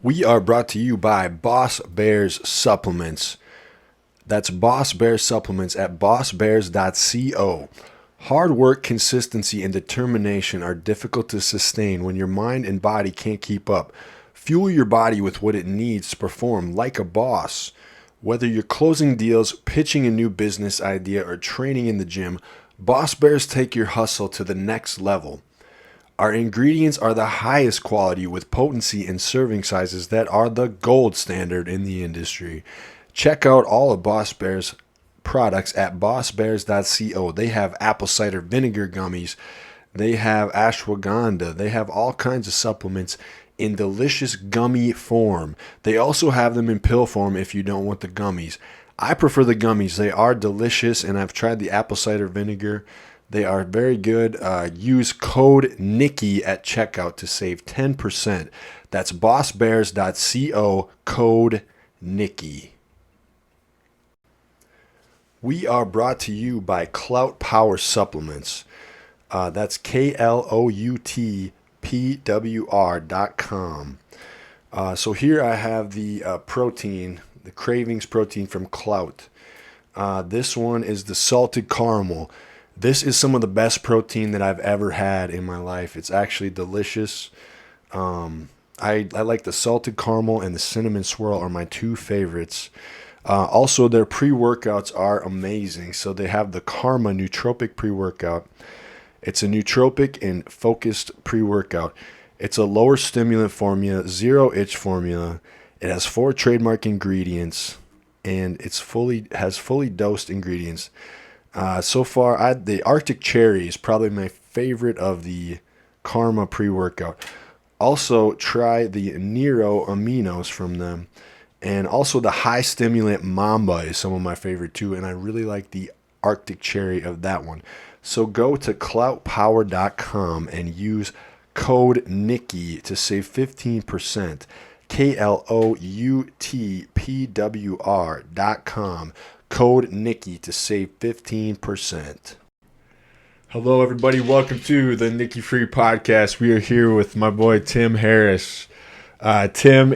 We are brought to you by Boss Bears Supplements. That's Boss Bears Supplements at bossbears.co. Hard work, consistency, and determination are difficult to sustain when your mind and body can't keep up. Fuel your body with what it needs to perform like a boss. Whether you're closing deals, pitching a new business idea, or training in the gym, Boss Bears take your hustle to the next level. Our ingredients are the highest quality with potency and serving sizes that are the gold standard in the industry. Check out all of Boss Bear's products at bossbears.co. They have apple cider vinegar gummies. They have ashwagandha. They have all kinds of supplements in delicious gummy form. They also have them in pill form if you don't want the gummies. I prefer the gummies. They are delicious, and I've tried the apple cider vinegar. They are very good. Use code Nicky at checkout to save 10%. That's bossbears.co, code Nicky. We are brought to you by Clout Power Supplements. That's KLOUTPWR.com. So here I have the protein, the Cravings protein from Clout. This one is the salted caramel. This is some of the best protein that I've ever had in my life. It's actually delicious. I like the salted caramel and the cinnamon swirl are my two favorites. Also, their pre-workouts are amazing. So they have the Karma Nootropic pre-workout. It's a nootropic and focused pre-workout. It's a lower stimulant formula, zero itch formula. It has 4 trademark ingredients, and has fully dosed ingredients. So far, the Arctic Cherry is probably my favorite of the Karma pre-workout. Also, try the Nero Aminos from them. And also the High Stimulant Mamba is some of my favorite too. And I really like the Arctic Cherry of that one. So go to cloutpower.com and use code Nicky to save 15%. KLOUTPWR.com. Code Nicky to save 15%. Hello, everybody. Welcome to the Nicky Free Podcast. We are here with my boy Tim Harris. Tim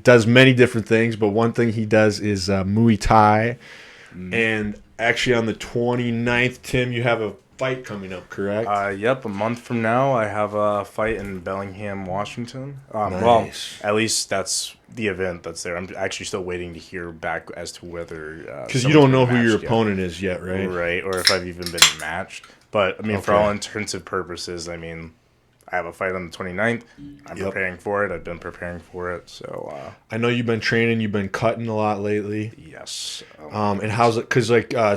does many different things, but one thing he does is Muay Thai. And actually, on the 29th, Tim, you have a fight coming up, correct? Yep, a month from now, I have a fight in Bellingham, Washington. Nice. Well, at least that's the event that's there. I'm actually still waiting to hear back as to whether... Because you don't know who your opponent is yet, right? Right, or if I've even been matched. But, I mean, for all intents and purposes, I mean, I have a fight on the 29th. I'm preparing for it. I've been preparing for it, so... I know you've been training. You've been cutting a lot lately. Yes. And how's it... Because,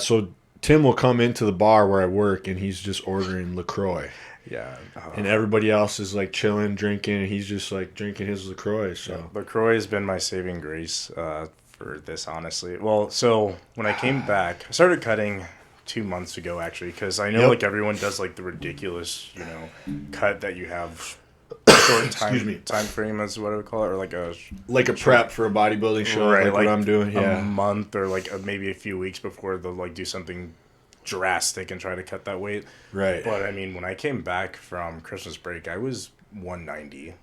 so... Tim will come into the bar where I work, and he's just ordering LaCroix. Yeah. And everybody else is, chilling, drinking, and he's just, drinking his LaCroix. So yeah, LaCroix has been my saving grace for this, honestly. Well, so when I came back, I started cutting 2 months ago, actually, because I know, everyone does, the ridiculous, cut that you have... short time frame is what I would call it, or a prep for a bodybuilding show, right, what I'm doing. A month or maybe a few weeks before they'll do something drastic and try to cut that weight. Right. But I mean, when I came back from Christmas break, I was 190.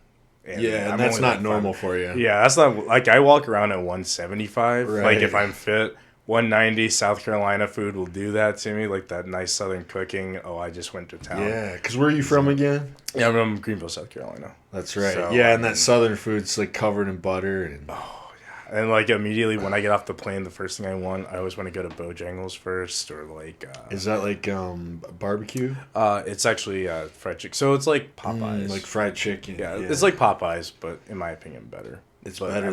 And that's not normal for you. Yeah, that's not I walk around at 175. Right. If I'm fit. 190 South Carolina food will do that to me, that nice southern cooking. Oh, I just went to town. Yeah, because where are you from again? Yeah, I'm from Greenville, South Carolina. That's right. So, and that southern food's covered in butter. And oh, yeah. And immediately when I get off the plane, the first thing I always want to go to Bojangles first, or is that barbecue? It's actually fried chicken. So it's like Popeyes. Fried chicken. Yeah, it's like Popeyes, but in my opinion, better. It's better.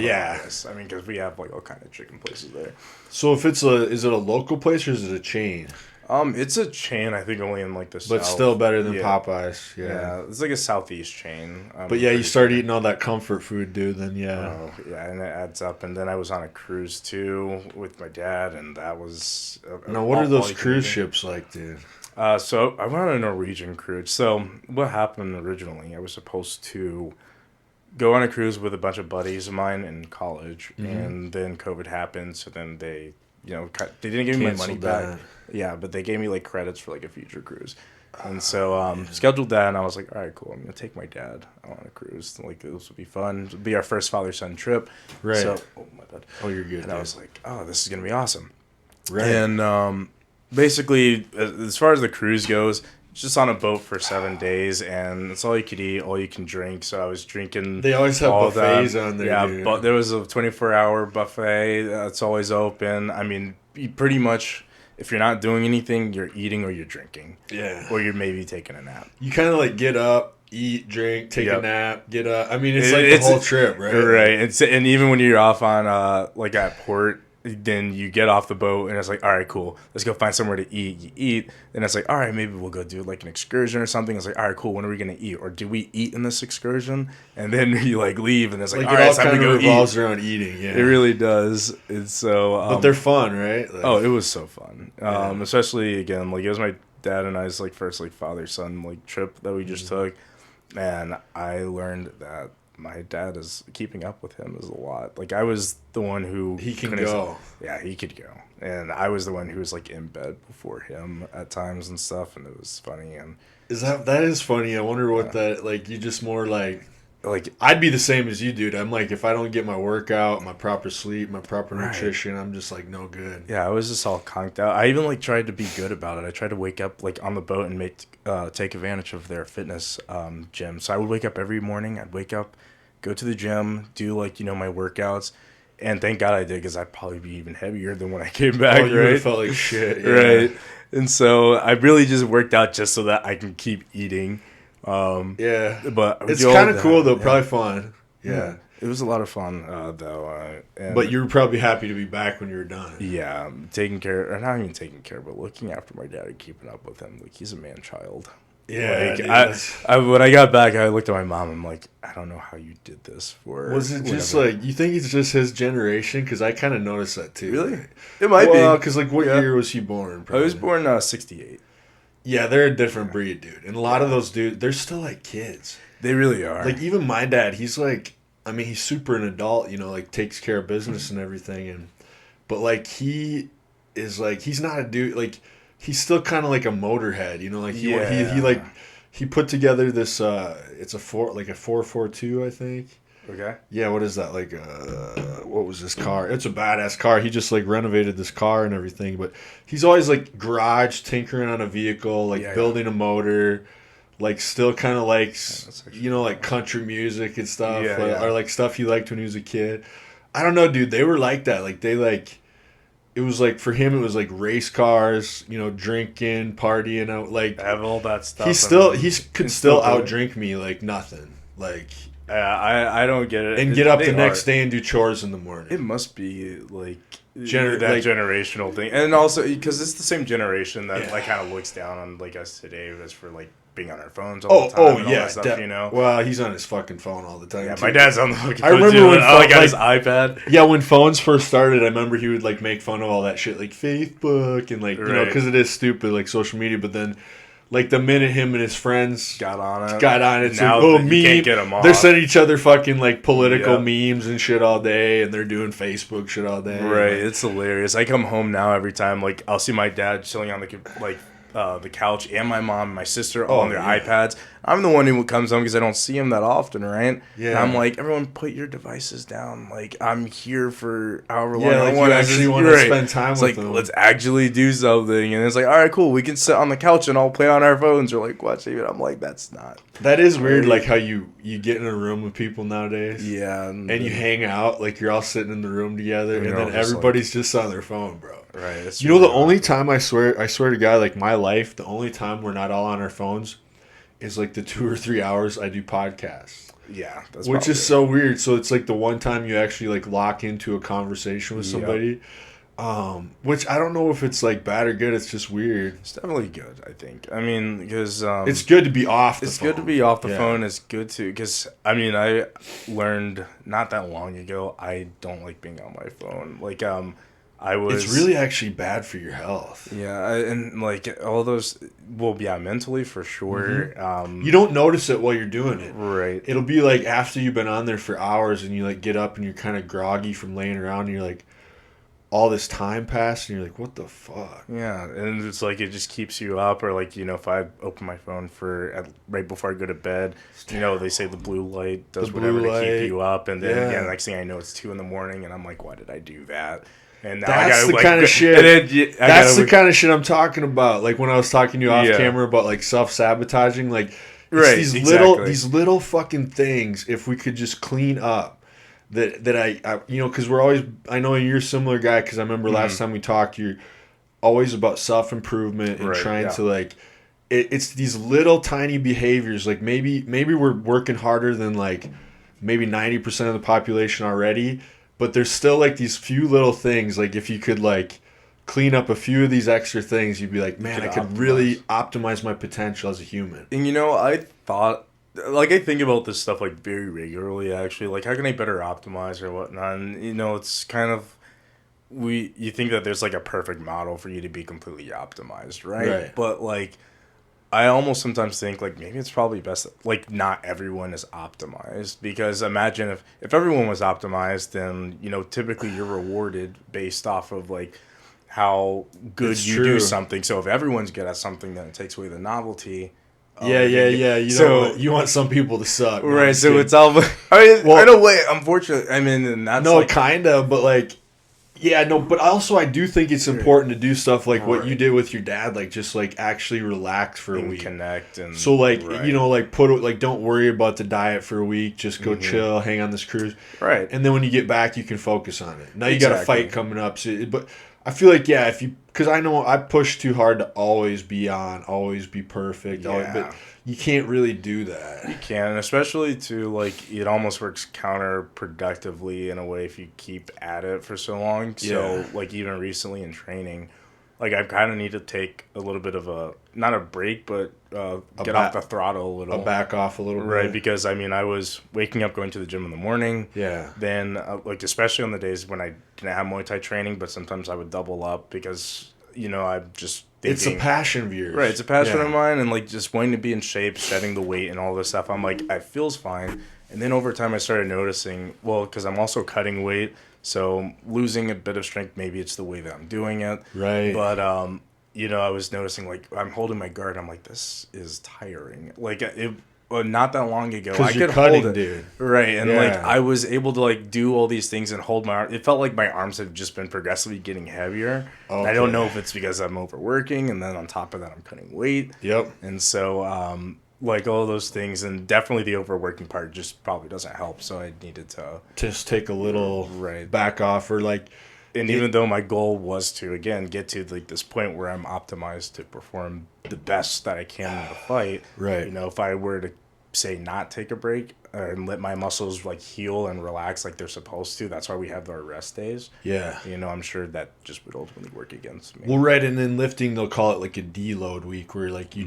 Yes. I mean, because we have all kind of chicken places there. So if is it a local place or is it a chain? It's a chain. I think only in the south. But still better than Popeyes. Yeah, it's a southeast chain. But you start eating all that comfort food, dude. Then and it adds up. And then I was on a cruise too with my dad, and that was. Now, what are those cruise ships like, dude? So I went on a Norwegian cruise. So what happened originally? I was supposed to go on a cruise with a bunch of buddies of mine in college, and then COVID happened. So then they, they didn't give me my money back. Yeah, but they gave me credits for a future cruise. And so scheduled that, and I was like, all right, cool. I'm gonna take my dad on a cruise. Like this would be fun. It'll be our first father-son trip. Right. So, oh my bad. Oh, you're good. And I was like, oh, this is gonna be awesome. Right. And basically, as far as the cruise goes, it's just on a boat for 7 days, and it's all you could eat, all you can drink. So I was drinking. They always have all buffets that. on there. Yeah, dude. but there was a 24-hour buffet that's always open. I mean, you pretty much, if you're not doing anything, you're eating or you're drinking. Yeah. Or you're maybe taking a nap. You kind of like get up, eat, drink, take a Yep. nap, get up. I mean, it's like the whole trip, right? Right. And even when you're off on like at port, then you get off the boat and it's like, all right, cool, let's go find somewhere to eat. You eat, and it's like, all right, maybe we'll go do like an excursion or something. It's like, all right, cool, when are we gonna eat? Or do we eat in this excursion? And then you like leave, and it's like, all right, it all it's time to kind go of revolves eat. around eating. Yeah, It really does. It's so. but they're fun, right? Like, Oh, it was so fun. Especially again, like it was my dad and I's like first like father-son like trip that we just took, and I learned that my dad is keeping up with him is a lot. Like I was the one who he can couldn't- go. Yeah, he could go, and I was the one who was like in bed before him at times and stuff, and it was funny. And That is funny? I wonder what that like. You just more like like I'd be the same as you, dude. I'm like, if I don't get my workout, my proper sleep, my proper Right. nutrition, I'm just like no good. yeah, I was just all conked out. I even like tried to be good about it. I tried to wake up like on the boat and take advantage of their fitness gym. So I would wake up every morning. I'd wake up, go to the gym, do like my workouts, and thank God I did, because I'd probably be even heavier than when I came back. Oh, you right? felt like shit. Yeah. Right. And so I really just worked out just so that I can keep eating. Yeah. But It's the kind of old- cool though. yeah. Probably fun. Yeah. It was a lot of fun though. And But you were probably happy to be back when you were done. yeah, taking care, or not even taking care, but looking after my dad and keeping up with him. Like he's a man child. Yeah. Like, dude, I when I got back, I looked at my mom. I'm like, I don't know how you did this for. was it just whatever. like, you think it's just his generation? Because I kind of noticed that too. Really? It might Well, be. because like what Yeah. year was he born? I was probably? born 68. Yeah, they're a different breed, dude. And a lot of those dudes, they're still like kids. They really are. Like even my dad, he's like, I mean, he's super an adult, like takes care of business and everything, but like he is like, he's not a dude, like he's still kind of like a motorhead, like he like he put together this it's a 442, I think. Okay. Yeah, what is that? Like what was this car? It's a badass car. He just like renovated this car and everything, but he's always like garage tinkering on a vehicle, like building a motor. Like still kind of likes, like country music and stuff, or like stuff he liked when he was a kid. I don't know, dude. They were like that. Like they like, it was like for him, it was like race cars, drinking, partying out. Like I have all that stuff. he could still outdrink me like nothing. Like I don't get it. and get up the next day and do chores in the morning. It must be like that like, generational thing, and also because it's the same generation that like kind of looks down on like us today as for like being on our phones all the time. And all that stuff, Well, he's on his fucking phone all the time. Yeah, too. my dad's on the fucking I phone. remember when I got his iPad. Yeah, when phones first started, I remember he would like make fun of all that shit, like Facebook and like because it is stupid, like social media. But then, like the minute him and his friends got on it, it's now like, you can't get them off. They're sending each other fucking like political memes and shit all day, and they're doing Facebook shit all day. Right, it's hilarious. I come home now every time, like I'll see my dad chilling on the couch, and my mom and my sister all on their iPads. I'm the one who comes home because I don't see him that often, right? Yeah. And I'm like, everyone put your devices down. Like, I'm here for however long Yeah, I like want. you actually want to spend time it's with like, them. let's actually do something. And it's like, all right, cool. We can sit on the couch and all play on our phones or like watch TV. I'm like, that's not. That is weird, like how you get in a room with people nowadays. Yeah. And you hang out, like you're all sitting in the room together, and then just everybody's just on their phone, bro. Right. It's You know, the only time I swear to God, like my life, the only time we're not all on our phones is like the 2 or 3 hours I do podcasts. Yeah. That's Which is so weird. So it's like the one time you actually like lock into a conversation with somebody. Which I don't know if it's like bad or good. It's just weird. It's definitely good, I think. I mean, because it's good to be off the phone. It's good to be off the phone. It's good to, because I mean, I learned not that long ago, I don't like being on my phone. Like, it's really actually bad for your health. Yeah, and like all those, well, yeah, mentally for sure. Mm-hmm. You don't notice it while you're doing it. Right. It'll be like after you've been on there for hours and you like get up and you're kind of groggy from laying around and you're like, all this time passed, and you're like, what the fuck? Yeah, and it's like it just keeps you up, or like if I open my phone right before I go to bed, they say the blue light does The whatever blue to keep light, you up, and then yeah. next thing I know it's 2 a.m, and I'm like, why did I do that? And now That's I the gotta kind of shit. And then, That's the kind of shit I'm talking about. Like when I was talking to you off Yeah. camera about like self-sabotaging, like it's Right, these exactly. little fucking things. If we could just clean up, that I because we're always, I know you're a similar guy, because I remember last time we talked, you're always about self-improvement and Right, trying yeah. to like it's these little tiny behaviors. Like maybe we're working harder than like maybe 90% of the population already, but there's still like these few little things. Like if you could like clean up a few of these extra things, you'd be like, man, I could really optimize my potential as a human. And I thought, like, I think about this stuff like very regularly. Actually, like, how can I better optimize or whatnot? And it's kind of you think that there's like a perfect model for you to be completely optimized, right? Right. But like, I almost sometimes think like maybe it's probably best like not everyone is optimized, because imagine if everyone was optimized, then typically you're rewarded based off of like how good It's you do true. something. So if everyone's good at something, then it takes away the novelty. Yeah, yeah. You want some people to suck. No, I'm Right, just so kidding. it's all. I mean, Well, in a way, unfortunately, I mean, and that's no, like kind of, but like, yeah, no, but also I do think it's important to do stuff like what you Right. did with your dad, like just like actually relax for a and week. connect and So like right. like don't worry about the diet for a week. Just go chill, hang on this cruise, Right. and then when you get back, you can focus on it. Now you got a Exactly. fight coming up, but I feel like if you, because I know I push too hard to always be on, always be perfect, but Yeah. you can't really do that. You can, especially to like it almost works counterproductively in a way if you keep at it for so long. So Yeah. like even recently in training, like I kind of need to take a little bit of a not a break, but get off the throttle a little. Back off a little bit. Right, because I mean I was waking up going to the gym in the morning. Yeah. Then like especially on the days when I didn't have Muay Thai training, but sometimes I would double up because I'm just thinking, It's a passion of yours. right, it's a passion of mine, and like just wanting to be in shape, shedding the weight, and all this stuff. I'm like, it feels fine, and then over time I started noticing, well, because I'm also cutting weight, so losing a bit of strength. Maybe it's the way that I'm doing it, Right. But I was noticing like I'm holding my guard. I'm like, this is tiring. Like it. Not that long ago, I you're could cutting, hold it, dude. right? And like Yeah. I was able to like do all these things and hold my arm. It felt like my arms have just been progressively getting heavier. And I don't Okay. know if it's because I'm overworking, and then on top of that, I'm cutting weight. Yep. And so, like all those things, and definitely the overworking part just probably doesn't help. So I needed to Just take a little Right. back off, or like, and even though my goal was to again get to like this point where I'm optimized to perform the best that I can in the fight, Right. if I were to say not take a break and let my muscles like heal and relax like they're supposed to, that's why we have our rest days. yeah. I'm sure that just would ultimately work against me. Well, right, and then lifting, they'll call it like a deload week, where like you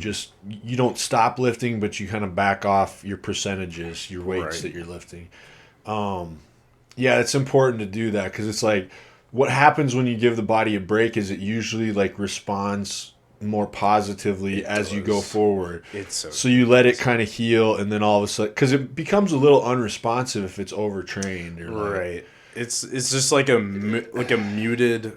don't stop lifting, but you kind of back off your percentages, your weights Right. that you're lifting. Yeah, it's important to do that, because it's like what happens when you give the body a break is it usually like responds more positively as you go does. forward. It's So you let it kind of heal, and then all of a sudden, because it becomes a little unresponsive if it's overtrained, or like, right. It's just like a muted.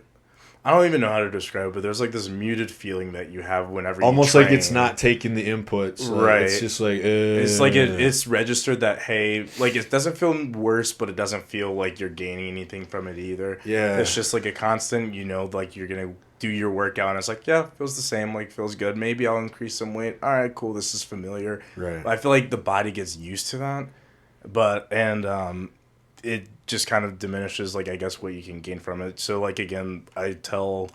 I don't even know how to describe it, but there's like this muted feeling that you have whenever you almost like train. it's not taking the inputs. Like, Right. It's just like It's like it's registered that, hey, like it doesn't feel worse, but it doesn't feel like you're gaining anything from it either. Yeah. It's just like a constant, like you're going to do your workout and it's like, yeah, feels the same, like feels good. Maybe I'll increase some weight. All right, cool. This is familiar. Right. I feel like the body gets used to that. It just kind of diminishes, like, I guess what you can gain from it. So, like, again, I tell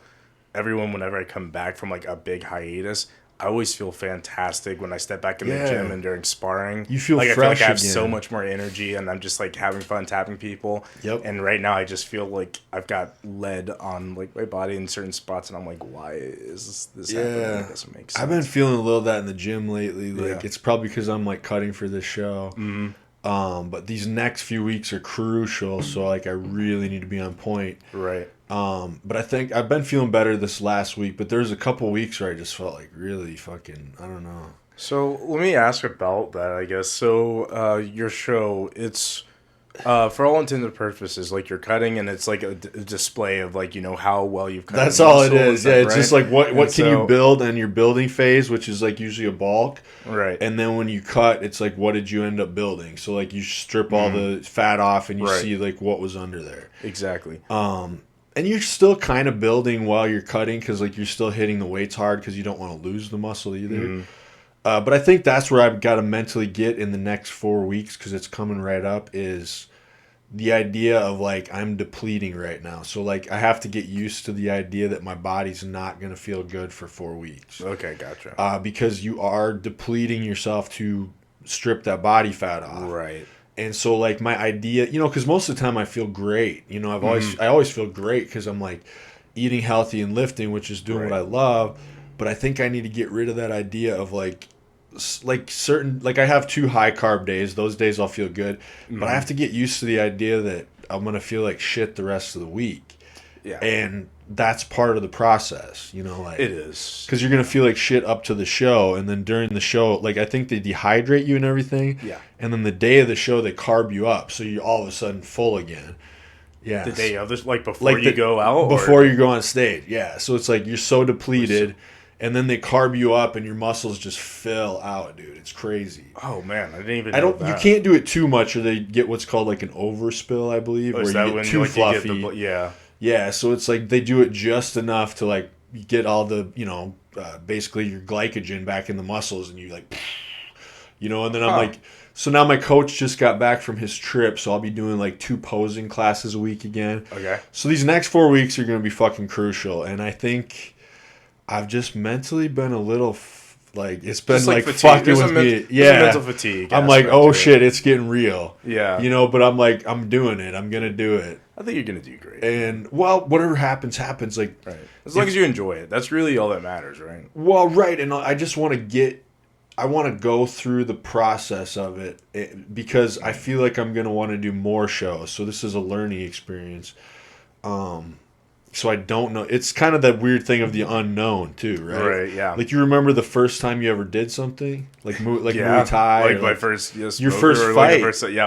everyone whenever I come back from like a big hiatus, I always feel fantastic when I step back in the gym and during sparring. You feel like fresh I feel like I have again. so much more energy and I'm just like having fun tapping people. Yep. And right now I just feel like I've got lead on like my body in certain spots and I'm like, why is this happening? It doesn't make sense. I've been feeling a little of that in the gym lately. Like, Yeah. it's probably because I'm like cutting for this show. But these next few weeks are crucial, so like I really need to be on point. Right. But I think I've been feeling better this last week, but there's a couple weeks where I just felt like really fucking, I don't know. So let me ask about that, I guess. So your show, it's For all intents and purposes, like you're cutting, and it's like a display of like how well you've cut. That's all it muscle and is. stuff, Yeah, it's right? just like what And can you build in your building phase, which is like usually a bulk. Right. And then when you cut, it's like what did you end up building? So like you strip all the fat off and you Right. see like what was under there. Exactly. And you're still kind of building while you're cutting because like you're still hitting the weights hard because you don't want to lose the muscle either. But I think that's where I've got to mentally get in the next 4 weeks because it's coming right up is the idea of like I'm depleting right now. So like I have to get used to the idea that my body's not going to feel good for 4 weeks. Okay, gotcha. Because you are depleting yourself to strip that body fat off. Right. And so like my idea, because most of the time I feel great. I always feel great because I'm like eating healthy and lifting, which is doing what I love. But I think I need to get rid of that idea of like certain, like I have 2 high carb days. Those days I'll feel good, but I have to get used to the idea that I'm gonna feel like shit the rest of the week. Yeah. And that's part of the process, like It is. because you're gonna feel like shit up to the show, and then during the show, like I think they dehydrate you and everything. Yeah. And then the day of the show, they carb you up, so you're all of a sudden full again. Yeah. The day of this, like before you go out, before you go on stage. Yeah. So it's like you're so depleted, and then they carb you up, and your muscles just fill out, dude. It's crazy. Oh man, I didn't even. know that. You can't do it too much, or they get what's called like an overspill, I believe, where you get too fluffy. Yeah. Yeah, so it's like they do it just enough to like get all the basically your glycogen back in the muscles, and you like, and then I'm like, so now my coach just got back from his trip, so I'll be doing like 2 posing classes a week again. Okay. So these next 4 weeks are going to be fucking crucial, and I think I've just mentally been a little like it's been like fucking with me. Yeah, mental fatigue. I'm like, oh shit, it's getting real. Yeah. But I'm like, I'm doing it. I'm gonna do it. I think you're gonna do great. And well, whatever happens, happens. Like, right. As long as you enjoy it, that's really all that matters, right? Well, right, and I just want to I want to go through the process of it because I feel like I'm gonna want to do more shows. So this is a learning experience. So I don't know. It's kind of that weird thing of the unknown too, right? Right. Yeah. Like you remember the first time you ever did something like Muay Thai, like my first your first fight,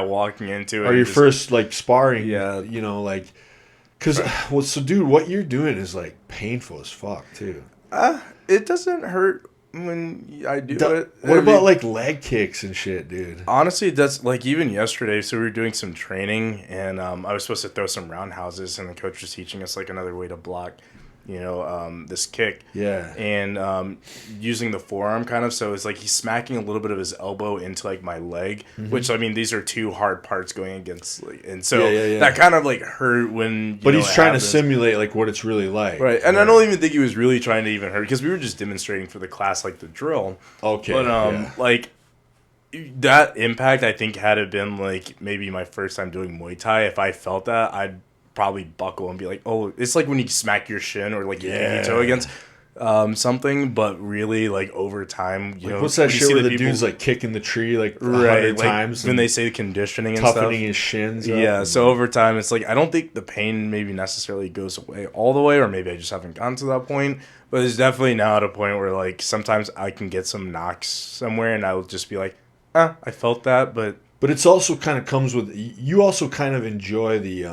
walking into it, or your first like sparring, right. Because so dude, what you're doing is like painful as fuck too. It doesn't hurt when I do it. What about like leg kicks and shit, dude? Honestly, that's like even yesterday. So we were doing some training, and I was supposed to throw some roundhouses, and the coach was teaching us like another way to block, this kick. Yeah. And using the forearm kind of. So it's like he's smacking a little bit of his elbow into like my leg, which I mean these are 2 hard parts going against, and so that kind of like hurt when. But he's trying to simulate like what it's really like. Right, and I don't even think he was really trying to even hurt because we were just demonstrating for the class like the drill. Okay. But like that impact, I think had it been like maybe my first time doing Muay Thai, if I felt that, I'd probably buckle and be like, oh, it's like when you smack your shin or like your pinky toe against something, but really like over time, what's that shit where the dude's like kicking the tree like 100 times when they say conditioning and toughening stuff, his shins up. So over time it's like I don't think the pain maybe necessarily goes away all the way, or maybe I just haven't gotten to that point, but it's definitely now at a point where like sometimes I can get some knocks somewhere and I'll just be like, I felt that, but it's also kind of comes with you also kind of enjoy the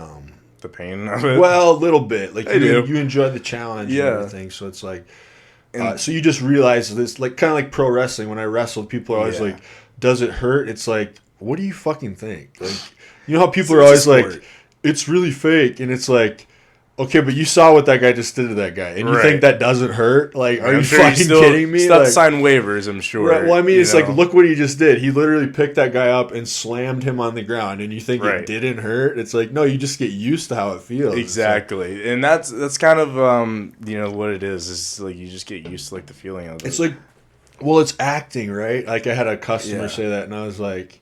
pain of it. Well, a little bit. Like you enjoy the challenge and everything. So it's like, so you just realize this, like kind of like pro wrestling. When I wrestled, people are always like, "Does it hurt?" It's like, what do you fucking think? Like, how people are always like, "It's really fake," and it's like, okay, but you saw what that guy just did to that guy, and you think that doesn't hurt? Like, are you fucking kidding me? Stop sign waivers, I'm sure. Right, well, I mean, it's like, look what he just did. He literally picked that guy up and slammed him on the ground, and you think it didn't hurt? It's like, no, you just get used to how it feels. Exactly, and that's kind of what it is like you just get used to like the feeling of it. It's like, well, it's acting, right? Like I had a customer say that, and I was like,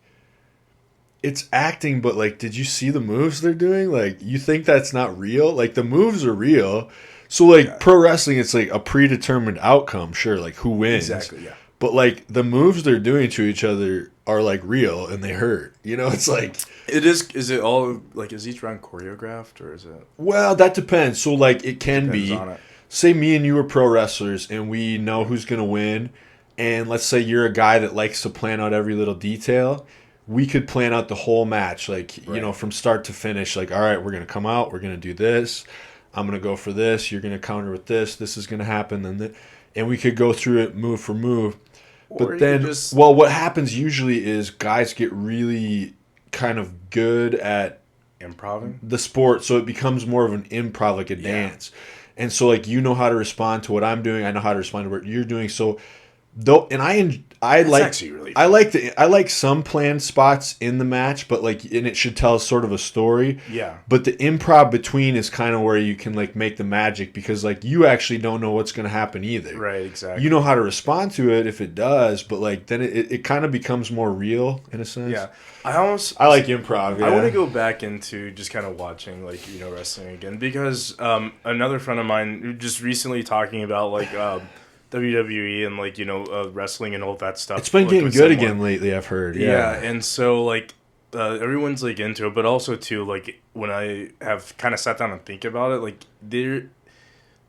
it's acting, but like, did you see the moves they're doing? Like, you think that's not real? Like, the moves are real. So like pro wrestling, it's like a predetermined outcome, sure, like who wins. Exactly, yeah. But like the moves they're doing to each other are like real and they hurt. It's like is it all like is each round choreographed or is it? Well, that depends. So like it can be. Say me and you are pro wrestlers and we know who's gonna win, and let's say you're a guy that likes to plan out every little detail. we could plan out the whole match, like, you know, from start to finish. Like, all right, we're going to come out, we're going to do this. I'm going to go for this. You're going to counter with this. This is going to happen. And we could go through it move for move. But then, well, what happens usually is guys get really kind of good at improving the sport. So it becomes more of an improv, like a dance. And so, like, you know how to respond to what I'm doing. I know how to respond to what you're doing. So, though, and I like some planned spots in the match, but like, and it should tell sort of a story. Yeah. But the improv between is kind of where you can like make the magic, because like you actually don't know what's going to happen either. Right. Exactly. You know how to respond to it if it does, but like then it kind of becomes more real in a sense. Yeah. I like improv. Yeah. I want to go back into just kind of watching like, you know, wrestling again, because another friend of mine just recently talking about like WWE and like, you know, wrestling and all that stuff. It's been getting good again lately, I've heard. Yeah, and so like everyone's like into it, but also too like when I have kind of sat down and think about it, like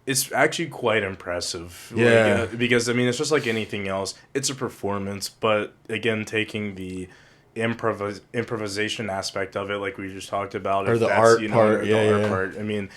it's actually quite impressive. Yeah, like, because I mean it's just like anything else. It's a performance, but again, taking the improvisation aspect of it, like we just talked about, or the art part. The art part. I mean,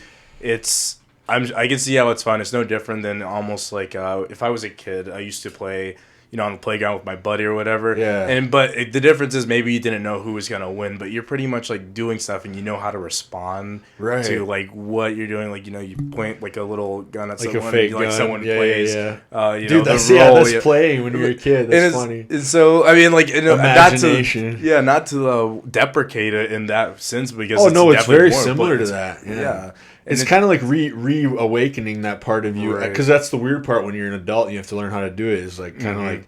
I can see how it's fun. It's no different than almost like if I was a kid, I used to play, you know, on the playground with my buddy or whatever. Yeah. But the difference is maybe you didn't know who was gonna win, but you're pretty much like doing stuff and you know how to respond to like what you're doing. Like, you know, you point like a little gun at like someone, a fake like gun. someone plays. Yeah. You Dude, know, that's playing when you're a kid. That's funny. So I mean, like, you know, imagination. not to deprecate it in that sense, because it's very similar to that. Yeah. It's And kind of like reawakening that part of you, because that's the weird part when you're an adult and you have to learn how to do it, is like kind of like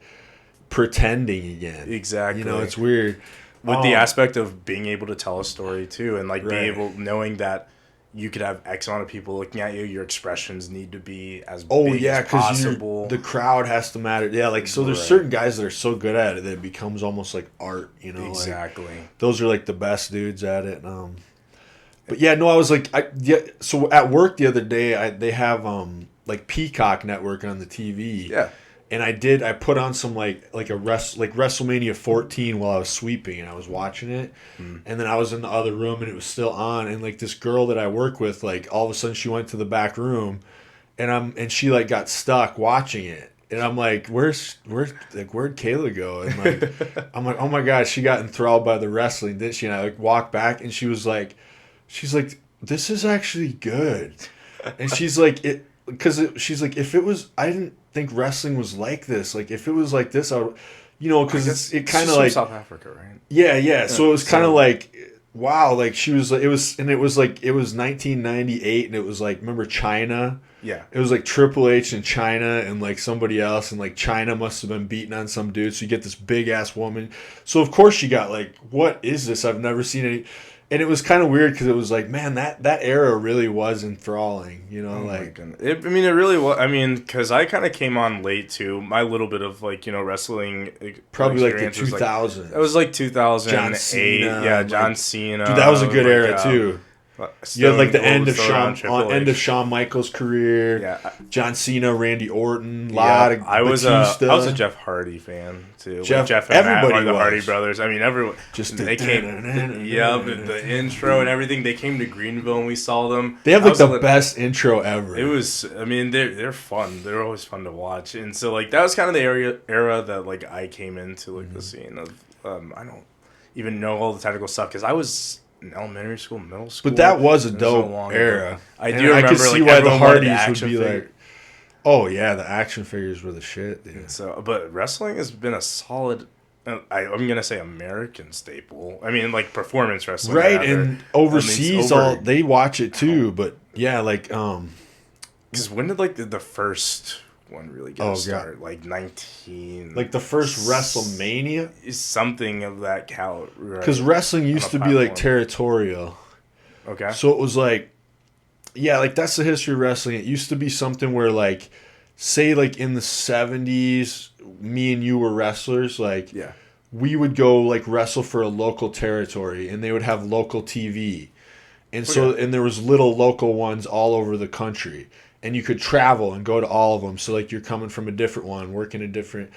pretending again. Exactly. You know, it's weird. With the aspect of being able to tell a story too, and like being able, knowing that you could have X amount of people looking at you, your expressions need to be as big as possible. The crowd has to matter. Yeah, like, so there's certain guys that are so good at it that it becomes almost like art, you know? Exactly. Like, those are like the best dudes at it. But yeah, no, I was like, so at work the other day, they have like Peacock Network on the TV. Yeah. And I put on some like WrestleMania 14 while I was sweeping, and I was watching it. And then I was in the other room and it was still on, and like this girl that I work with, like all of a sudden she went to the back room and she like got stuck watching it. And I'm like, where'd Kayla go? And like I'm like, oh my God, she got enthralled by the wrestling, didn't she? And I like walked back and she's like, this is actually good. And she's like, she's like, if it was, I didn't think wrestling was like this. Like, if it was like this, I would, you know, because it kind of like South Africa, right? Yeah. So it was kind of like, wow. Like she was like, it was 1998, and it was like, remember China? Yeah. It was like Triple H and China and like somebody else, and like China must have been beating on some dude. So you get this big ass woman. So of course she got like, what is this? I've never seen any. And it was kind of weird because it was like, man, that era really was enthralling, you know, like. It really was. I mean, because I kind of came on late to my little bit of like, you know, wrestling. Probably like the 2000s. It was like 2008. John Cena, yeah, John Cena. Dude, that was a good era too. You had like the end of Shawn Michaels' career. Yeah, John Cena, Randy Orton, Batista. I was a Jeff Hardy fan too. Jeff and Matt, the Hardy brothers. I mean, everyone. They came. Yeah, the intro and everything. They came to Greenville and we saw them. They have like the best intro ever. It was. I mean, they're fun. They're always fun to watch. And so like that was kind of the era that like I came into like the scene of. I don't even know all the technical stuff because I was in elementary school, middle school. But that was a dope era. I do remember. I could see why the Hardys would be like, oh yeah, the action figures were the shit, dude. So, but wrestling has been a solid. I'm gonna say American staple. I mean, like performance wrestling, right? And overseas, they watch it too. But yeah, like because when did like the first one really get started? Like 19. Like the first WrestleMania is something of that caliber. Because wrestling used to be like territorial. Okay. So it was like, yeah, like that's the history of wrestling. It used to be something where like, say like in the 70s, me and you were wrestlers. Like, yeah, we would go like wrestle for a local territory, and they would have local TV, and and there was little local ones all over the country. And you could travel and go to all of them. So, like, you're coming from a different one, working a different,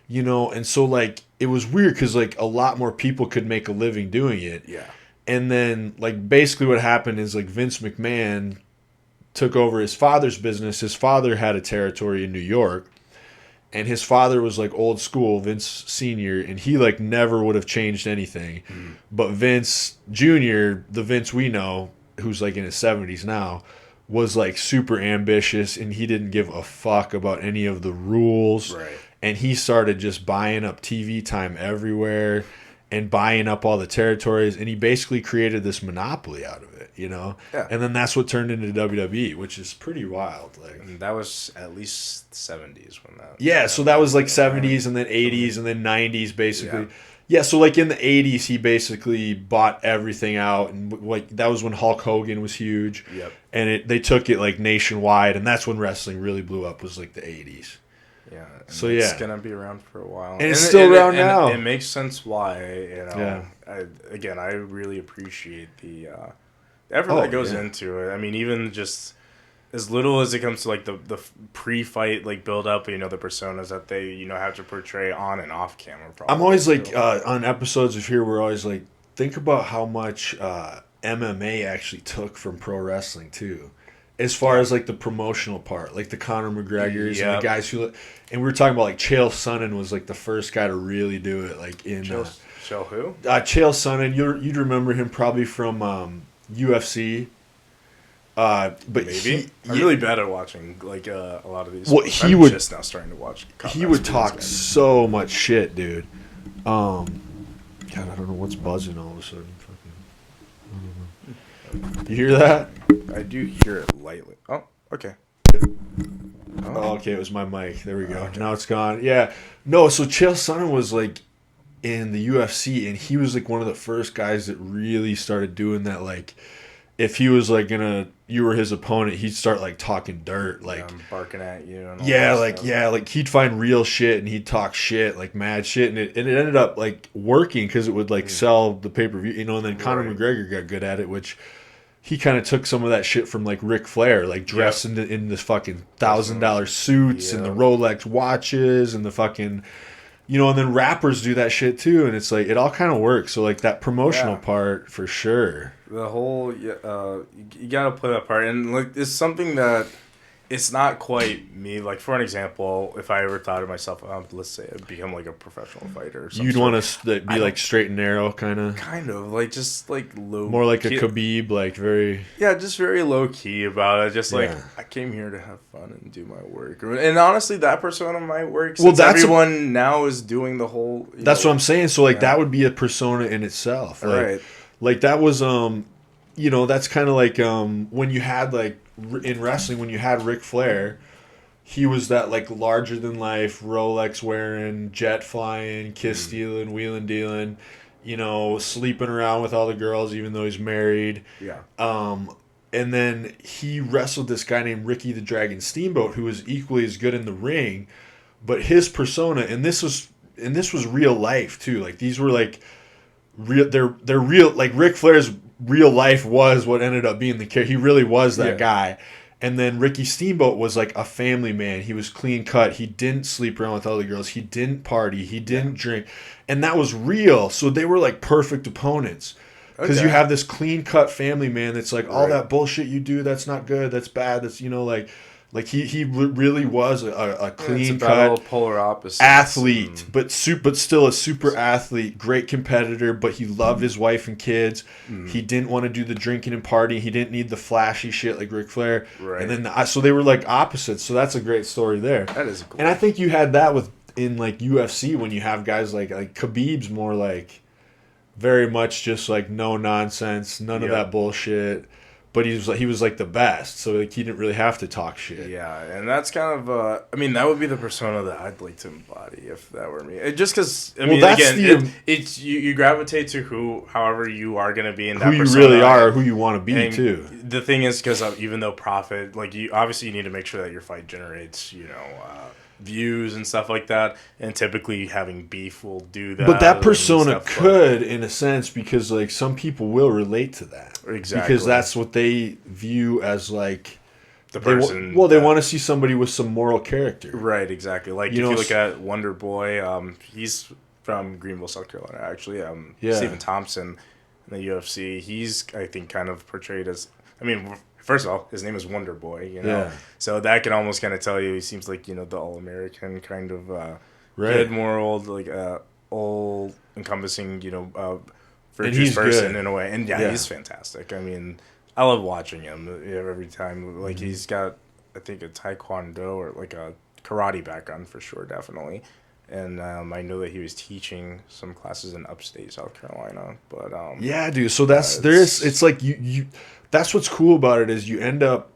you know. And so, like, it was weird because like a lot more people could make a living doing it. Yeah. And then like basically what happened is like Vince McMahon took over his father's business. His father had a territory in New York, and his father was like old school, Vince Sr., and he like never would have changed anything. Mm. But Vince Jr., the Vince we know, who's like in his 70s now, was like super ambitious, and he didn't give a fuck about any of the rules. Right. And he started just buying up TV time everywhere and buying up all the territories, and he basically created this monopoly out of it, you know? Yeah. And then that's what turned into WWE, which is pretty wild. Like, And that was at least 70s when that. yeah, so that was like 70s and then 80s and then 90s basically. Yeah, so like in the 80s he basically bought everything out, and like that was when Hulk Hogan was huge. Yep. And they took it like nationwide, and that's when wrestling really blew up, was like the 80s. Yeah. So it's yeah, gonna be around for a while, and it's still around now. It makes sense why, you know. Yeah. I really appreciate the effort that goes into it. I mean, even just as little as it comes to like the pre-fight like build up, you know, the personas that they, you know, have to portray on and off camera. Probably. I'm always like on episodes of here, we're always like, think about how much MMA actually took from pro wrestling too. As far as like the promotional part, like the Conor McGregors and the guys who, and we were talking about like Chael Sonnen was like the first guy to really do it. Like in Chael who? Chael Sonnen, you'd remember him probably from UFC. But maybe I'm really bad at watching like a lot of these. Well, I'm just now starting to watch. He would talk so much shit, dude. God, I don't know what's buzzing all of a sudden. You hear that? I do hear it lightly. Oh, okay. Oh, okay, it was my mic. There we go. Okay. Now it's gone. Yeah. No, so Chael Sonnen was like in the UFC, and he was like one of the first guys that really started doing that. Like, if he was like you were his opponent, he'd start like talking dirt, like barking at you. And all like he'd find real shit and he'd talk shit, like mad shit, and it ended up like working because it would like sell the pay per view, you know. And then Conor McGregor got good at it, which he kind of took some of that shit from like Ric Flair, like dressed in this fucking $1,000 suits and the Rolex watches and the fucking, you know. And then rappers do that shit too, and it's like it all kind of works. So like that promotional part for sure. The whole you gotta play that part, and like it's something that it's not quite me. Like for an example, if I ever thought of myself, let's say I'd become like a professional fighter. Or you'd want to be like straight and narrow, kind of like just like low, more like a Khabib, like very just very low key about it. Just like I came here to have fun and do my work, and honestly, that persona might work. Since everyone now is doing the whole. That's what I'm saying. So like that would be a persona in itself, like, right? Like that was you know, that's kind of like when you had like in wrestling, when you had Ric Flair, he was that like larger than life, Rolex wearing, jet flying, kiss stealing, wheeling dealing, you know, sleeping around with all the girls even though he's married. Yeah. And then he wrestled this guy named Ricky the Dragon Steamboat, who was equally as good in the ring, but his persona, and this was real life too. Like these were like real, they're real. Like Ric Flair's real life was what ended up being the character. He really was that guy. And then Ricky Steamboat was like a family man. He was clean cut. He didn't sleep around with other girls. He didn't party. He didn't drink. And that was real. So they were like perfect opponents. Because you have this clean cut family man that's like, all that bullshit you do, that's not good, that's bad, that's, you know, like he really was a clean cut polar opposite athlete, but still a super athlete, great competitor. But he loved his wife and kids. He didn't want to do the drinking and partying. He didn't need the flashy shit like Ric Flair. Right. And then so they were like opposites. So that's a great story there. That is cool. And I think you had that in like UFC when you have guys like Khabib's more like very much just like no nonsense, none of that bullshit. But he was like the best, so like he didn't really have to talk shit. Yeah, and that's kind of I mean, that would be the persona that I'd like to embody if that were me. Just because it's you gravitate to however you are gonna be in that who you persona, really are, or who you want to be too. The thing is, because even though profit, like you obviously you need to make sure that your fight generates, views and stuff like that, and typically having beef will do that. But that persona could, in a sense, because like some people will relate to that. Exactly. Because that's what they view as like the person. They want to see somebody with some moral character. Right, exactly. Like if you look at Wonder Boy, he's from Greenville, South Carolina, actually. Yeah. Stephen Thompson in the UFC. He's, I think, kind of portrayed as, I mean, first of all, his name is Wonder Boy, you know? Yeah. So that can almost kind of tell you he seems like, you know, the all-American kind of Right. good, moral, like, all-encompassing, you know, And virtuous he's person good. in a way. And, yeah, he's fantastic. I mean, I love watching him every time. Like, he's got, I think, a taekwondo or, like, a karate background for sure, definitely. And I know that he was teaching some classes in upstate South Carolina, but Yeah, dude. So it's like you that's what's cool about it is you end up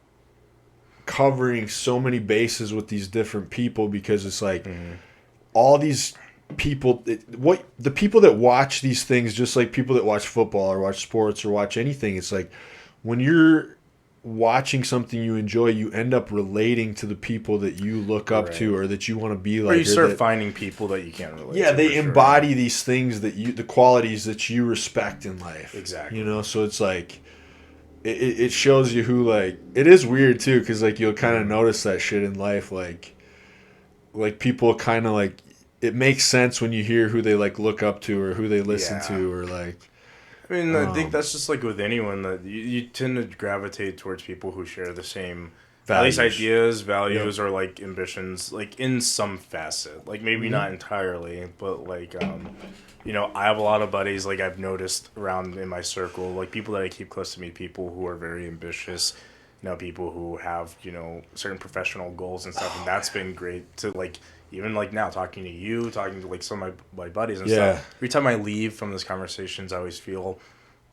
covering so many bases with these different people because it's like all these people the people that watch these things, just like people that watch football or watch sports or watch anything, it's like when you're watching something you enjoy, you end up relating to the people that you look up to or that you want to be like. Or you start finding people that you can't relate to. Yeah, they embody these things that the qualities that you respect in life. Exactly. You know, so it's like, it shows you who, like, it is weird too, because like you'll kind of notice that shit in life, like people kind of like, it makes sense when you hear who they like look up to or who they listen to or like. I mean, I think that's just like with anyone that you tend to gravitate towards people who share the same values. At least ideas, values, or like ambitions, like in some facet. Like maybe not entirely, but like, you know, I have a lot of buddies, like I've noticed around in my circle, like people that I keep close to me, people who are very ambitious, you know, people who have, you know, certain professional goals and stuff. And that's been great to like, even like now talking to you, talking to like some of my buddies and stuff. Every time I leave from those conversations, I always feel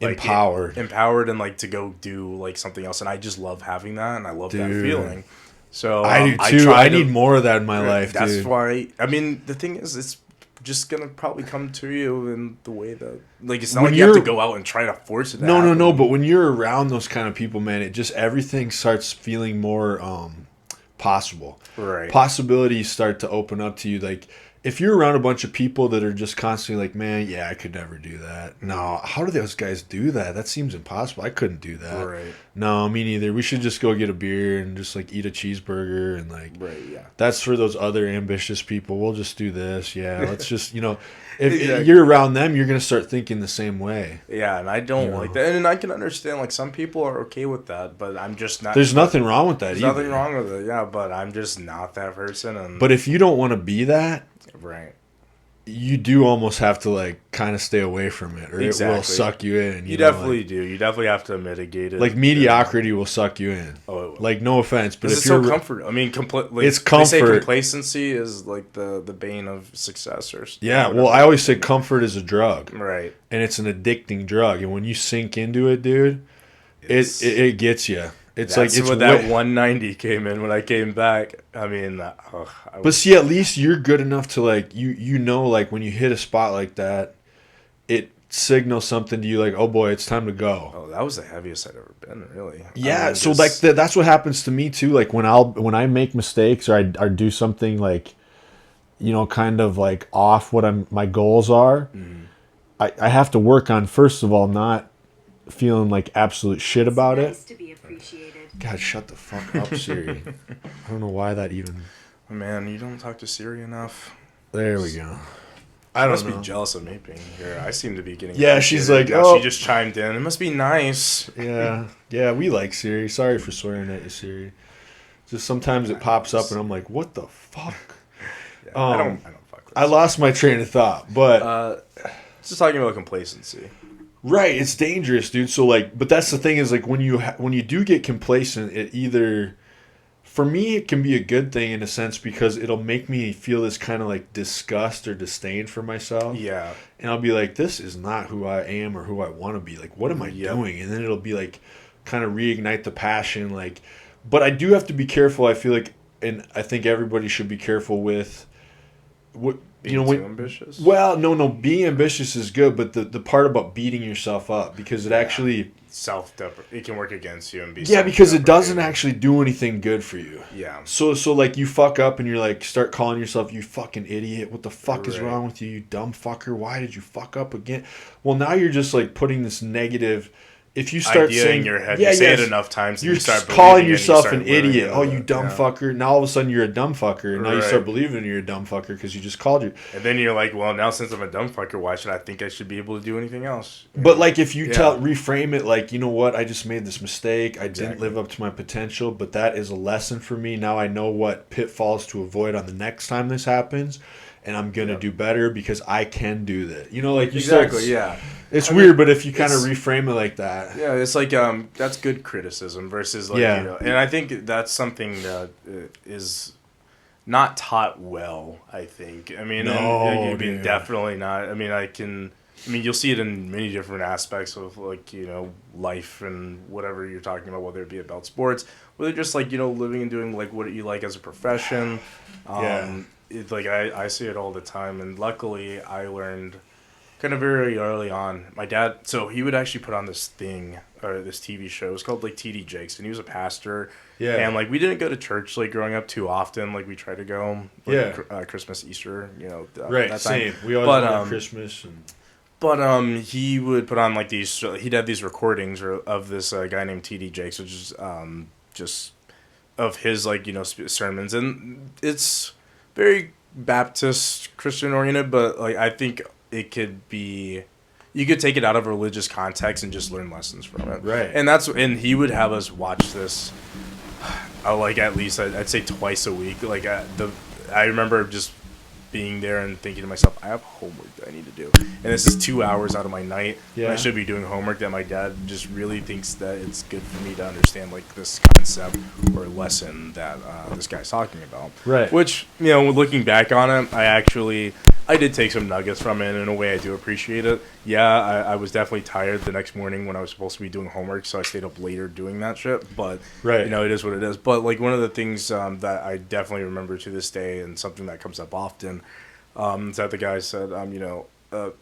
like empowered and like to go do like something else. And I just love having that. And I love that feeling. So I do too. I need more of that in my life. That's why, I mean, the thing is, it's just going to probably come to you in the way that, like, it's not like you have to go out and try to force it. No. But when you're around those kind of people, man, it just, everything starts feeling more, possible. Right. Possibilities start to open up to you. Like, if you're around a bunch of people that are just constantly like, man, yeah, I could never do that. No, how do those guys do that? That seems impossible. I couldn't do that. Right. No, me neither. We should just go get a beer and just like eat a cheeseburger and like. Right. Yeah. That's for those other ambitious people. We'll just do this. Yeah. Let's just, you know, if you're around them, you're gonna start thinking the same way. Yeah, and I don't like that. And I can understand like some people are okay with that, but I'm just not. There's nothing wrong with that. There's nothing wrong with it. Yeah, but I'm just not that person. And but if you don't want to be that. Right. You do almost have to like kind of stay away from it, or it will suck you in. You definitely do. You definitely have to mitigate it. Like mediocrity will suck you in. Oh, it will. Like no offense, but if it's you're so comfort. I mean, like, it's comfort. They say complacency is like the bane of success, or yeah. Well, I always say comfort is a drug, right? And it's an addicting drug, and when you sink into it, dude, it gets you. It's That's like it's when that 190 came in when I came back. I mean, but see, at least you're good enough to like you know, like when you hit a spot like that, it signals something to you like, oh boy, it's time to go. Oh, that was the heaviest I'd ever been, really. Yeah, I mean, so like that's what happens to me too. Like when I make mistakes or I do something like, you know, kind of like off what my goals are, I have to work on, first of all, not feeling like absolute shit about it. God, shut the fuck up, Siri. I don't know why that even... Man, you don't talk to Siri enough. There we go. I must be jealous of me being here. I seem to be getting... Yeah, she's like, oh... She just chimed in. It must be nice. Yeah, we like Siri. Sorry for swearing at you, Siri. Just sometimes it pops up and I'm like, what the fuck? Yeah, I don't fuck with I lost my train of thought, but... just talking about complacency. Right, it's dangerous, dude. So like, but that's the thing is like when you do get complacent, it either, for me, it can be a good thing in a sense because it'll make me feel this kind of like disgust or disdain for myself. Yeah, and I'll be like, this is not who I am or who I want to be. Like, what am I doing? And then it'll be like, kind of reignite the passion. Like, but I do have to be careful. I feel like, and I think everybody should be careful with what. Being too ambitious? Well, no. Being ambitious is good, but the part about beating yourself up because it actually it can work against you and be because it doesn't actually do anything good for you. Yeah. So like you fuck up and you're like start calling yourself you fucking idiot. What the fuck is wrong with you? You dumb fucker. Why did you fuck up again? Well, now you're just like putting this negative if you start idea saying in your head, you say it enough times, and you're you start calling believing it, yourself and an you start living idiot. it. Oh, you dumb fucker. Now all of a sudden you're a dumb fucker. And now you start believing you're a dumb fucker because you just called you. And then you're like, well, now since I'm a dumb fucker, why should I think I should be able to do anything else? But like if you reframe it like, you know what, I just made this mistake. I didn't live up to my potential, but that is a lesson for me. Now I know what pitfalls to avoid on the next time this happens. And I'm going to do better because I can do that. You know, like you start... It's weird, but if you kind of reframe it like that... Yeah, it's like, that's good criticism versus, like, you know... And I think that's something that is not taught well, I think. I mean, definitely not. I mean, you'll see it in many different aspects of, like, you know, life and whatever you're talking about, whether it be about sports, whether just, like, you know, living and doing, like, what you like as a profession. It's like I see it all the time, and luckily I learned kind of very early on. My dad, so he would actually put on this thing or this TV show. It was called like TD Jakes, and he was a pastor. Yeah, and like we didn't go to church like growing up too often. Like we tried to go, like, Christmas, Easter, you know. Right, that same. We always went on Christmas. But he would put on like these. He'd have these recordings of this guy named TD Jakes, which is just of his like, you know, sermons, and it's very Baptist Christian oriented, but like I think it could be, you could take it out of a religious context and just learn lessons from it. Right. And he would have us watch this, like at least I'd say twice a week. Like I remember just being there and thinking to myself, I have homework that I need to do, and this is 2 hours out of my night. I should be doing homework that my dad just really thinks that it's good for me to understand, like this concept or lesson that this guy's talking about. Right. Which, you know, looking back on it, I did take some nuggets from it, and in a way I do appreciate it. Yeah, I was definitely tired the next morning when I was supposed to be doing homework, so I stayed up later doing that shit. But, you know, it is what it is. But, like, one of the things that I definitely remember to this day, and something that comes up often, is that the guy said, you know,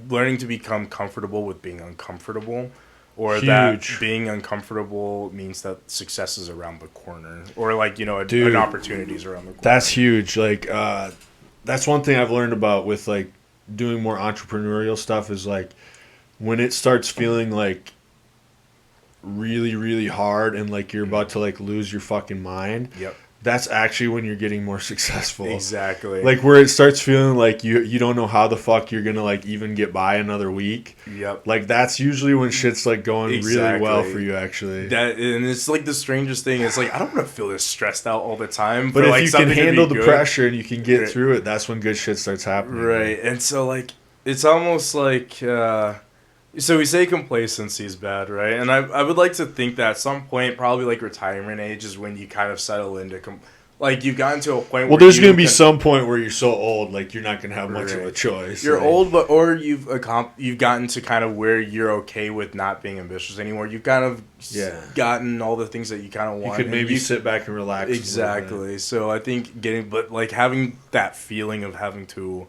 learning to become comfortable with being uncomfortable, or that being uncomfortable means that success is around the corner, or, like, you know, an opportunity is around the corner. That's huge. Like, that's one thing I've learned about with like doing more entrepreneurial stuff is like when it starts feeling like really, really hard and like you're about to like lose your fucking mind. Yep. That's actually when you're getting more successful. Exactly. Like where it starts feeling like you don't know how the fuck you're gonna like even get by another week. Yep. Like that's usually when shit's like going really well for you actually. And it's like the strangest thing. It's like I don't want to feel this stressed out all the time. But if like you can handle the pressure and you can get through it, that's when good shit starts happening. Right. And so like it's almost like so we say complacency is bad, right? And I would like to think that at some point, probably like retirement age, is when you kind of settle into like you've gotten to a point. Well, there's going to be some point where you're so old, like you're not going to have much of a choice. You're old, or you've gotten to kind of where you're okay with not being ambitious anymore. You've kind of gotten all the things that you kind of want. You could maybe sit back and relax. Exactly. So I think having that feeling of having to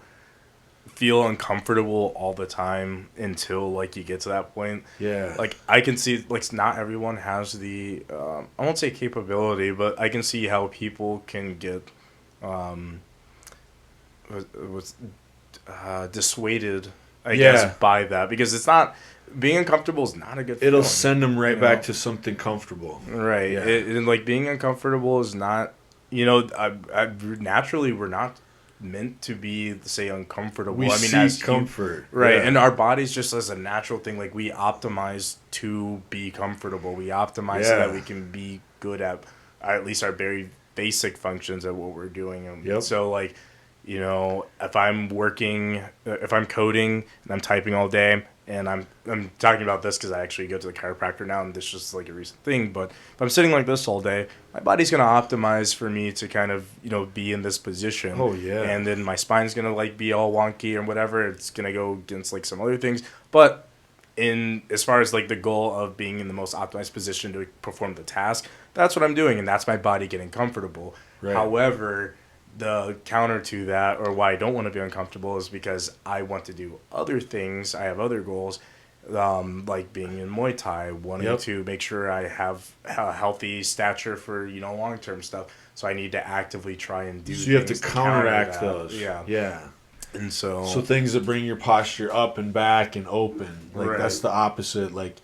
feel uncomfortable all the time until like you get to that point. Yeah. Like I can see like not everyone has the I won't say capability, but I can see how people can get dissuaded, I guess, by that, because it's not being uncomfortable is not a good It'll feeling, send them right back to something comfortable. Right. Yeah. And like being uncomfortable is not, you know, naturally we're not meant to be, say, uncomfortable. We seek as comfort. Right. Yeah. And our bodies, just as a natural thing, like we optimize to be comfortable. We optimize so that we can be good at least our very basic functions of what we're doing. And so like, you know, if I'm coding and I'm typing all day, and I'm talking about this because I actually go to the chiropractor now, and this is just like a recent thing. But if I'm sitting like this all day, my body's gonna optimize for me to kind of, you know, be in this position. Oh yeah. And then my spine's gonna like be all wonky or whatever. It's gonna go against like some other things. But as far as like the goal of being in the most optimized position to perform the task, that's what I'm doing, and that's my body getting comfortable. Right. However, the counter to that, or why I don't want to be uncomfortable, is because I want to do other things. I have other goals, like being in Muay Thai, wanting to make sure I have a healthy stature for, you know, long-term stuff. So I need to actively try and do. So you have to counteract those. Yeah. And so things that bring your posture up and back and open, like that's the opposite. Like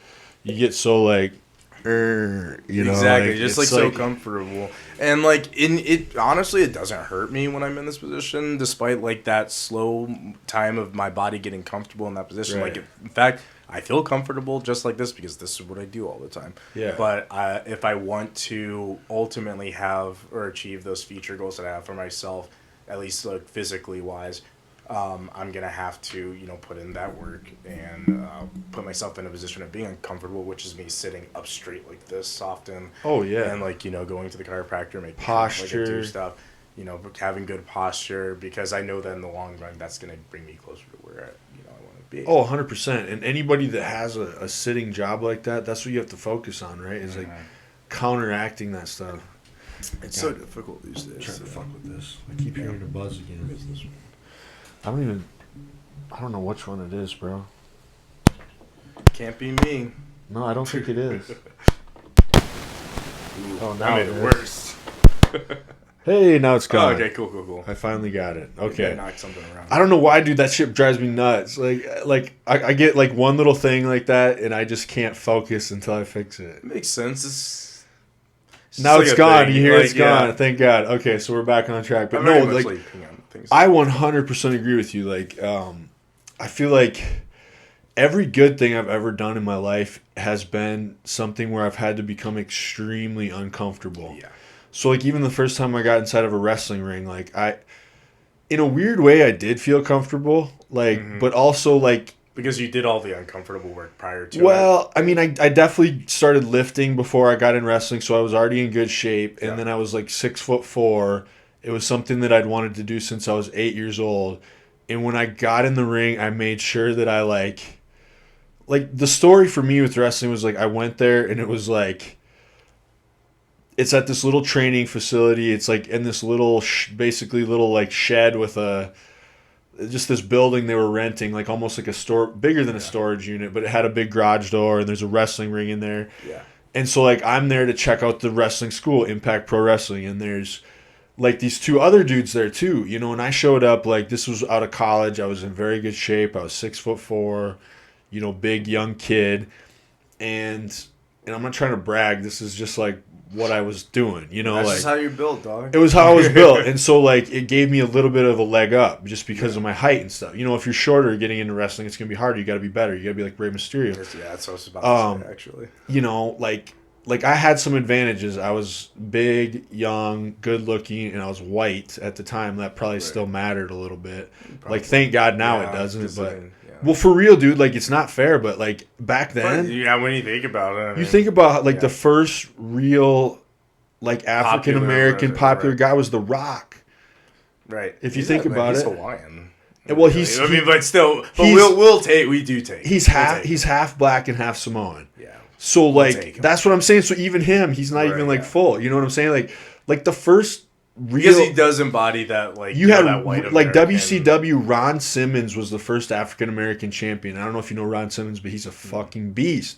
you get so like, exactly, like, just it's so comfortable, and like in it. Honestly, it doesn't hurt me when I'm in this position, despite like that slow time of my body getting comfortable in that position. Right. Like, in fact, I feel comfortable just like this because this is what I do all the time. Yeah. But if I want to ultimately have or achieve those future goals that I have for myself, at least like physically wise, I'm gonna have to put in that work and put myself in a position of being uncomfortable, which is me sitting up straight like this often. Oh yeah. And like going to the chiropractor, making posture, sure, like, I do stuff. Having good posture, because I know that in the long run that's gonna bring me closer to where I want to be. Oh, 100%. And anybody that has a sitting job like that, that's what you have to focus on, right? Is like counteracting that stuff. It's so difficult these days. I'm trying to fuck with this. I keep hearing the buzz again. I don't know which one it is, bro. Can't be me. No, I don't think it is. Oh, now made it worse. Hey, now it's gone. Oh, okay, cool. I finally got it. Okay. Knock something around. I don't know why, dude. That shit drives me nuts. Like I get like one little thing like that, and I just can't focus until I fix it. It makes sense. Now it's gone. You hear like, it's gone. Thank God. Okay, so we're back on track. But I'm no, very like much things. I 100% agree with you. Like, I feel like every good thing I've ever done in my life has been something where I've had to become extremely uncomfortable. Yeah. So, like, even the first time I got inside of a wrestling ring, like, in a weird way, I did feel comfortable. Like, but also, like... Because you did all the uncomfortable work prior to Well, I mean, I definitely started lifting before I got in wrestling, so I was already in good shape. And then I was, like, 6'4". It was something that I'd wanted to do since I was 8 years old. And when I got in the ring, I made sure that I, like, the story for me with wrestling was, like, I went there, and it was, like... It's at this little training facility. It's like in this little, basically little like shed with just this building they were renting, like almost like a store, bigger than a storage unit, but it had a big garage door and there's a wrestling ring in there. Yeah. And so like I'm there to check out the wrestling school, Impact Pro Wrestling, and there's like these two other dudes there too, and I showed up like this was out of college. I was in very good shape. I was 6'4", big young kid, and I'm not trying to brag. This is just like what I was doing, That's like just how you built, dog. it was how I was built. And so like it gave me a little bit of a leg up just because of my height and stuff. If you're shorter getting into wrestling, it's gonna be harder. You gotta be better. You gotta be like Rey Mysterio. Yeah, that's what I was about to say, actually. Like I had some advantages. I was big, young, good looking, and I was white at the time. That probably still mattered a little bit. Probably. Like thank God now it doesn't, but Yeah. Well, for real, dude, like, it's not fair, but, like, back then... Yeah, when you think about it... I mean, you think about, like, the first real, like, African-American popular guy was The Rock. Right. If you think about he's it... Hawaiian. Well, he's... I mean, but still... But we do take... He's half black and half Samoan. Yeah. So, like, that's what I'm saying. So, even him, he's not even, like, full. You know what I'm saying? Like the first... Because he does embody that, like, you had that white like American. WCW. Ron Simmons was the first African American champion. I don't know if you know Ron Simmons, but he's a fucking beast.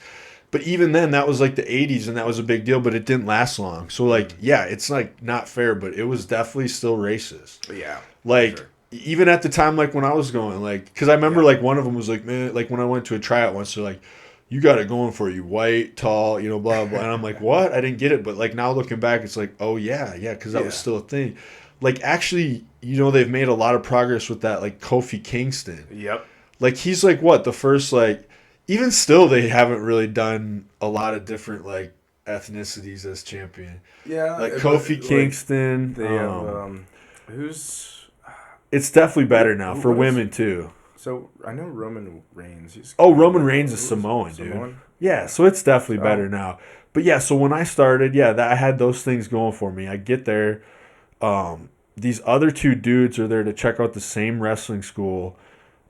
But even then, that was like the '80s, and that was a big deal. But it didn't last long. So like, yeah, it's like not fair, but it was definitely still racist. Yeah, like even at the time, like when I was going, like, because I remember like one of them was like, man, like when I went to a tryout once, they're like, you got it going for you, white, tall, blah, blah. And I'm like, what? I didn't get it. But, like, now looking back, it's like, oh, yeah, because that was still a thing. Like, actually, they've made a lot of progress with that, like, Kofi Kingston. Yep. Like, he's, like, what? The first, like, even still, they haven't really done a lot of different, like, ethnicities as champion. Yeah. Like, Kofi Kingston. They have, who's... It's definitely better now for women, too. So, I know Roman Reigns. Roman Reigns is Samoan, dude. Yeah, so it's definitely better now. But yeah, so when I started, I had those things going for me. I get there. These other two dudes are there to check out the same wrestling school.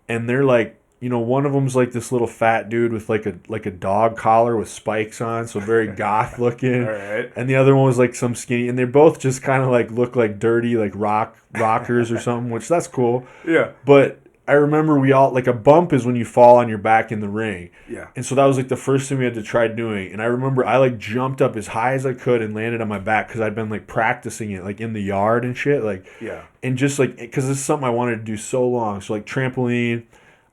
And they're like, one of them's like this little fat dude with like a dog collar with spikes on, so very goth looking. All right. And the other one was like some skinny. And they both just kind of like look like dirty, like rockers or something, which that's cool. Yeah. But... I remember we all, like, a bump is when you fall on your back in the ring. Yeah. And so that was, like, the first thing we had to try doing. And I remember I, like, jumped up as high as I could and landed on my back because I'd been, like, practicing it, like, in the yard and shit. Like, yeah. And just, like, because this is something I wanted to do so long. So, like, trampoline,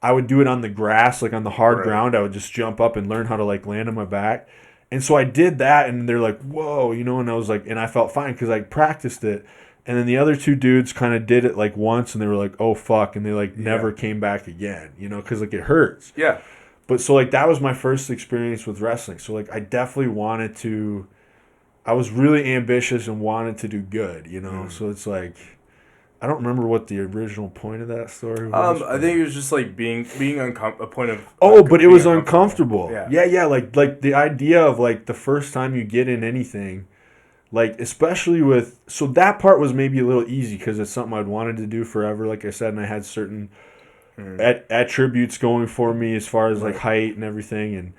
I would do it on the grass, like on the hard Right. ground. I would just jump up and learn how to like land on my back. And so I did that, and they're like, whoa, you know, and I was like, and I felt fine because I practiced it. And then the other two dudes kind of did it like once, and they were like, oh, fuck. And they like never came back again, you know, because like it hurts. Yeah. But so like that was my first experience with wrestling. So like I definitely wanted to, I was really ambitious and wanted to do good, you know. So it's like, I don't remember what the original point of that story was. I think it was just like being a point of. Oh, but it being was uncomfortable. Yeah. Yeah. Like the idea of like the first time you get in anything, like especially with, so that part was maybe a little easy because it's something I'd wanted to do forever. Like I said, and I had certain attributes going for me as far as like height and everything, and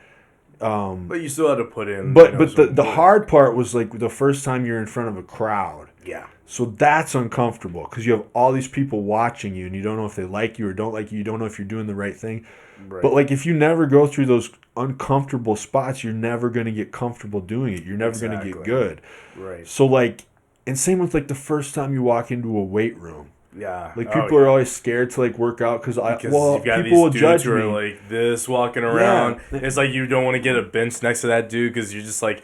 But you still had to put in. but the hard part was like the first time you're in front of a crowd. Yeah. So that's uncomfortable because you have all these people watching you and you don't know if they like you or don't like you. You don't know if you're doing the right thing. Right. But like if you never go through those uncomfortable spots, you're never going to get comfortable doing it. You're never going to get good. Right. So like, and same with like the first time you walk into a weight room. Yeah. Like people are always scared to like work out because you've got people will these judge dudes who me. are like this walking around. It's like you don't want to get a bench next to that dude because you're just like,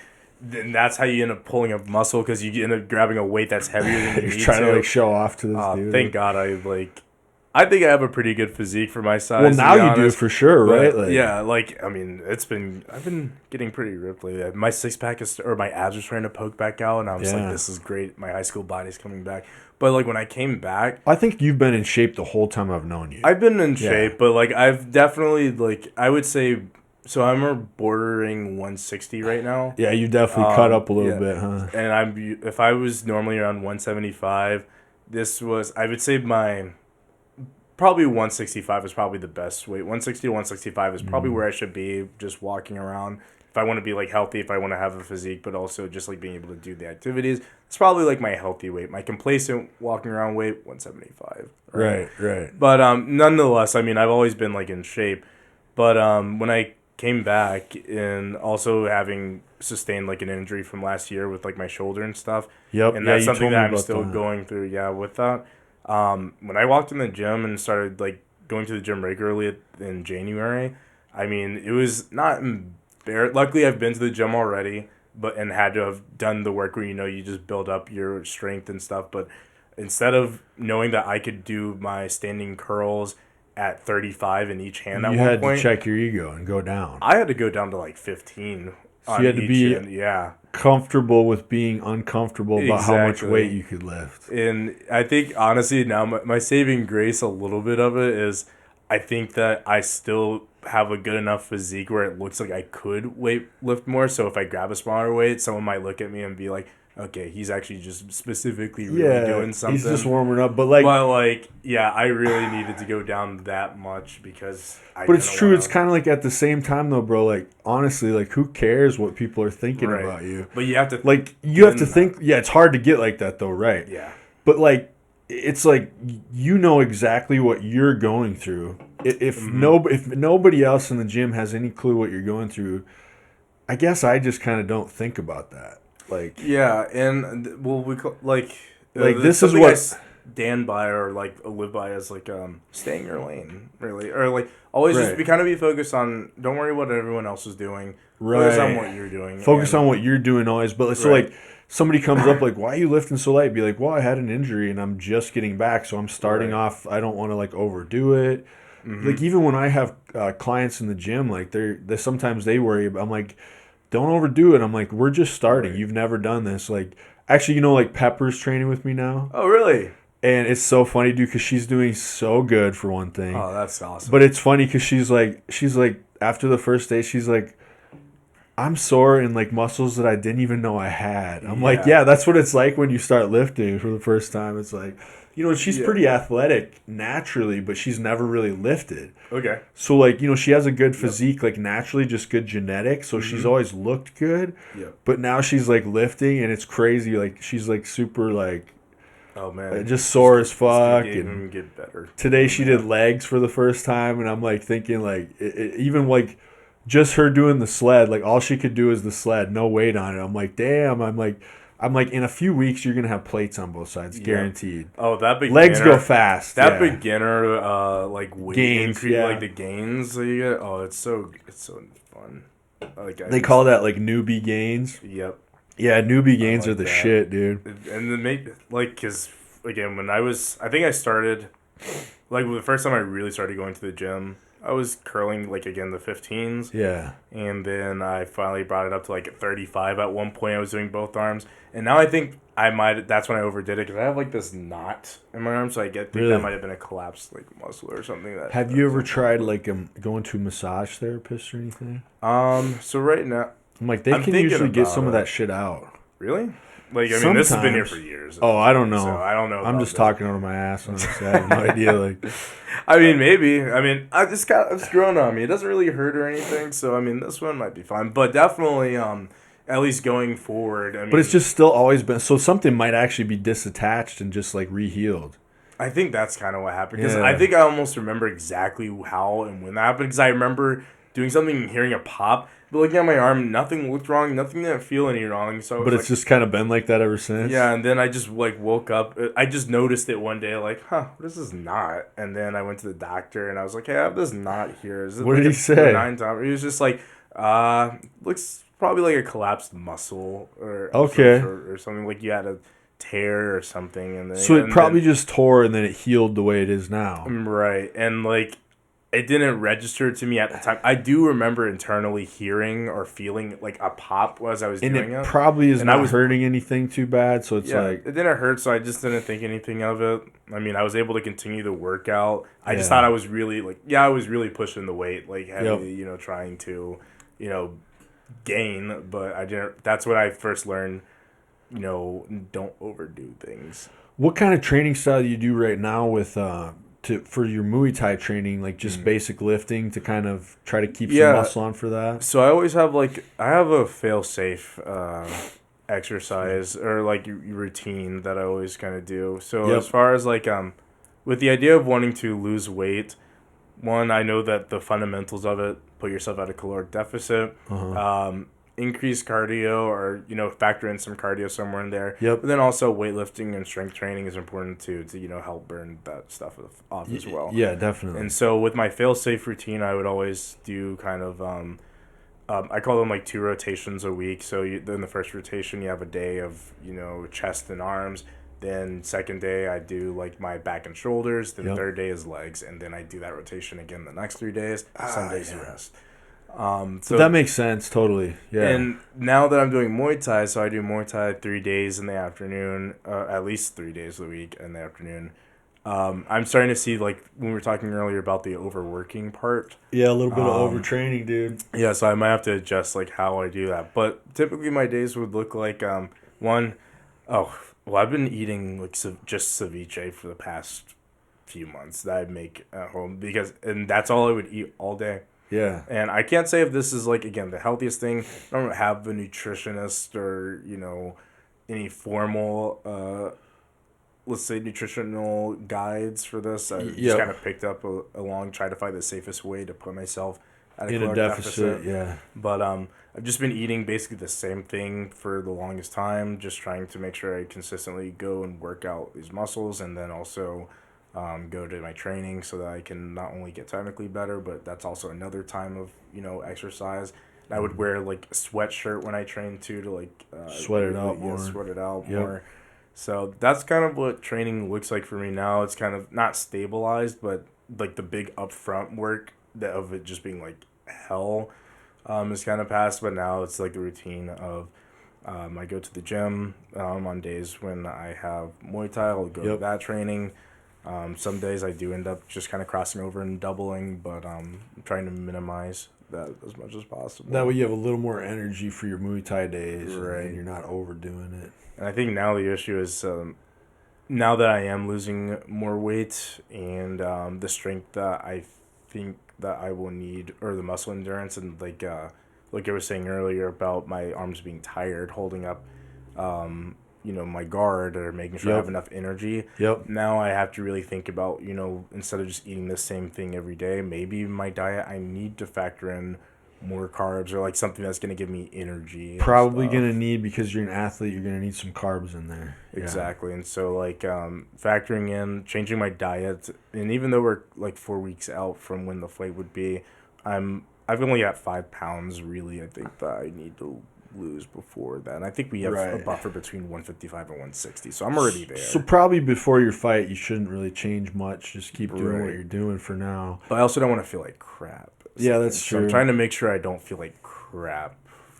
and that's how you end up pulling a muscle because you end up grabbing a weight that's heavier than you You're need trying to like show off to this dude. Thank God I think I have a pretty good physique for my size. Well, now to be you do honest. for sure, But, right? Like, yeah, like I mean, I've been getting pretty ripped lately. My six pack or my abs are starting to poke back out, and I was like, this is great. My high school body's coming back. But like when I came back, I think you've been in shape the whole time I've known you. I've been in shape, but like I've definitely like I would say. So I'm bordering 160 right now. Yeah, you definitely cut up a little bit, huh? And if I was normally around 175, I would say probably 165 is probably the best weight. 160 to 165 is probably where I should be just walking around. If I want to be like healthy, if I want to have a physique, but also just like being able to do the activities, it's probably like my healthy weight. My complacent walking around weight, 175. Right. But nonetheless, I mean, I've always been like in shape. But when I came back and also having sustained like an injury from last year with like my shoulder and stuff. Yep. And that's something that I'm about still going through. Yeah, with that. When I walked in the gym and started like going to the gym regularly in January, I mean, it was not embarrassing. Luckily, I've been to the gym already, and had to have done the work where you just build up your strength and stuff. But instead of knowing that I could do my standing curls at 35 in each hand at You one had point, to check your ego and go down. I had to go down to like 15. So you had to be comfortable with being uncomfortable about how much weight you could lift. And I think, honestly, now my saving grace, a little bit of it, is I think that I still have a good enough physique where it looks like I could lift more. So if I grab a smaller weight, someone might look at me and be like, okay, he's actually just specifically really doing something. He's just warming up. But I really needed to go down that much because But it's true. It's kind of like at the same time, though, bro, like, honestly, like, who cares what people are thinking about you? But you have to... Like, you have to think... Yeah, it's hard to get like that, though, right? Yeah. But, like, it's like, you know exactly what you're going through. If nobody else in the gym has any clue what you're going through, I guess I just kind of don't think about that. Like... Yeah, and, well, we call... this is what... I stand by or, like, live by as, like, stay in your lane, really. Or, like... Always just be focused on, don't worry what everyone else is doing. Focus on what you're doing. Focus on what you're doing always. But so like somebody comes up like, why are you lifting so light? Be like, well, I had an injury and I'm just getting back. So I'm starting off. I don't want to like overdo it. Like even when I have clients in the gym, like they sometimes they worry about, I'm like, don't overdo it. I'm like, we're just starting. You've never done this. Like actually, like Pepper's training with me now. Oh, really? And it's so funny, dude, because she's doing so good for one thing. Oh, that's awesome. But it's funny because she's like, after the first day, she's like, I'm sore in like muscles that I didn't even know I had. I'm like, yeah, that's what it's like when you start lifting for the first time. It's like, she's pretty athletic naturally, but she's never really lifted. Okay. So like, she has a good physique, like naturally, just good genetics. So she's always looked good. Yeah. But now she's like lifting, and it's crazy. Like she's like super like. Oh man, just sore as fuck. And get better. Today she did legs for the first time, and I'm like thinking like even like just her doing the sled, like all she could do is the sled, no weight on it. I'm like, damn. I'm like, I'm like, in a few weeks, you're going to have plates on both sides, Yeah. guaranteed. Oh, that beginner. Legs go fast. That yeah. beginner, like weight Gains, increase, yeah. like the gains that you get. Oh, it's so fun. Like They call that like newbie gains. Yep. Yeah, newbie I gains like are the that. shit, dude. And then because again, I think I started, like the first time I really started going to the gym, I was curling like again the 15s. Yeah. And then I finally brought it up to like 35 at one point. I was doing both arms. And now I think that's when I overdid it because I have like this knot in my arm. So I think Really? that might have been a collapsed like muscle or something. Have you ever tried like going to a massage therapist or anything? So right now. I'm like, they can usually get some of that shit out. Really? Like, I mean, this has been here for years. Oh, I don't know. So I don't know. I'm just talking out of my ass. Honestly. I have no idea. Like, I mean, maybe. I mean, it's grown on me. It doesn't really hurt or anything. So I mean, this one might be fine. But definitely, at least going forward. I mean, but it's just still always been so something might actually be disattached and just like rehealed. I think that's kind of what happened because Yeah. I think I almost remember exactly how and when that happened because I remember doing something and hearing a pop. But looking at my arm, nothing looked wrong. Nothing didn't feel any wrong. So But it's just kind of been like that ever since. Yeah, and then I just like woke up. I just noticed it one day, like, what is this knot? And then I went to the doctor, and I was like, hey, I have this knot here. Is it What like did he say? 9 times? He was just like, looks probably like a collapsed muscle or Okay. or something like you had a tear or something. And then, So it probably just tore and then it healed the way it is now. Right, and like. It didn't register to me at the time. I do remember internally hearing or feeling like a pop as I was doing it. And it probably is not hurting anything too bad, so it's like... It didn't hurt, so I just didn't think anything of it. I mean, I was able to continue the workout. I just thought I was really, I was really pushing the weight, like, heavily, trying to, gain, but I didn't... That's what I first learned, don't overdo things. What kind of training style do you do right now with... for your Muay Thai training, like just basic lifting to kind of try to keep some muscle on for that? So I always have I have a fail-safe exercise or like routine that I always kind of do. So as far as with the idea of wanting to lose weight, one, I know that the fundamentals of it, put yourself at a caloric deficit, increase cardio or, factor in some cardio somewhere in there. Yep. But then also weightlifting and strength training is important too to, help burn that stuff off as well. Yeah, definitely. And so with my fail-safe routine, I would always do kind of, I call them like 2 rotations a week. So in the first rotation, you have a day of, chest and arms. Then second day, I do like my back and shoulders. Then third day is legs. And then I do that rotation again the next 3 days. Some days you rest. So that makes sense, totally. Yeah. And now that I'm doing Muay Thai, so I do Muay Thai 3 days in the afternoon, at least 3 days a week in the afternoon. I'm starting to see, like, when we were talking earlier about the overworking part. Yeah, a little bit of overtraining, dude. Yeah, so I might have to adjust, like, how I do that. But typically my days would look like, I've been eating, like, just ceviche for the past few months that I make at home and that's all I would eat all day. Yeah. And I can't say if this is, like, again, the healthiest thing. I don't have a nutritionist or, any formal, let's say, nutritional guides for this. I just kind of picked up along, tried to find the safest way to put myself at a caloric deficit. Yeah. But I've just been eating basically the same thing for the longest time, just trying to make sure I consistently go and work out these muscles and then also... go to my training so that I can not only get technically better, but that's also another time of, exercise. And I would wear like a sweatshirt when I train too to like sweat it out more. Sweat it out more. So that's kind of what training looks like for me now. It's kind of not stabilized, but like the big upfront work of it just being like hell is kind of past. But now it's like the routine of I go to the gym on days when I have Muay Thai. I'll go to that training. Some days I do end up just kind of crossing over and doubling, but I'm trying to minimize that as much as possible. That way you have a little more energy for your Muay Thai days, right? And you're not overdoing it. And I think now the issue is now that I am losing more weight and the strength that I think that I will need, or the muscle endurance, and like I was saying earlier about my arms being tired, holding up. My guard or making sure I have enough energy. Now I have to really think about, instead of just eating the same thing every day, maybe my diet, I need to factor in more carbs or like something that's going to give me energy. Probably gonna need, because you're an athlete, you're gonna need some carbs in there. Exactly. And so like factoring in changing my diet, and even though we're like 4 weeks out from when the fight would be, I've only got 5 pounds really I think that I need to lose before that. And I think we have a buffer between 155 and 160. So I'm already there. So probably before your fight you shouldn't really change much. Just keep doing what you're doing for now. But I also don't want to feel like crap. Yeah, that's true. So I'm trying to make sure I don't feel like crap.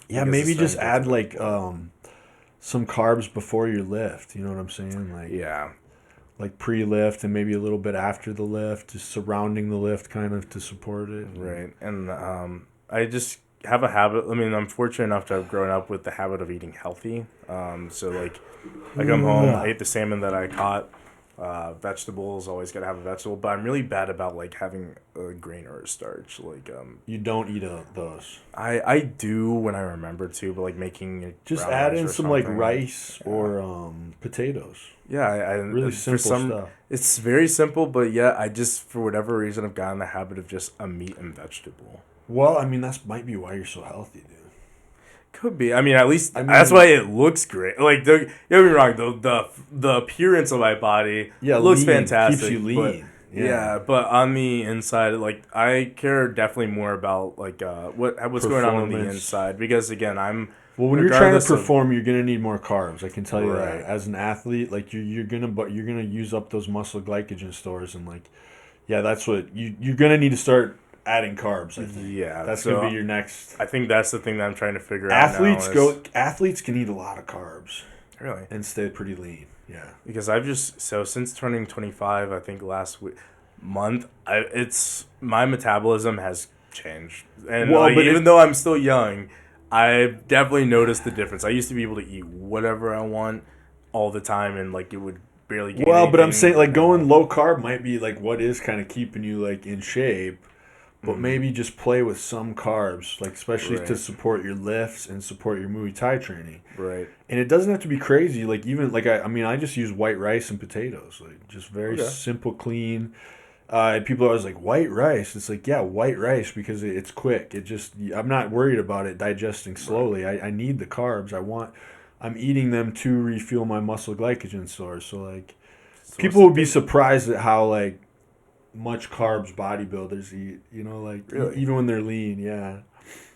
Yeah, maybe just add like some carbs before your lift. You know what I'm saying? Like like pre-lift and maybe a little bit after the lift, just surrounding the lift kind of to support it. Right. And I just have a habit. I mean, I'm fortunate enough to have grown up with the habit of eating healthy. So like I come home, I eat the salmon that I caught. Vegetables, always gotta have a vegetable, but I'm really bad about like having a grain or a starch. Like you don't eat those. I do when I remember to, but like making just add in some like rice or potatoes. Yeah, I really simple stuff. It's very simple, but yeah, I just for whatever reason I've gotten the habit of just a meat and vegetable. Well, I mean that might be why you're so healthy, dude. Could be. I mean, at least that's why it looks great. Like, don't get me wrong, the appearance of my body looks lean, fantastic. Keeps you lean. But on the inside, like, I care definitely more about like what's going on the inside, because again, when you're trying to perform, you're gonna need more carbs. I can tell you that. As an athlete, like you're gonna use up those muscle glycogen stores, and like, that's what you're gonna need to start adding carbs. I think. Yeah, that's gonna be your next. I think that's the thing that I'm trying to figure out. Athletes can eat a lot of carbs, really, and stay pretty lean. Yeah, because since turning 25, I think last month, my metabolism has changed, and even though I'm still young, I've definitely noticed the difference. I used to be able to eat whatever I want all the time, and like it would barely. Gain anything. But I'm saying like going low carb might be like what is kind of keeping you like in shape. But maybe just play with some carbs, like especially to support your lifts and support your Muay Thai training. Right. And it doesn't have to be crazy. Like even like I just use white rice and potatoes, like just very simple, clean. People are always like white rice. It's like white rice because it's quick. I'm not worried about it digesting slowly. I need the carbs. I'm eating them to refuel my muscle glycogen stores. So like, people would be surprised at how like much carbs bodybuilders eat, like really? Even when they're lean.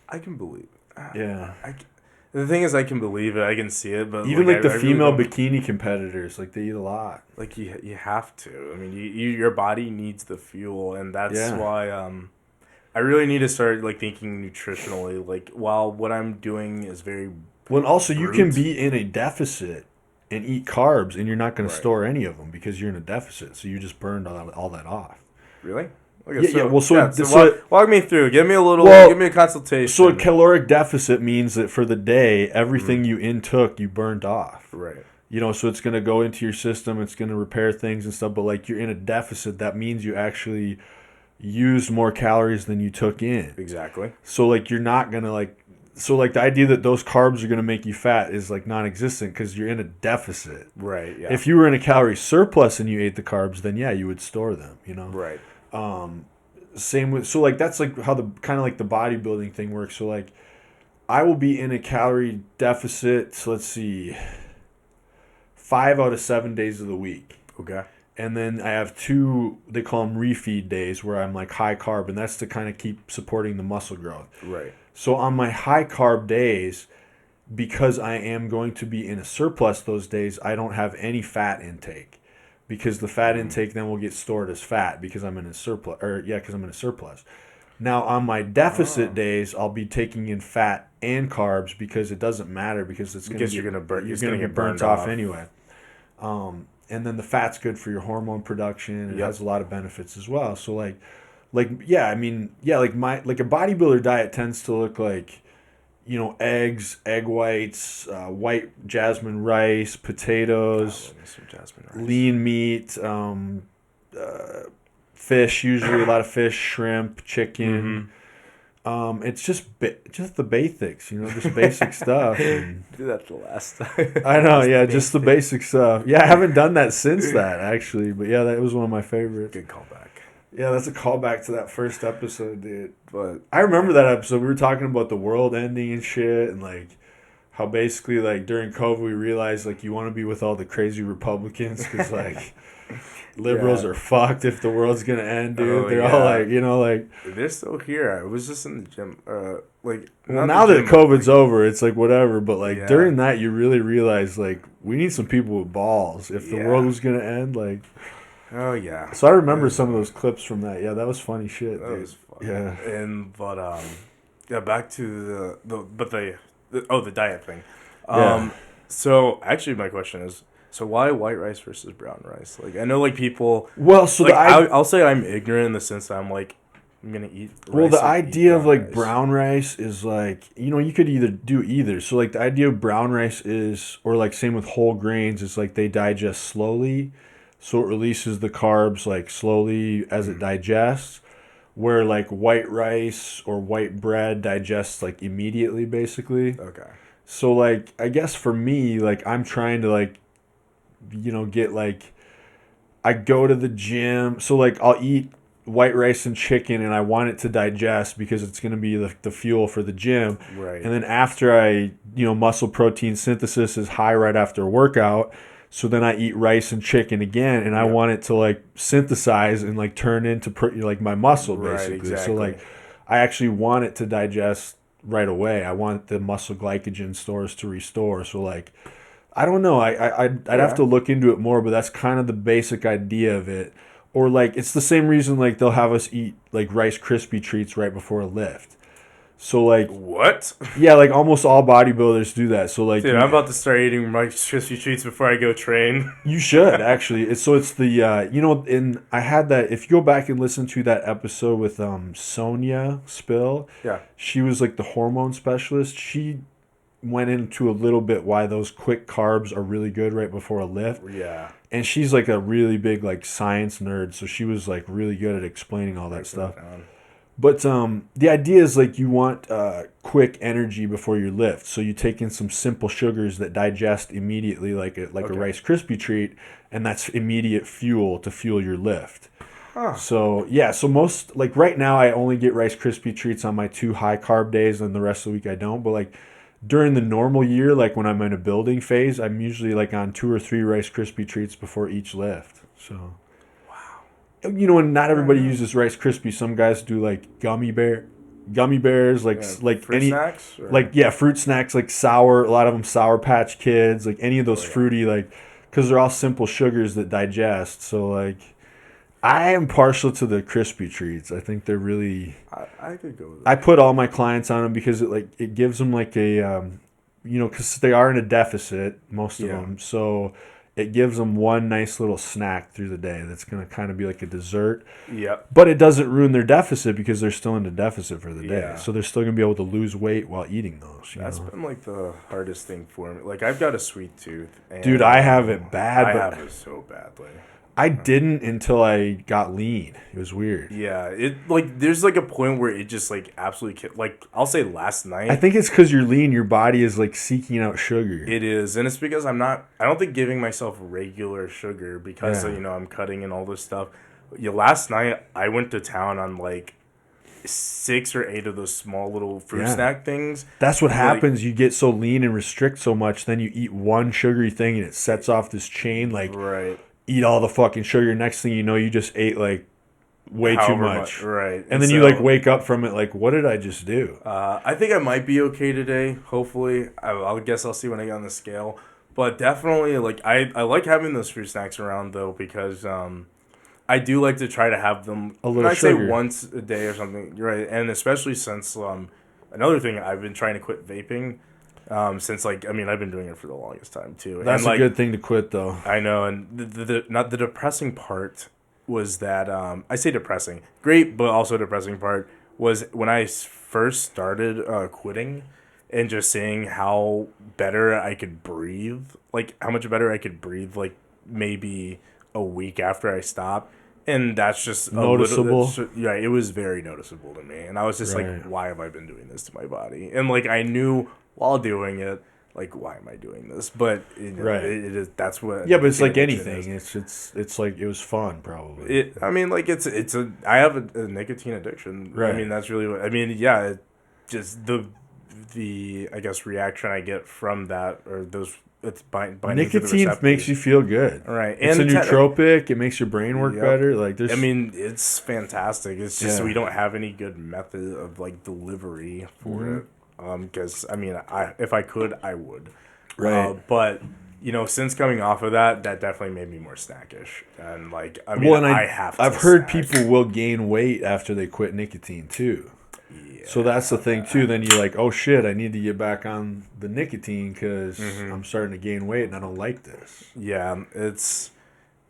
I can believe the thing is I can believe it, I can see it, but even like the female bikini competitors, like they eat a lot. Like you have to. I mean, your body needs the fuel, and that's why I really need to start like thinking nutritionally, like while what I'm doing is very also you can be in a deficit and eat carbs, and you're not going to store any of them because you're in a deficit, so you just burned all that off. Really? Walk me through. Give me a consultation. So a caloric deficit means that for the day, everything you intook, you burned off. Right. So it's going to go into your system. It's going to repair things and stuff. But like you're in a deficit, that means you actually used more calories than you took in. Exactly. So like you're not going to like. So like the idea that those carbs are going to make you fat is like non-existent because you're in a deficit. Right. Yeah. If you were in a calorie surplus and you ate the carbs, then you would store them. Right. Same with that's like how the kind of like the bodybuilding thing works. So like I will be in a calorie deficit. So let's see, 5 out of 7 days of the week. Okay. And then I have 2, they call them refeed days, where I'm like high carb, and that's to kind of keep supporting the muscle growth. Right. So on my high carb days, because I am going to be in a surplus those days, I don't have any fat intake. Because the fat intake then will get stored as fat because I'm in a surplus. Because I'm in a surplus. Now on my deficit days, I'll be taking in fat and carbs because it doesn't matter because you're going to get burnt off anyway. And then the fat's good for your hormone production. It has a lot of benefits as well. So like a bodybuilder diet tends to look like, eggs, egg whites, white jasmine rice, potatoes, lean meat, fish, usually a lot of fish, shrimp, chicken. It's just the basics, just basic stuff. Do that the last time. I know, just the basic stuff. Yeah, I haven't done that since that, actually. But that was one of my favorites. Good callback. Yeah, that's a callback to that first episode, dude. But I remember that episode. We were talking about the world ending and shit, and like how basically like during COVID we realized like you want to be with all the crazy Republicans because like liberals Yeah. are fucked if the world's gonna end, dude. Oh They're all yeah. like, like. They're still here. I was just in the gym. Like Well, not the now that gym, but COVID's like over, it's like whatever. But like yeah, during that, you really realize like we need some people with balls. If the world yeah. was gonna end, like. Oh yeah. So I remember And, some of those clips from that. Yeah, that was funny shit, that dude. was funny. Yeah. And but yeah, back to the diet thing. Yeah. Um, so actually, my question is, so why white rice versus brown rice? Like, I know like people Well, so like I'll say I'm ignorant in the sense that I'm like I'm gonna eat rice. the and eat idea of brown like rice. brown rice is like you could either do either. So like the idea of brown rice is, or like same with whole grains, is like they digest slowly, so it releases the carbs like slowly as it digests. Where like white rice or white bread digests like immediately, basically. Okay. So like I guess for me, like I'm trying to like get like I go to the gym, so like I'll eat white rice and chicken and I want it to digest because it's going to be the fuel for the gym. Right. And then after muscle protein synthesis is high right after a workout. So then I eat rice and chicken again and I Yep. want it to like synthesize and like turn into like my muscle Right, basically. So exactly. like I actually want it to digest right away. I want the muscle glycogen stores to restore. So like I don't know. I'd have to look into it more, but that's kind of the basic idea of it. Or like it's the same reason like they'll have us eat like Rice Krispie treats right before a lift. So like What? yeah, like almost all bodybuilders do that. So like Dude, I'm about to start eating my Krispy treats before I go train. you should actually. It's the and I had that. If you go back and listen to that episode with Sonia Spill, Yeah. she was like the hormone specialist. She went into a little bit why those quick carbs are really good right before a lift. Yeah. And she's like a really big like science nerd, so she was like really good at explaining all that Breaking stuff. it down. But the idea is like you want quick energy before your lift, so you take in some simple sugars that digest immediately, like a Okay. Rice Krispie treat, and that's immediate fuel to fuel your lift. Huh. So yeah, so most like right now I only get Rice Krispie treats on my 2 high carb days, and the rest of the week I don't. But like during the normal year, like when I'm in a building phase, I'm usually like on 2 or 3 Rice Krispie treats before each lift. So and not everybody uses Rice Krispies. Some guys do like gummy bears, like Yeah, like fruit any snacks? Or? like yeah, fruit snacks like sour. A lot of them Sour Patch Kids, like any of those Oh, yeah. fruity, like because they're all simple sugars that digest. So like I am partial to the crispy treats. I think they're really. I could go with I that. put all my clients on them because it gives them like a because they are in a deficit, most of Yeah. them. So it gives them one nice little snack through the day that's going to kind of be like a dessert. Yep. But it doesn't ruin their deficit because they're still in a deficit for the day. Yeah. So they're still going to be able to lose weight while eating those. That's been like the hardest thing for me. Like I've got a sweet tooth. And Dude, I have it bad, I but have it so badly. I didn't until I got lean. It was weird. Yeah, it like there's like a point where it just like absolutely like I'll say last night. I think it's because you're lean. Your body is like seeking out sugar. It is, and it's because I don't think giving myself regular sugar because Yeah. I'm cutting and all this stuff. Yeah, last night I went to town on like 6 or 8 of those small little fruit Yeah. snack things. That's what Like- happens. You get so lean and restrict so much, then you eat one sugary thing and it sets off this chain. Like Right. eat all the fucking sugar. Next thing you know, you just ate like way too However much. right. And then you like wake up from it like, what did I just do? I think I might be okay today. Hopefully, I guess I'll see when I get on the scale. But definitely, like I like having those fruit snacks around though because I do like to try to have them. A little I'd say sugar. once a day or something. Right, and especially since another thing I've been trying to quit vaping. Since I've been doing it for the longest time too. That's and, a good thing to quit though. I know, and the not the depressing part was that I say depressing, great, but also depressing part was when I first started quitting and just seeing how better I could breathe, like how much better I could breathe, like maybe a week after I stopped. And that's just Noticeable? Yeah, it was very noticeable to me. And I was just Right. like, why have I been doing this to my body? And like I knew while doing it like, why am I doing this? But you know, Right. it is, that's what Yeah, but it's like nicotine anything. is. It's like it was fun probably. I mean, like it's a. I have a nicotine addiction. I Right. mean, that's really what I mean. Yeah, just the I guess reaction I get from that or those it's binding to the Nicotine receptors. makes you feel good. Right, It's a and nootropic. It makes your brain work yep. better. Like there's. I mean, it's fantastic. It's just Yeah. we don't have any good method of like delivery for it. Because I mean, if I could, I would. Right. But you know, since coming off of that, that definitely made me more snackish. And like, I mean, Well, and I have. I've to heard snack. people will gain weight after they quit nicotine too. Yeah. So that's the thing too. Then you're like, oh shit, I need to get back on the nicotine because I'm starting to gain weight and I don't like this. Yeah,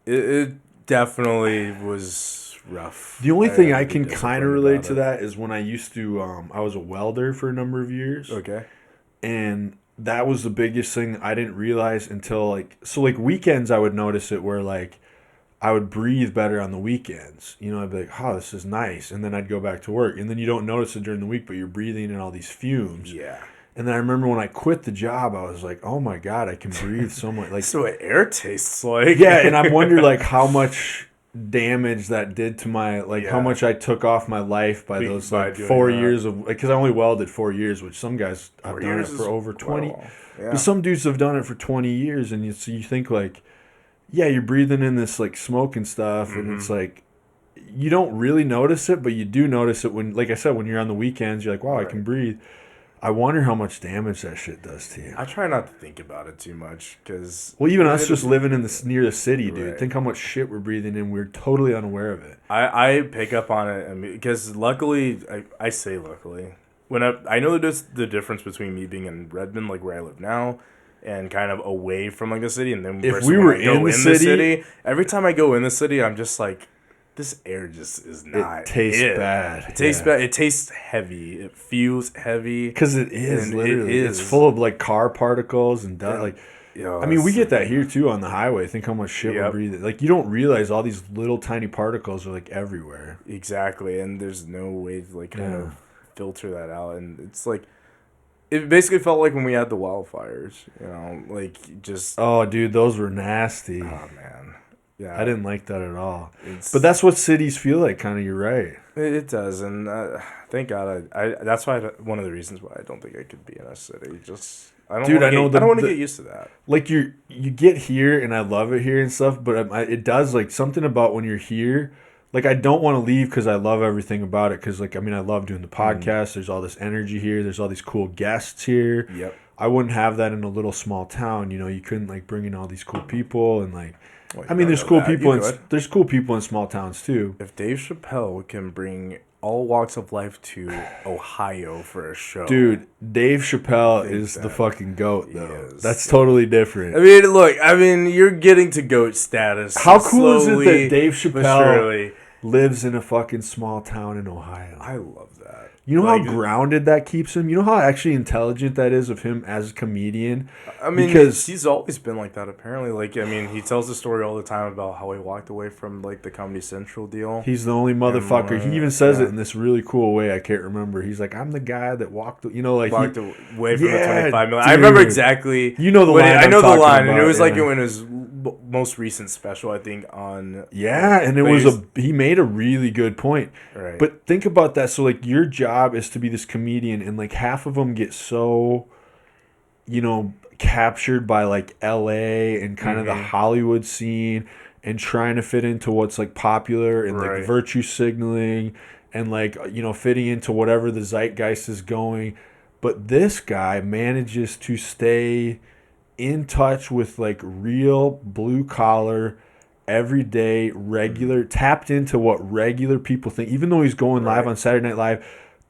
it definitely was rough. The only thing I would be can kind disappointed of relate about to it. that is when I used to, I was a welder for a number of years. Okay. And that was the biggest thing I didn't realize until like weekends I would notice it where like I would breathe better on the weekends. You know, I'd be like, oh, this is nice. And then I'd go back to work. And then you don't notice it during the week, but you're breathing in all these fumes. Yeah. And then I remember when I quit the job, I was like, oh my God, I can breathe so much. Like, So what air tastes like. yeah, and I wonder like how much damage that did to my how Yeah. much I took off my life by those by like doing 4 that. years of because I only welded 4 years, which some guys have 4 done it years for is over quite a 20. while. Yeah. But some dudes have done it for 20 years, and you think like, yeah, you're breathing in this like smoke and stuff, and it's like you don't really notice it, but you do notice it when, like I said, when you're on the weekends, you're like, wow, I can breathe. I wonder how much damage that shit does to you. I try not to think about it too much because. Well, even us just living in near the city, dude. Right. Think how much shit we're breathing in. We're totally unaware of it. I pick up on it because luckily, I say luckily, when I know the difference between me being in Redmond, like where I live now, and kind of away from like the city, and then If versus we when were I go in the city- every time I go in the city, I'm just like, this air just is not. It tastes it. bad. It tastes bad. It tastes heavy. It feels heavy. Because it is, And literally. it It's is. full of like car particles and dust. Yeah. Like, Yo, I mean, we that's- get that here too on the highway. Think how much shit we're Yep. breathing. Like, you don't realize all these little tiny particles are like everywhere. Exactly, and there's no way to like kind Yeah. of filter that out, and it's like it basically felt like when we had the wildfires, you know, like just Oh, dude, those were nasty. oh man, yeah, I didn't like that at all. It's, But that's what cities feel like, kind of. You're right. it does, and thank God I that's why one of the reasons why I don't think I could be in a city. Just I don't Dude, wanna I know I don't want to the- get used to that. Like you get here, and I love it here and stuff. But it does like something about when you're here. Like I don't want to leave because I love everything about it. Because like I mean, I love doing the podcast. There's all this energy here. There's all these cool guests here. Yep. I wouldn't have that in a little small town. You know, you couldn't like bring in all these cool people and like. Well, I mean, you there's know cool that. people You could. there's cool people in small towns too. If Dave Chappelle can bring all walks of life to Ohio for a show, Dude, Dave Chappelle think is the that fucking goat though. is. That's totally different. I mean, look, you're getting to goat status. How cool is it slowly that Dave but Chappelle surely. lives in a fucking small town in Ohio? I love that. You know Like, how grounded that keeps him? You know how actually intelligent that is of him as a comedian? I mean, because- he's always been like that. Apparently, like I mean, he tells the story all the time about how he walked away from like the Comedy Central deal. He's the only motherfucker. He even says yeah. it in this really cool way. I can't remember. He's like, I'm the guy that walked, you know, like Walked away from the Yeah, 25 million. I remember dude. exactly. You know the when line I I'm know the talking line, and it about, was like yeah. in his most recent special, I think on. Yeah, and it But was he's- he made a really good point. Right. But think about that. So like your job is to be this comedian, and like half of them get so, you know, captured by like LA and kind of the Hollywood scene and trying to fit into what's like popular and Right. like virtue signaling and like, you know, fitting into whatever the zeitgeist is going. But this guy manages to stay in touch with like real blue collar, everyday, regular, tapped into what regular people think. Even though he's going live Right. on Saturday Night Live,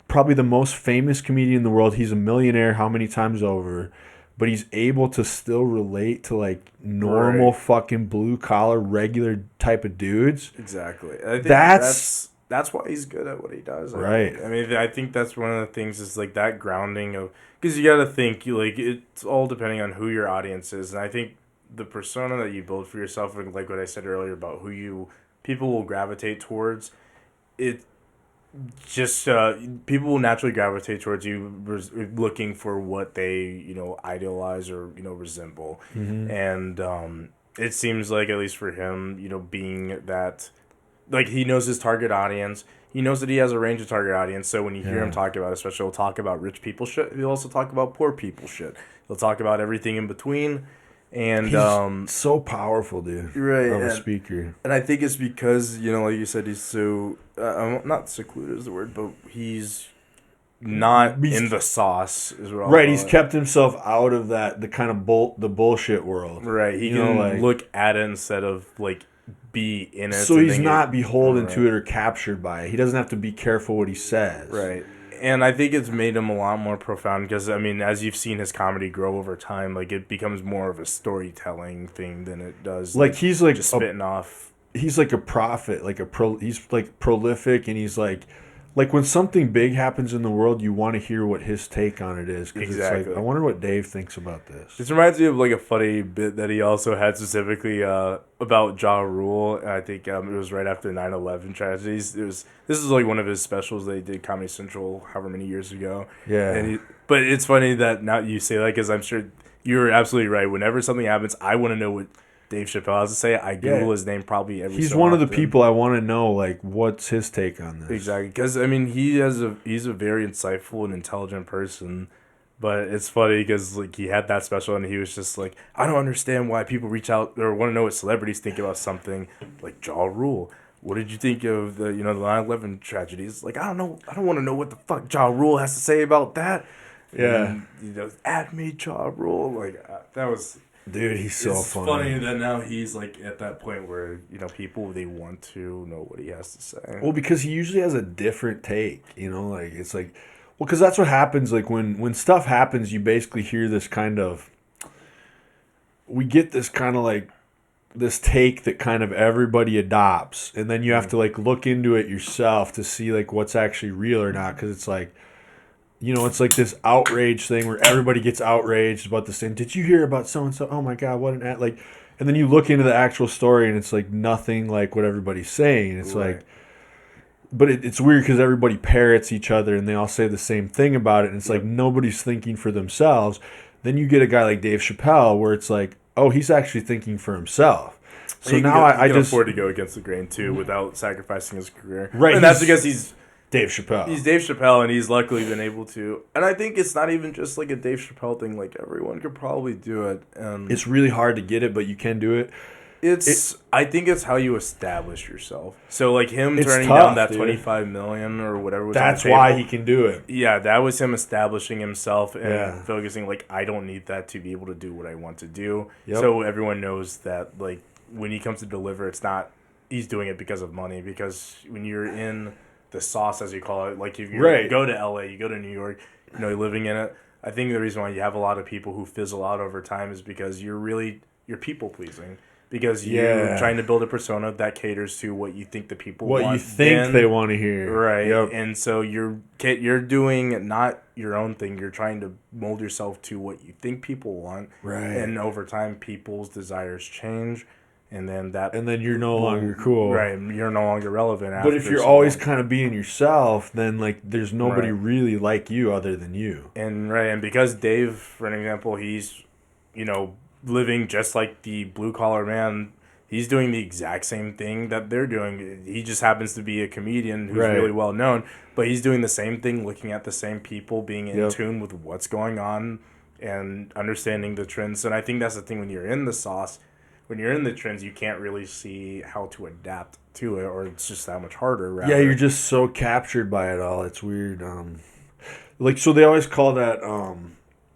probably the most famous comedian in the world. He's a millionaire how many times over, but he's able to still relate to like normal Right. fucking blue collar, regular type of dudes. Exactly. I think That's- that's why he's good at what he does. Right. I mean, I think that's one of the things is like that grounding of because you got to think like it's all depending on who your audience is, and I think the persona that you build for yourself, like what I said earlier about who people will gravitate towards, it just people will naturally gravitate towards you looking for what they idealize or resemble, and it seems like at least for him, being that like he knows his target audience. He knows that he has a range of target audience. So when you hear him talk about, especially, he'll talk about rich people shit. He'll also talk about poor people shit. He'll talk about everything in between. And He's so powerful, dude. right, Of a speaker. and I think it's because like you said, he's so not secluded is the word, but he's not in the sauce. Is what I'll Right, call he's it. kept himself out of the kind of the bullshit world. Right, he You can know, like- look at it instead of like be in it. So and he's then not get- beholden right. to it or captured by it. He doesn't have to be careful what he says. Right. And I think it's made him a lot more profound because, I mean, as you've seen his comedy grow over time, like, it becomes more of a storytelling thing than it does. Like he's like just spitting off. he's like a prophet, he's like prolific, and he's like when something big happens in the world, you want to hear what his take on it is. 'Cause it's Exactly. like, I wonder what Dave thinks about this. This reminds me of, like, a funny bit that he also had specifically about Ja Rule. I think it was right after 9/11 tragedies. This is, like, one of his specials they did Comedy Central however many years ago. Yeah. But it's funny that now you say that because I'm sure you're absolutely right. Whenever something happens, I want to know what Dave Chappelle has to say. I Google his name probably every He's so one of the often. people I want to know, like, what's his take on this. Exactly, because I mean he's a very insightful and intelligent person, but it's funny because like he had that special and he was just like, I don't understand why people reach out or want to know what celebrities think about something like Ja Rule. What did you think of the the 9/11 tragedies? Like, I don't know. I don't want to know what the fuck Ja Rule has to say about that. Yeah. And, add me Ja Rule. Like that was. Dude, he's so It's funny that now he's like at that point where people they want to know what he has to say. Well, because he usually has a different take, like it's like, well, because that's what happens. Like when stuff happens, you basically hear this kind of, we get this kind of like this take that kind of everybody adopts, and then you have to like look into it yourself to see like what's actually real or not, because it's like, it's like this outrage thing where everybody gets outraged about this thing. Did you hear about so and so? Oh my god, what an like, and then you look into the actual story and it's like nothing like what everybody's saying. It's Right. like, but it's weird because everybody parrots each other and they all say the same thing about it, and it's like nobody's thinking for themselves. Then you get a guy like Dave Chappelle where it's like, oh, he's actually thinking for himself. So now I can just afford to go against the grain too without sacrificing his career. Right, and that's he's- because he's Dave Chappelle. Dave Chappelle, and he's luckily been able to. And I think it's not even just like a Dave Chappelle thing. Like everyone could probably do it. And It's really hard to get it, but you can do it. I think it's how you establish yourself. So like him It's turning tough, down that dude. 25 million or whatever was That's on the why table. he can do it. Yeah, that was him establishing himself and Yeah. focusing like I don't need that to be able to do what I want to do. Yep. So everyone knows that like when he comes to deliver, it's not he's doing it because of money. Because when you're in the sauce, as you call it, like if you Right. go to LA, you go to New York, you're living in it. I think the reason why you have a lot of people who fizzle out over time is because you're people pleasing. Because you're trying to build a persona that caters to what you think the people What want. you think then. they want to hear. Right. Yep. And so you're doing not your own thing. You're trying to mold yourself to what you think people want. Right. And over time, people's desires change. And then you're no longer cool. Right. You're no longer relevant after. But if you're so always long. kind of being yourself, then like there's nobody Right. really like you other than you. And because Dave, for an example, he's, living just like the blue collar man. He's doing the exact same thing that they're doing. He just happens to be a comedian who's Right. really well known, but he's doing the same thing, looking at the same people, being in Yep. tune with what's going on and understanding the trends. And I think that's the thing when you're in the sauce, when you're in the trends, you can't really see how to adapt to it, or it's just that much harder. Rather. Yeah, you're just so captured by it all. It's weird. Like, so they always call that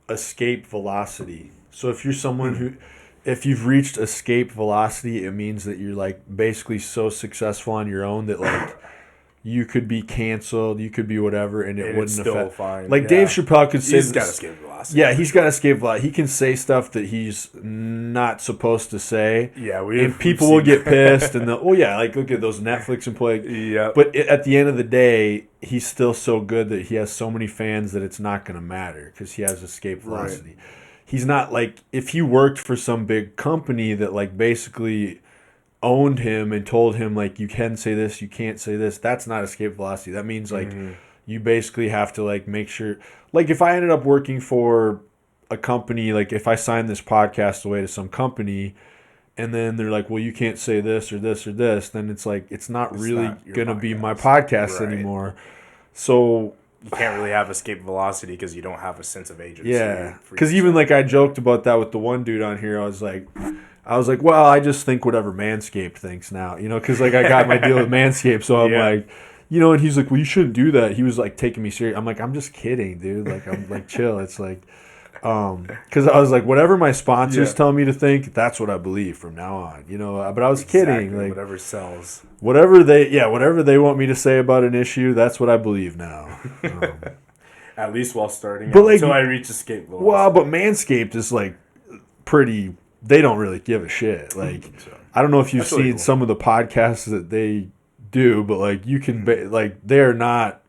escape velocity. So if you're someone if you've reached escape velocity, it means that you're like basically so successful on your own that like you could be canceled, you could be whatever, and it And wouldn't it's still affect. fine. Like Yeah. Dave Chappelle could say, He's got escape velocity. yeah, he's got escape velocity. He can say stuff that he's not supposed to say. Yeah, and people will get pissed, and they'll, oh yeah, like look at those Netflix employees. Yeah. But at the end of the day, he's still so good that he has so many fans that it's not going to matter because he has escape velocity. He's not like, if he worked for some big company that like basically owned him and told him like you can say this, you can't say this, that's not escape velocity. That means like you basically have to like make sure, like if I ended up working for a company, like if I signed this podcast away to some company and then they're like, well, you can't say this or this or this, then it's like it's not really gonna be my podcast anymore. So you can't really have escape velocity because you don't have a sense of agency. Yeah, because even like I joked about that with the one dude on here. I was like, well, I just think whatever Manscaped thinks now, you know, because like I got my deal with Manscaped, so I'm like, you know, and he's like, well, you shouldn't do that. He was like taking me serious. I'm like, I'm just kidding, dude. Like I'm like chill. It's like, because I was like, whatever my sponsors tell me to think, that's what I believe from now on, you know. But I was kidding, like whatever sells, whatever they want me to say about an issue, that's what I believe now. At least while starting, but like, until I reach escape velocity. Well, but Manscaped is like pretty. They don't really give a shit. Like, I don't know if you've seen some of the podcasts that they do, but like you can like they're not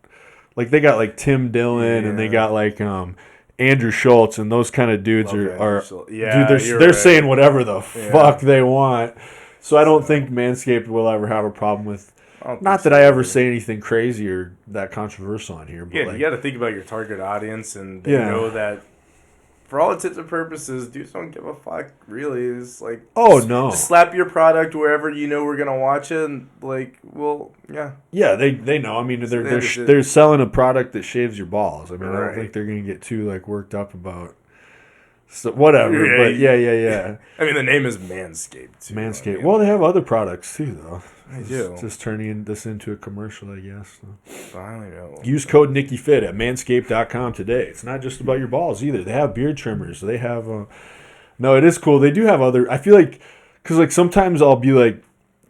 like they got like Tim Dillon and they got like Andrew Schultz and those kind of dudes are dude, they're saying whatever the fuck they want. So I don't think Manscaped will ever have a problem with. Not that I ever say anything crazy or that controversial on here. But yeah, like, you got to think about your target audience, and they know that for all intents and purposes, dudes don't give a fuck. Really, it's like just slap your product wherever you know we're gonna watch it. And like, well, yeah, they know. I mean, they're selling a product that shaves your balls. I mean, I don't think they're gonna get too like worked up about. So whatever, but yeah. I mean, the name is Manscaped. Too, Manscaped. I mean, well, they have other products too, though. They do. Just turning this into a commercial, I guess. So. I don't know. Use code NickyFit at manscaped.com today. It's not just about your balls either. They have beard trimmers. They have. No, it is cool. They do have other. I feel like, because like sometimes I'll be like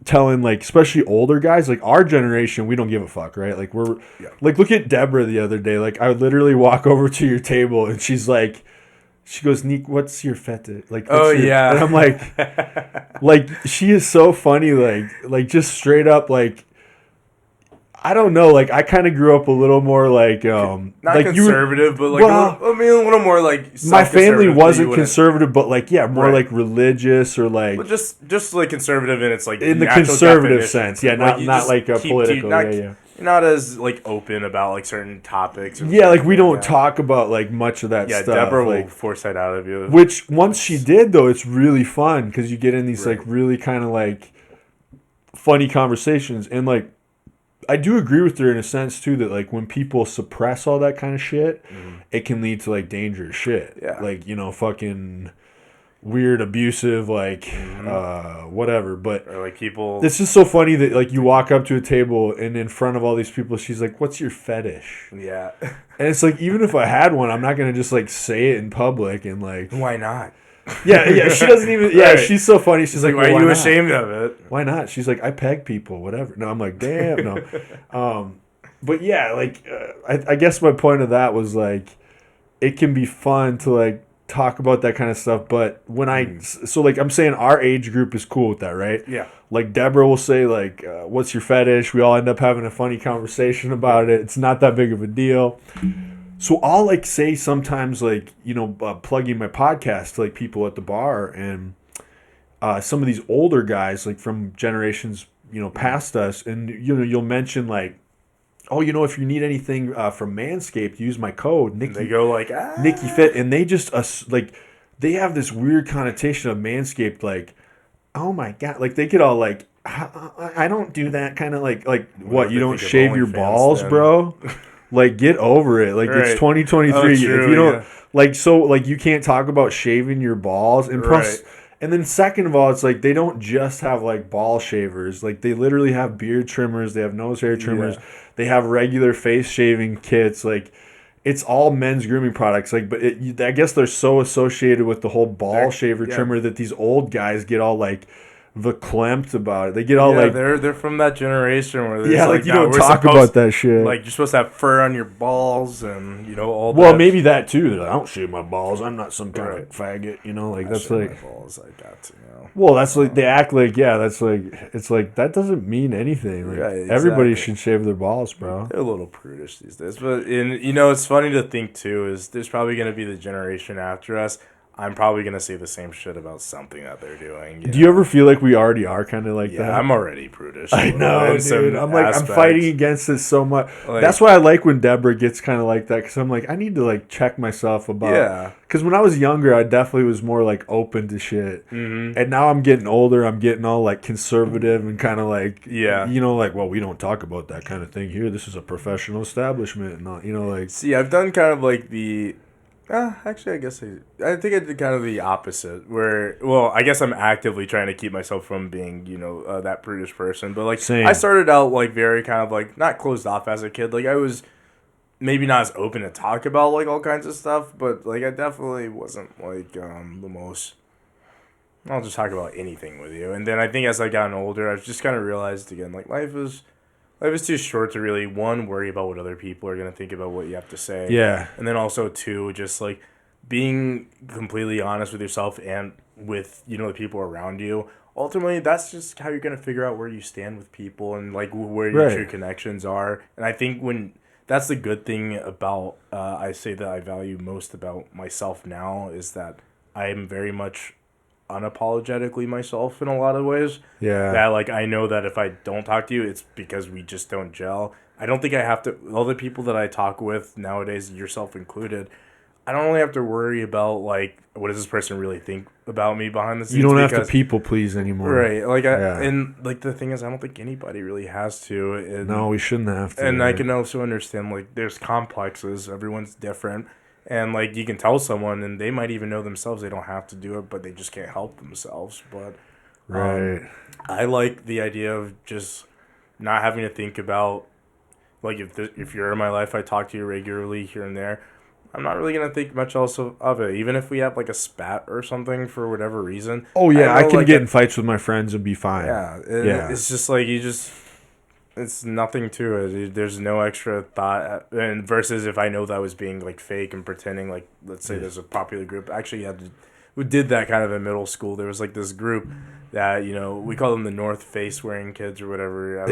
telling like especially older guys, like our generation, we don't give a fuck, right? Like we're like look at Deborah the other day. Like I would literally walk over to your table and she's like. She goes, Nick, what's your fetish? Like, and I'm like, she is so funny. Like just straight up, like, I don't know. Like, I kind of grew up a little more like, not like conservative, but like, a little more like. My family wasn't conservative, but like, more like religious or like. Well, just like conservative, and it's like in the conservative sense, not like a political, Not as like open about like certain topics. Like we don't talk about like much of that stuff. Yeah, Deborah will force that out of you. Which once she did though, it's really fun because you get in these like really kind of like funny conversations, and like I do agree with her in a sense too that like when people suppress all that kind of shit, it can lead to like dangerous shit. Yeah, like you know fucking. Weird, abusive, like whatever, but or like people. It's just so funny that like you walk up to a table and in front of all these people, she's like, "What's your fetish?" Yeah, and it's like even if I had one, I'm not gonna just like say it in public and like. Why not? Yeah. She doesn't even. Yeah, she's so funny. She's like, "Why are you ashamed of it?" Why not? She's like, "I peg people, whatever." No, I'm like, damn, no. But yeah, like I guess my point of that was like, it can be fun to like. Talk about that kind of stuff, but when so like I'm saying our age group is cool with that, right? Yeah. Like Deborah will say like, what's your fetish? We all end up having a funny conversation about it. It's not that big of a deal. So I'll like say sometimes like, you know, plugging my podcast to like people at the bar and some of these older guys like from generations, you know, past us, and you know, you'll mention like, oh, you know, if you need anything from Manscaped, use my code. Nicky, they go like, Nicky Fit. And they just, like, they have this weird connotation of Manscaped, like, oh my God. Like, they get all like, I don't do that kind of like what? You don't shave your balls, bro? Like, get over it. Like, it's 2023. Oh, true, if you don't, like, so, like, you can't talk about shaving your balls. And plus, and then second of all, it's like they don't just have like ball shavers. Like they literally have beard trimmers. They have nose hair trimmers. Yeah. They have regular face shaving kits. Like it's all men's grooming products. Like, but I guess they're so associated with the whole ball shaver trimmer that these old guys get all like verklempt about it. They get all like they're from that generation where like you don't talk about that shit. Like you're supposed to have fur on your balls and you know all. Well, maybe that too. They're like, I don't shave my balls. I'm not some kind of faggot. You know, like that's like my balls. I got to. You know. Well, that's like they act like that's like it's like that doesn't mean anything. Like, everybody should shave their balls, bro. They're a little prudish these days, but you know it's funny to think too is there's probably going to be the generation after us. I'm probably going to say the same shit about something that they're doing. Do you ever feel like we already are kind of like that? Yeah, I'm already prudish. I know, dude. I'm like, I'm fighting against it so much. Like, that's why I like when Deborah gets kind of like that, because I'm like, I need to like check myself about. Yeah. Because when I was younger, I definitely was more like open to shit, and now I'm getting older. I'm getting all like conservative and kind of like, like, well, we don't talk about that kind of thing here. This is a professional establishment, and not, like. See, I've done kind of like the. Actually, I guess I think I did kind of the opposite. Where, well, I guess I'm actively trying to keep myself from being, that prudish person. But like, Same. I started out like very kind of like not closed off as a kid. Like I was maybe not as open to talk about like all kinds of stuff, but like I definitely wasn't like the most. I'll just talk about anything with you. And then I think as I gotten older, I've just kind of realized again, like life is too short to really, one, worry about what other people are going to think about what you have to say. Yeah. And then also, two, just like being completely honest with yourself and with, the people around you. Ultimately, that's just how you're going to figure out where you stand with people and like where your true connections are. And I think that's the good thing about, I say that I value most about myself now is that I am very much unapologetically myself in a lot of ways. Yeah. That like I know that if I don't talk to you, it's because we just don't gel. I don't think I have to. All the people that I talk with nowadays, yourself included, I don't really have to worry about like what does this person really think about me behind the scenes. You don't have to people please anymore, right? Like and like the thing is, I don't think anybody really has to. And, no, we shouldn't have to. And I can also understand like there's complexes. Everyone's different. And, like, you can tell someone, and they might even know themselves they don't have to do it, but they just can't help themselves. But I like the idea of just not having to think about, like, if you're in my life, I talk to you regularly here and there. I'm not really going to think much else of it. Even if we have, like, a spat or something for whatever reason. Oh, yeah, I can get in fights with my friends and be fine. Yeah. It's just, like, it's nothing to it. There's no extra thought. And versus if I know that I was being like fake and pretending, like let's say there's a popular group. Actually, we did that kind of in middle school. There was like this group that we call them the North Face wearing kids or whatever.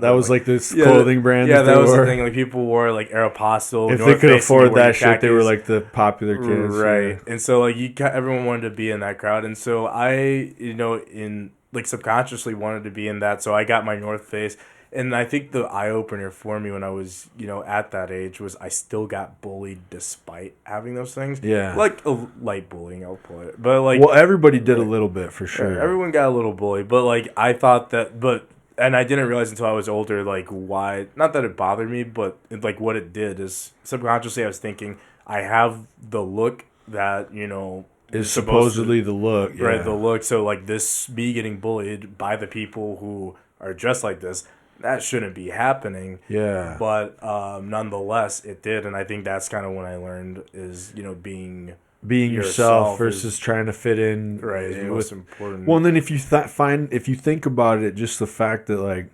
That was like this clothing brand. Yeah, that was the thing. Like people wore like Aeropostale. If they could afford that shit, they were like the popular kids, right? Yeah. And so like everyone wanted to be in that crowd, and so I in like subconsciously wanted to be in that. So I got my North Face. And I think the eye-opener for me when I was, at that age was I still got bullied despite having those things. Yeah. Like a light bullying, I'll put it. But like, well, everybody did a little bit for sure. Yeah, everyone got a little bullied. But like, I thought that, and I didn't realize until I was older, like why, not that it bothered me, but like what it did is subconsciously I was thinking, I have the look that, is supposedly the look. Yeah. Right, the look. So like me getting bullied by the people who are dressed like this, that shouldn't be happening. Yeah. But nonetheless, it did, and I think that's kind of when I learned is being yourself versus trying to fit in. Right, is most important. Well, and then if you think about it, just the fact that like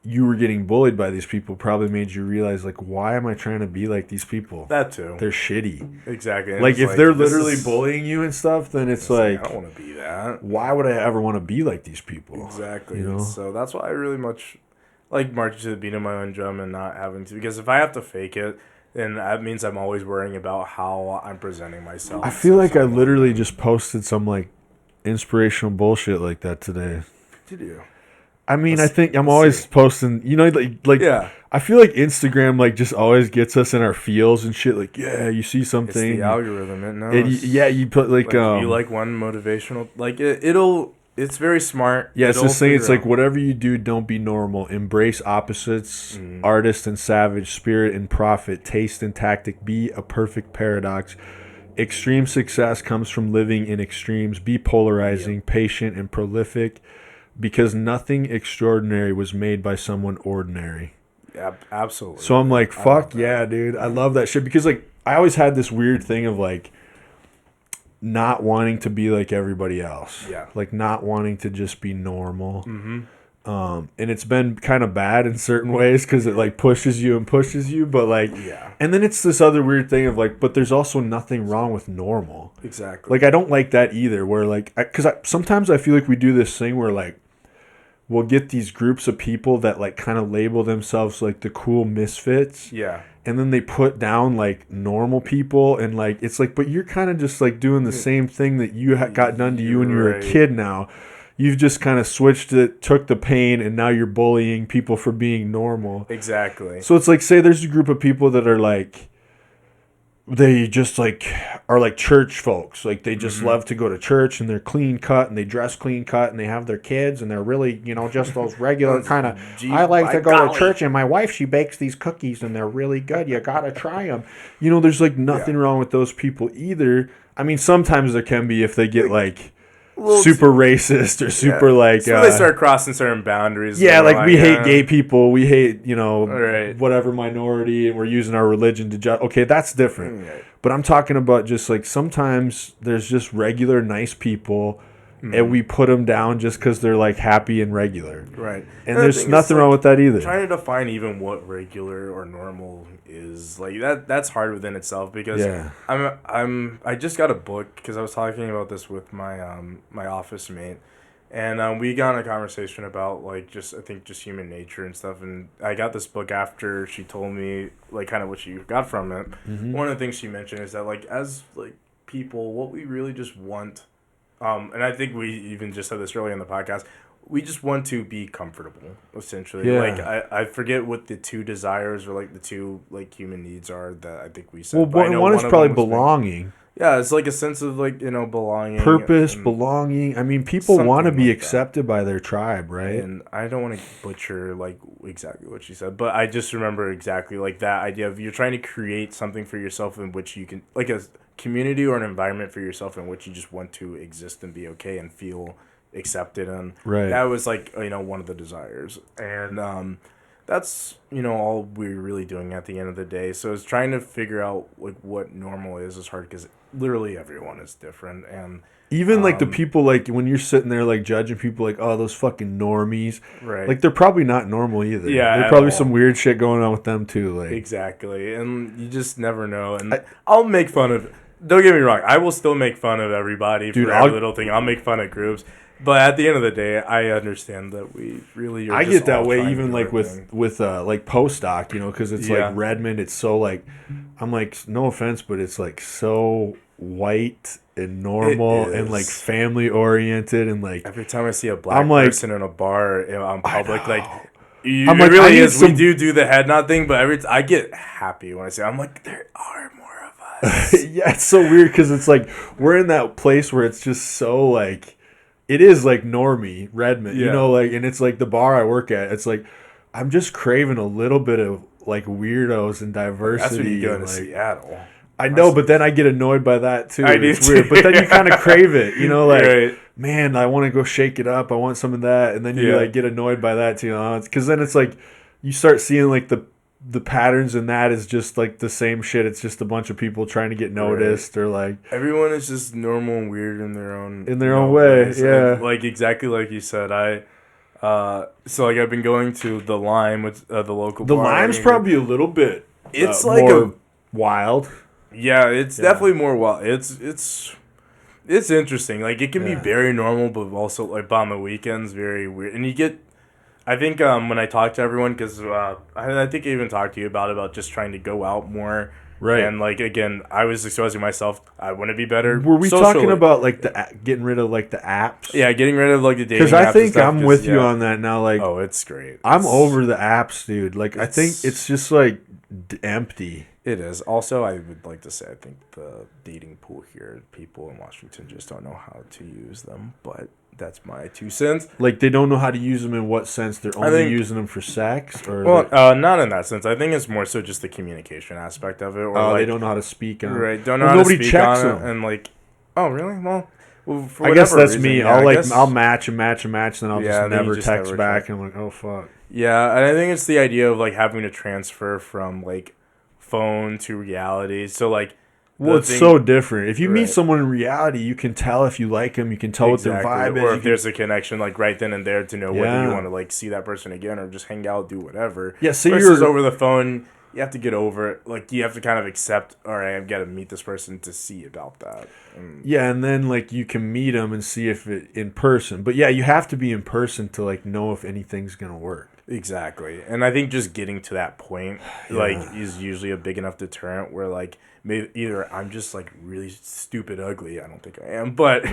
you were getting bullied by these people probably made you realize like, why am I trying to be like these people? That too. They're shitty. Exactly. Like if they're literally bullying you and stuff, then it's like, I don't want to be that. Why would I ever want to be like these people? Exactly. So that's why I really much like marching to the beat of my own drum and not having to, because if I have to fake it, then that means I'm always worrying about how I'm presenting myself. I feel like I literally just posted some like inspirational bullshit like that today. Did you? I mean, I think I'm always posting, like yeah. I feel like Instagram like just always gets us in our feels and shit. Like, yeah, you see something. It's the algorithm, it knows. You put like you like one motivational, like it's very smart. Yeah, it's just saying it's like whatever you do, don't be normal. Embrace opposites, artist and savage, spirit and prophet, taste and tactic. Be a perfect paradox. Extreme success comes from living in extremes. Be polarizing, patient and prolific. Because nothing extraordinary was made by someone ordinary. Yeah, absolutely. So I'm like, fuck yeah, dude. I love that shit. Because, like, I always had this weird thing of, like, not wanting to be like everybody else. Yeah. Like, not wanting to just be normal. Mm-hmm. And it's been kind of bad in certain ways because it, like, pushes you. But, like, yeah. And then it's this other weird thing of, like, but there's also nothing wrong with normal. Exactly. Like, I don't like that either where, like, because sometimes I feel like we do this thing where, like, will get these groups of people that like kind of label themselves like the cool misfits. Yeah. And then they put down like normal people, and like it's like, but you're kind of just like doing the same thing that you got done to you when you were a kid. Now you've just kind of switched it, took the pain, and now you're bullying people for being normal. Exactly. So it's like, say there's a group of people that are like, they just like are like church folks. Like they just love to go to church, and they're clean cut, and they dress clean cut, and they have their kids, and they're really, you know, just those regular kind of, I like to go to church, and my wife, she bakes these cookies, and they're really good. You got to try them. You know, there's like nothing wrong with those people either. I mean, sometimes there can be if they get like super racist or super like so they start crossing certain boundaries. Yeah, like we hate gay people, we hate, you know, Right. whatever minority, and we're using our religion to judge. Okay, that's different. Right. But I'm talking about just like sometimes there's just regular nice people, and we put them down just because they're like happy and regular. Right. And there's nothing wrong with that either. Trying to define even what regular or normal is, like that's hard within itself, because I just got a book because I was talking about this with my my office mate, and we got in a conversation about like just human nature and stuff, and I got this book after she told me like kind of what she got from it. One of the things she mentioned is that like as like people, what we really just want, and I think we even just said this earlier in the podcast, we just want to be comfortable, essentially. Yeah. Like, I forget what the two desires or, like, the two, like, human needs are that I think we said. Well, one is probably belonging. Yeah, it's like a sense of, like, you know, belonging. Purpose, belonging. I mean, people want to be accepted by their tribe, right? And I don't want to butcher, like, exactly what she said, but I just remember exactly, like, that idea of you're trying to create something for yourself in which you can, like, a community or an environment for yourself in which you just want to exist and be okay and feel accepted, and that was like, you know, one of the desires, and that's, you know, all we're really doing at the end of the day. So it's trying to figure out like what normal is hard, because literally everyone is different, and even like the people, like when you're sitting there like judging people like, oh, those fucking normies, right? Like they're probably not normal either. Yeah, there's probably some weird shit going on with them too. Like exactly, and you just never know. And I'll make fun of. Don't get me wrong, I will still make fun of everybody for every little thing. I'll make fun of groups. But at the end of the day, I understand that we really are. I get that way even like with like postdoc, you know, because it's like Redmond. It's so like, I'm like, no offense, but it's like so white and normal and like family oriented, and like every time I see a black person in a bar in public, like it like, really is. We do the head nod thing, but I get happy when I say, I'm like, there are more of us. Yeah, it's so weird because it's like we're in that place where it's just so like. It is like normie Redmond, you know, like, and it's like the bar I work at. It's like I'm just craving a little bit of like weirdos and diversity. That's when you go to like, Seattle. I know, but then I get annoyed by that too. It's weird, but then you kind of crave it, you know, like man, I want to go shake it up. I want some of that, and then you like get annoyed by that too, you know, because then it's like you start seeing like the patterns, and that is just like the same shit. It's just a bunch of people trying to get noticed, or like everyone is just normal and weird in their own way. Ways. Yeah, and like exactly like you said. So like I've been going to the Lime with the local. The Lime's probably a little bit. It's like more wild. Yeah, it's definitely more wild. It's interesting. Like it can be very normal, but also like on the weekends very weird, and you get. I think when I talk to everyone, because I think I even talked to you about just trying to go out more. Right. And, like, again, I was exposing myself. I want to be better. Were we talking about, like, getting rid of, like, the apps? Yeah, getting rid of, like, the dating apps. Because I think I'm with you on that now. Like, oh, it's great. I'm over the apps, dude. Like, I think it's just, like, empty. It is. Also, I would like to say I think the dating pool here, people in Washington just don't know how to use them. But that's my 2 cents. Like, they don't know how to use them in what sense? They're only using them for sex? Or not in that sense. I think it's more so just the communication aspect of it. Or like, they don't know how to speak on it. Right. Don't know how to speak on it. And, like, oh, really? Well, for I guess that's reason, me. I'll match and then I'll just never text back. And I'm like, oh, fuck. Yeah, and I think it's the idea of, like, having to transfer from, like, phone to reality. So, like, well, it's so different. If you meet someone in reality, you can tell if you like them. You can tell what their vibe is. Or if there's a connection, like, right then and there to know whether you want to, like, see that person again or just hang out, do whatever. Yeah, so versus over the phone, you have to get over it. Like, you have to kind of accept, all right, I've got to meet this person to see about that. Yeah, and then, like, you can meet them and see if it in person. But, yeah, you have to be in person to, like, know if anything's going to work. Exactly. And I think just getting to that point, like, is usually a big enough deterrent where, like, maybe either I'm just, like, really stupid ugly. I don't think I am. But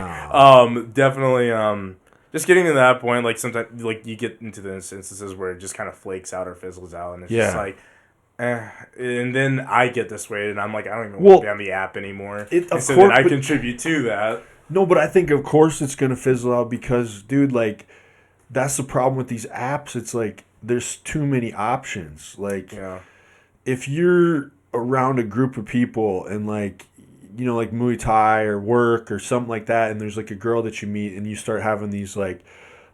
definitely just getting to that point, like, sometimes, like, you get into the instances where it just kind of flakes out or fizzles out. And it's just like, and then I get this way, and I'm like, I don't even want to be on the app anymore. So then I contribute to that. No, but I think, of course, it's going to fizzle out because, dude, like, that's the problem with these apps. It's like there's too many options. Like, if you're around a group of people and, like, you know, like Muay Thai or work or something like that, and there's, like, a girl that you meet and you start having these, like,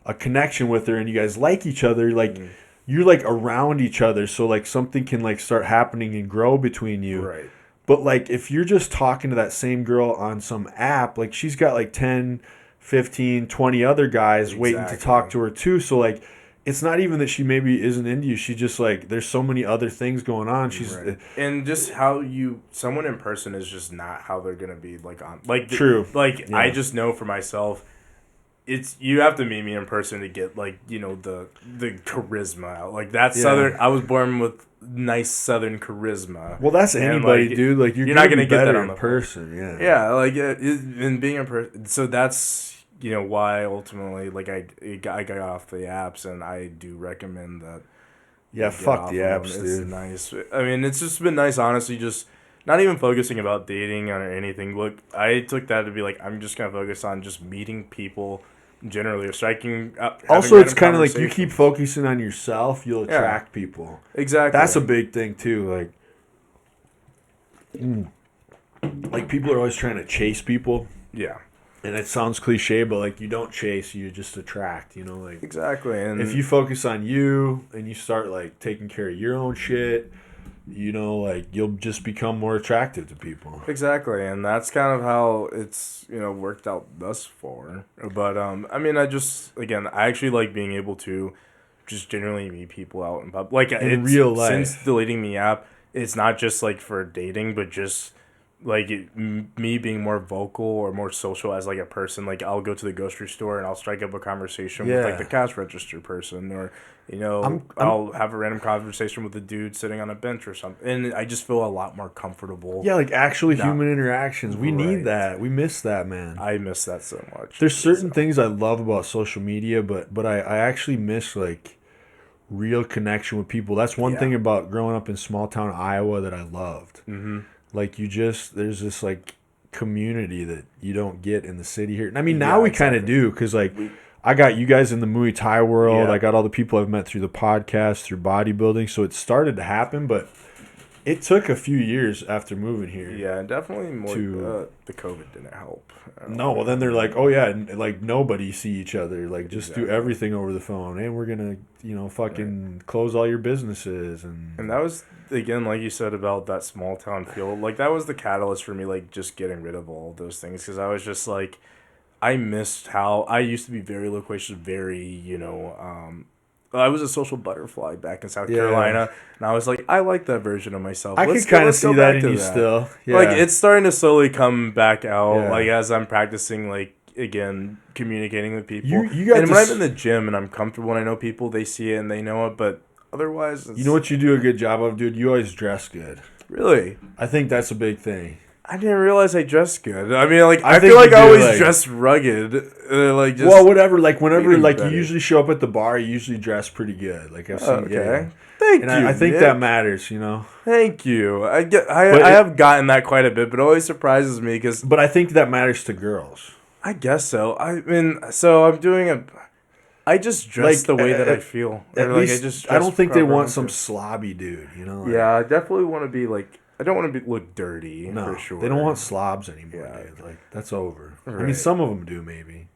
a connection with her and you guys like each other, like, you're, like, around each other. So, like, something can, like, start happening and grow between you. Right. But, like, if you're just talking to that same girl on some app, like, she's got, like, 10, 15, 20 other guys waiting to talk to her, too. So, like, it's not even that she maybe isn't into you. She just, like, there's so many other things going on. She's and just how someone in person is just not how they're going to be, like, on. Like, true. I just know for myself, you have to meet me in person to get, like, you know, the charisma out. Like, that Southern, I was born with nice Southern charisma. Well, that's anybody, like, dude. Like, you're not going to get that on person. Yeah, like, and being in person. So that's, you know, why ultimately, like, I got off the apps, and I do recommend that. Yeah, fuck the apps, dude. It's nice. I mean, it's just been nice, honestly, just not even focusing about dating or anything. Look, I took that to be like, I'm just going to focus on just meeting people generally, or striking up. Also, it's kind of like you keep focusing on yourself, you'll attract people. Exactly. That's a big thing, too. Like, people are always trying to chase people. Yeah. And it sounds cliche, but, like, you don't chase, you just attract, you know? Like, exactly. And if you focus on you and you start, like, taking care of your own shit, you know, like, you'll just become more attractive to people. Exactly. And that's kind of how it's, you know, worked out thus far. But, I mean, I actually like being able to just generally meet people out in public. Like, in real life. Since deleting the app, it's not just, like, for dating, but just like me being more vocal or more social as, like, a person. Like, I'll go to the grocery store and I'll strike up a conversation with, like, the cash register person, or, you know, I'll have a random conversation with a dude sitting on a bench or something, and I just feel a lot more comfortable. Yeah, like, actually human interactions. We need that. We miss that, man. I miss that so much. There's certain things I love about social media, but I actually miss, like, real connection with people. That's one thing about growing up in small town Iowa that I loved. Mm-hmm. Like, there's this, like, community that you don't get in the city here. I mean, now we kind of do, because, like, I got you guys in the Muay Thai world. I got all the people I've met through the podcast, through bodybuilding. So it started to happen, but it took a few years after moving here. Yeah, definitely more. The COVID didn't help. No, well, then they're like, oh, yeah, and, like, nobody see each other. Like, just do everything over the phone. And we're going to, you know, fucking close all your businesses. And that was, again, like you said about that small town feel. Like, that was the catalyst for me, like, just getting rid of all of those things. Because I was just like, I missed how I used to be very loquacious, very, you know, I was a social butterfly back in South Carolina, and I was like, I like that version of myself. I can kind of see that in you still. Yeah. Like, it's starting to slowly come back out, like, as I'm practicing, like, again, communicating with people. And when I'm in the gym and I'm comfortable and I know people, they see it and they know it, but otherwise... You know what you do a good job of, dude? You always dress good. Really? I think that's a big thing. I didn't realize I dressed good. I mean, like, I feel like I always dress rugged. Like, just, well, whatever. Like, whenever, like, you usually show up at the bar, you usually dress pretty good. Like, I've seen. Okay. Thank you. I think that matters, you know. Thank you. I have gotten that quite a bit, but it always surprises me because. But I think that matters to girls. I guess so. I mean, so I'm doing I just dress, like, the way that I feel. At least, I don't think they want some slobby dude, you know. Like, yeah, I definitely want to be like. I don't want to look dirty, for sure. They don't want slobs anymore, dude. Like, that's over. Right. I mean, some of them do, maybe.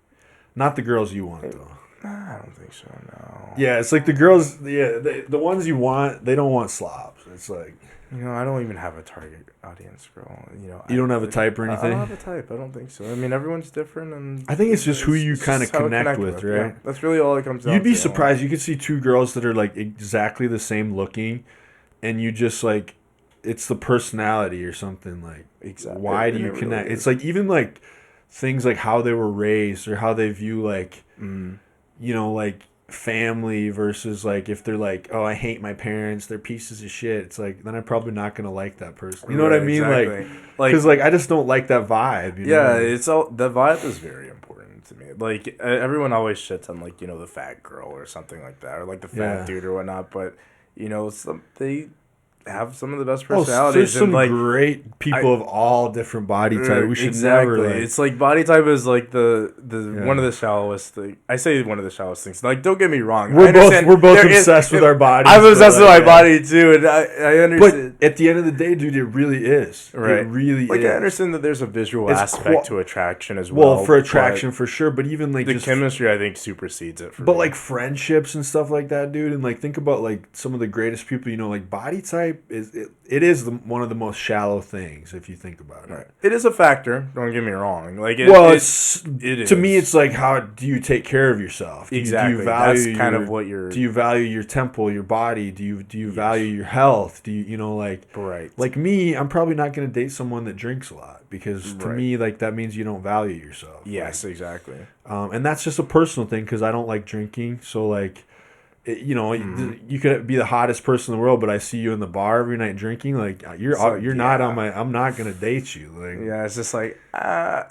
Not the girls you want, though. I don't think so, no. Yeah, it's like the girls, the ones you want, they don't want slobs. It's like... You know, I don't even have a target audience, girl. You know, you don't have a type or anything? I don't have a type. I don't think so. I mean, everyone's different, and I think it's just who you kind of connect with, right? Yeah, that's really all it comes down to. You'd be surprised. You could see two girls that are, like, exactly the same looking, and you just like, it's the personality or something like. Exactly. Why do you connect? It's like even like things like how they were raised or how they view like, you know, like family versus like if they're like, oh, I hate my parents, they're pieces of shit. It's like then I'm probably not gonna like that person. You know what I mean? Exactly. Like, because like I just don't like that vibe. You know? It's all the vibe is very important to me. Like everyone always shits on like, you know, the fat girl or something like that, or like the fat dude or whatnot. But you know, they have some of the best personalities. There's some and, like, great people of all different body types. We should never. Like, it's like body type is like the one of the shallowest thing. I say one of the shallowest things. Like, don't get me wrong. We're both obsessed with our bodies. I'm obsessed with my body too, and I understand. But at the end of the day, dude, it really is. Right. It really like, is. I understand that there's a visual aspect to attraction as well. Well, for attraction for sure, but even like the just chemistry, I think, supersedes it. But like friendships and stuff like that, dude, and like think about like some of the greatest people. You know, like body type it is one of the most shallow things if you think about it. Right. It is a factor. Don't get me wrong. Like, it is. To me, it's like, how do you take care of yourself? Exactly. Do you value That's kind of what you're. Do you value your temple, your body? Do you value your health? Do you like right? Like me, I'm probably not going to date someone that drinks a lot because to me, like that means you don't value yourself. Yes, exactly. And that's just a personal thing because I don't like drinking. So like. You know, you could be the hottest person in the world, but I see you in the bar every night drinking. Like you're not on my. I'm not gonna date you. Like, yeah, it's just like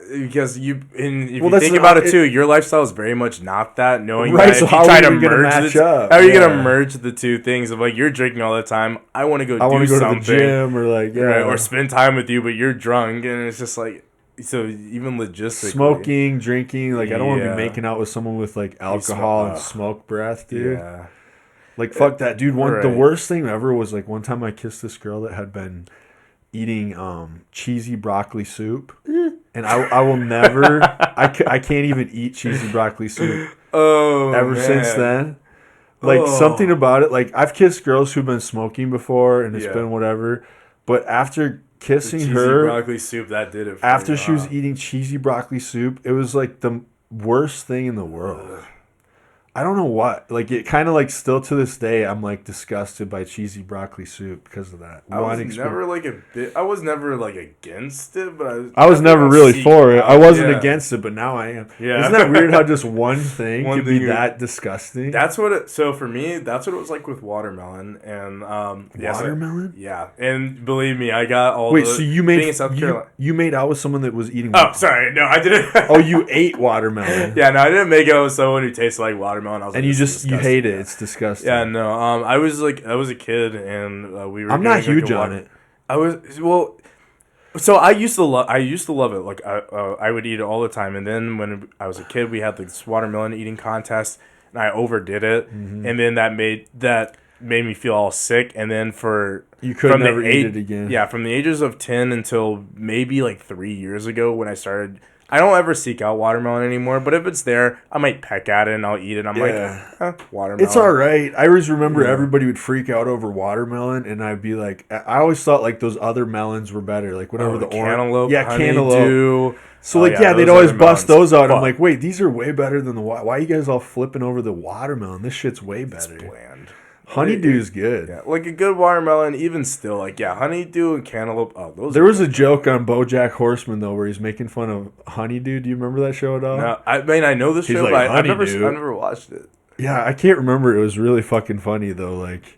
because you. And if you think about it too, your lifestyle is very much not that. Knowing right, that so if you try to merge how are you gonna merge the two things of like you're drinking all the time? I want to go. I want to go to the gym or like right, or spend time with you, but you're drunk, and it's just like. So even logistically, smoking, drinking, like I don't want to be making out with someone with like alcohol and smoke breath, dude. Yeah. Like fuck that, dude. The worst thing ever was like one time I kissed this girl that had been eating cheesy broccoli soup, and I will never, I can't even eat cheesy broccoli soup. Since then, like something about it. Like I've kissed girls who've been smoking before, and it's been whatever, but after. Kissing her broccoli soup that did it for after me. She was eating cheesy broccoli soup. It was like the worst thing in the world. I don't know what. Like it kind of like still to this day I'm like disgusted by cheesy broccoli soup because of that. I was never like against it, but I was never really for it. I wasn't against it, but now I am. Yeah. Isn't that weird how just one thing could be that disgusting? That's what it. So for me, that's what it was like with watermelon and watermelon. Yeah, and believe me, I got all. Wait, so you made South Carolina? You made out with someone that was eating? Oh, sorry, no, I didn't. Oh, you ate watermelon? Yeah, no, I didn't make out with someone who tasted like watermelon. I was and like, you hate it. It's disgusting. Yeah, no. I was a kid, and we were. I'm not huge on it. So I used to love it. Like I would eat it all the time. And then when I was a kid, we had this watermelon eating contest, and I overdid it, and then that made me feel all sick. And then you could never eat it again. Yeah, from the ages of 10 until maybe like 3 years ago when I started. I don't ever seek out watermelon anymore, but if it's there, I might peck at it and I'll eat it. I'm like, watermelon. It's all right. I always remember everybody would freak out over watermelon, and I'd be like, I always thought like those other melons were better, like whatever the cantaloupe, cantaloupe. So they'd always bust those out. I'm like, wait, these are way better than the why are you guys all flipping over the watermelon? This shit's way better. It's bland. Honeydew's good. Yeah, like a good watermelon, even still, like honeydew and cantaloupe. Oh, those. There was a joke on BoJack Horseman though, where he's making fun of Honeydew. Do you remember that show at all? No, I mean I know the show, but I've never watched it. Yeah, I can't remember. It was really fucking funny though. Like,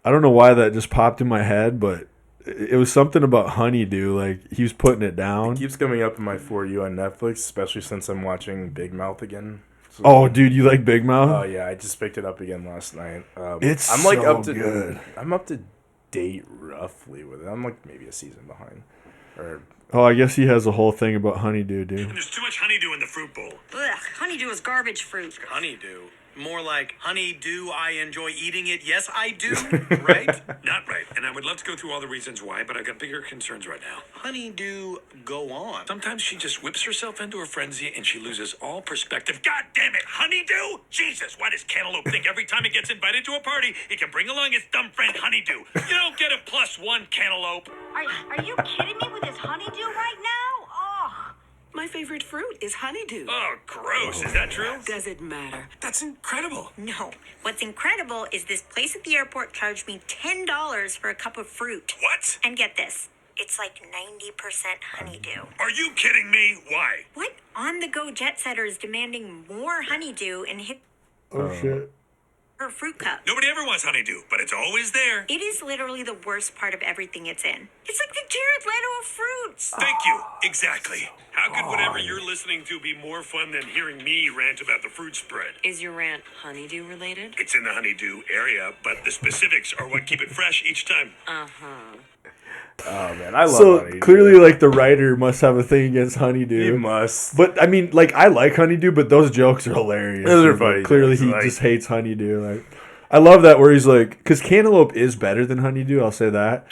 I don't know why that just popped in my head, but it was something about Honeydew. Like he was putting it down. It keeps coming up in my For You on Netflix, especially since I'm watching Big Mouth again. So, dude, you like Big Mouth? Oh yeah, I just picked it up again last night. I'm like up to good. I'm up to date roughly with it. I'm like maybe a season behind. I guess he has a whole thing about honeydew, dude. There's too much honeydew in the fruit bowl. Ugh, honeydew is garbage fruit. Honeydew. More like, honeydew, I enjoy eating it. Yes, I do. Right? Not right. And I would love to go through all the reasons why, but I've got bigger concerns right now. Honeydew, go on. Sometimes she just whips herself into a frenzy and she loses all perspective. God damn it, honeydew! Jesus, why does Cantaloupe think every time it gets invited to a party, it can bring along its dumb friend Honeydew? You don't get a +1, Cantaloupe. Are you kidding me with this honeydew right now? Oh. My favorite fruit is honeydew. Oh, gross. Is that true? Does it matter? That's incredible. No. What's incredible is this place at the airport charged me $10 for a cup of fruit. What? And get this. It's like 90% honeydew. Are you kidding me? Why? What on-the-go jet setter is demanding more honeydew and hit Oh shit. her fruit cup? Nobody ever wants honeydew, but it's always there. It is literally the worst part of everything it's in. It's like the Jared Leto of fruits. Thank you. Exactly. How could whatever you're listening to be more fun than hearing me rant about the fruit spread? Is your rant honeydew related? It's in the honeydew area, but the specifics are what keep it fresh each time. Oh man, I love So honeydew. clearly, like the writer must have a thing against honeydew. He must. But I mean, like I like honeydew, but those jokes are hilarious. Those are Like, funny Clearly, jokes, he like- just hates honeydew. Like, I love that where he's like, because cantaloupe is better than honeydew. I'll say that.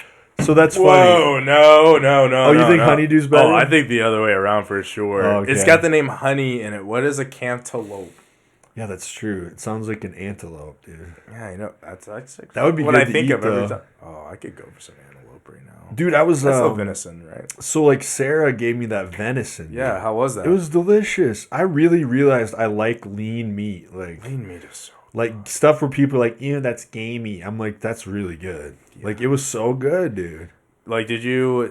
So that's funny. Whoa, no. Oh, you think honeydew's better? Oh, I think the other way around for sure. Oh, okay. It's got the name honey in it. What is a cantaloupe? Yeah, that's true. It sounds like an antelope, dude. Yeah, I know. That's like, That would be what good I to think eat, of every though. time. Oh, I could go for some antelope right now. Dude, I was That's still venison, right? so like Sarah gave me that venison. Yeah, dude. how was that? It was delicious. I really realized I like lean meat. Like lean meat is so. stuff where people are like, that's gamey. I'm like, that's really good. Like it was so good, dude. Like, did you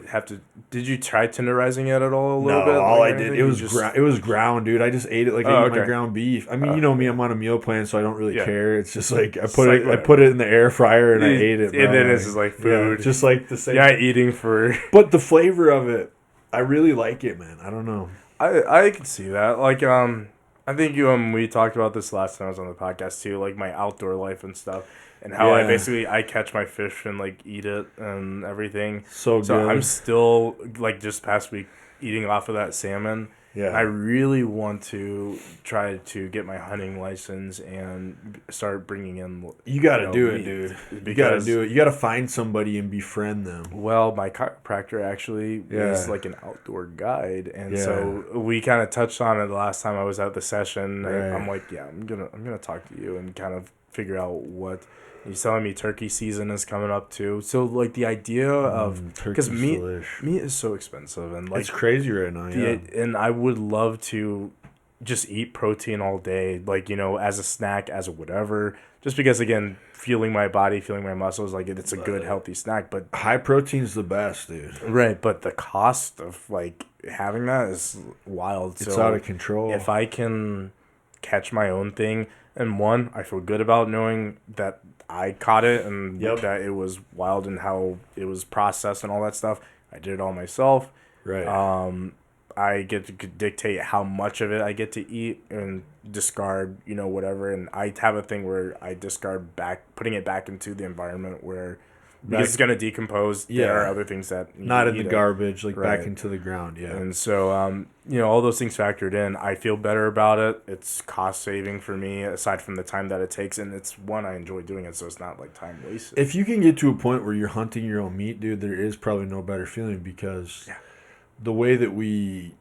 try tenderizing it at all a little No, bit? all Like, I did anything? it You was just- it was ground, dude. I just ate it like I Oh, eat my okay. ground beef. I mean, you know me, I'm on a meal plan, so I don't really Yeah. care. It's just like I It's put like it I whatever. put it in the air fryer and I And ate it. Bro. then it's just like food. Yeah, just like the same. Yeah, eating for. But the flavor of it, I really like it, man. I don't know. I can see that. Like, I think we talked about this last time I was on the podcast too, like my outdoor life and stuff, and how Yeah. I catch my fish and like eat it and everything. So So good. I'm still like just past week eating off of that salmon. Yeah. I really want to try to get my hunting license and start bringing in. You got to know, do it, meat, dude. You got to because- do it. You got to find somebody and befriend them. Well, my chiropractor actually Yeah. is like an outdoor guide, and Yeah. so we kind of touched on it the last time I was at the session. Right. I'm like, yeah, I'm gonna talk to you and kind of figure out what. He's telling me turkey season is coming up too. So like the idea of because turkey's meat delish. meat is so expensive and like It's crazy right now. Yeah. and I would love to just eat protein all day, like, as a snack, as a whatever, just because, again, feeling my body, feeling my muscles, like, it's a good, healthy snack. But High protein's the best, dude. right, but the cost of, like, having that is wild. It's So out of control. if I can catch my own thing, and one, I feel good about knowing that I caught it and Yep. that it was wild and how it was processed and all that stuff. I did it all myself. Right. I get to dictate how much of it I get to eat and discard, whatever. And I have a thing where I discard putting it back into the environment where because it's going to decompose. Yeah. There are other things that need Not to in the eat it. garbage, like back Right. into the ground. Yeah. And so, all those things factored in, I feel better about it. It's cost saving for me, aside from the time that it takes. And it's one, I enjoy doing it, so it's not like time wasted. If you can get to a point where you're hunting your own meat, dude, there is probably no better feeling because the way that we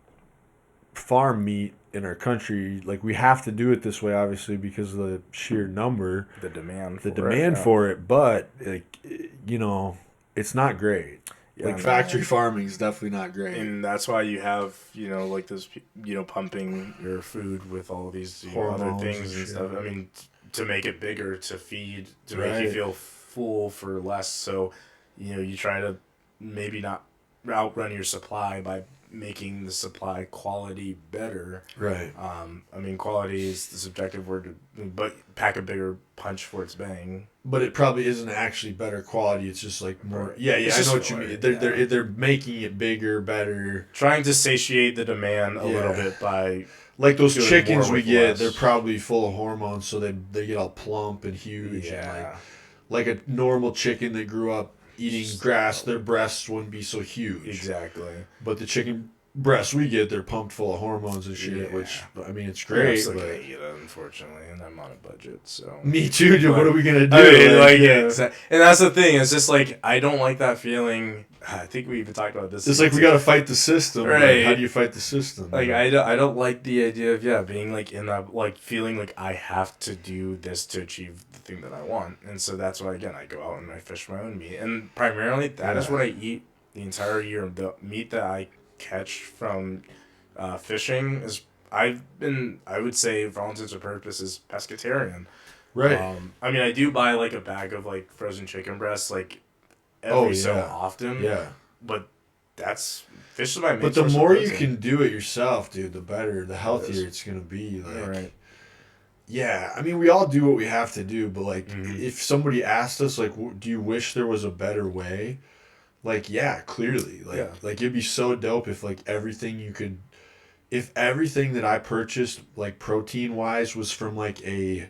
farm meat in our country, like we have to do it this way, obviously, because of the sheer number, the demand for it. But like, it's not great. Yeah, like no. factory farming is definitely not great. And that's why you have, like this, pumping your food with all these other Hormones things and and stuff. shit. I mean, to make it bigger, to feed, to make Right. you feel full for less. So, you try to maybe not outrun your supply by making the supply quality better. Right. Quality is the subjective word, but pack a bigger punch for its bang. But it probably isn't actually better quality. It's just like more. Right. Yeah, It's I just know what you more, mean. yeah. They're making it bigger, better. Trying to satiate the demand a little bit by Like those doing chickens more we with get, less. they're probably full of hormones, so they get all plump and huge. And Yeah. like a normal chicken that grew up eating grass, their breasts wouldn't be so huge. Exactly. But the chicken breasts we get, they're pumped full of hormones and shit, Yeah. which, I mean, it's I'm great. still But gonna eat it, unfortunately, and I'm on a budget, so. me too, dude. What are we going to do? I mean, like, yeah. and that's the thing. It's just like I don't like that feeling. I think we even talked about this. It's like we got to fight the system. Like, Right. how do you fight the system? Like I don't like the idea of being like in that like feeling like I have to do this to achieve the thing that I want, and so that's why again I go out and I fish my own meat, and primarily that is what I eat the entire year. The meat that I catch from Fishing is, I would say, for all intents and purposes, pescatarian. Right. I mean, I do buy like a bag of like frozen chicken breasts like Oh, every so yeah. often. Yeah. But fish is my main But the source of more you protein. can do it yourself, dude, the better, the healthier is. it's gonna be. Like, Right. yeah, I mean, we all do what we have to do, but like, Mhm. if somebody asked us, like, do you wish there was a better way? Like, yeah, clearly, like, Yeah. like it'd be so dope if like everything you could, if everything that I purchased, like protein wise, was from like a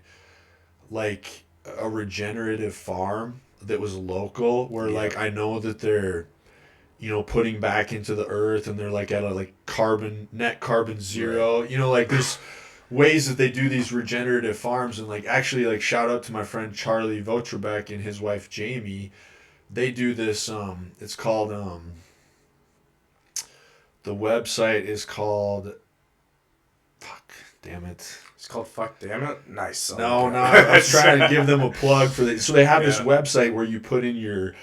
regenerative farm that was local, where Yeah. like I know that they're, putting back into the earth and they're like at a like net carbon zero. Like there's ways that they do these regenerative farms, and like actually like shout out to my friend Charlie Votrebeck and his wife Jamie. They do this. It's called the website is called. Fuck, damn it. It's called Fuck Damn It. Nice. No, I was trying to give them a plug for this. So they have this Yeah. website where you put in your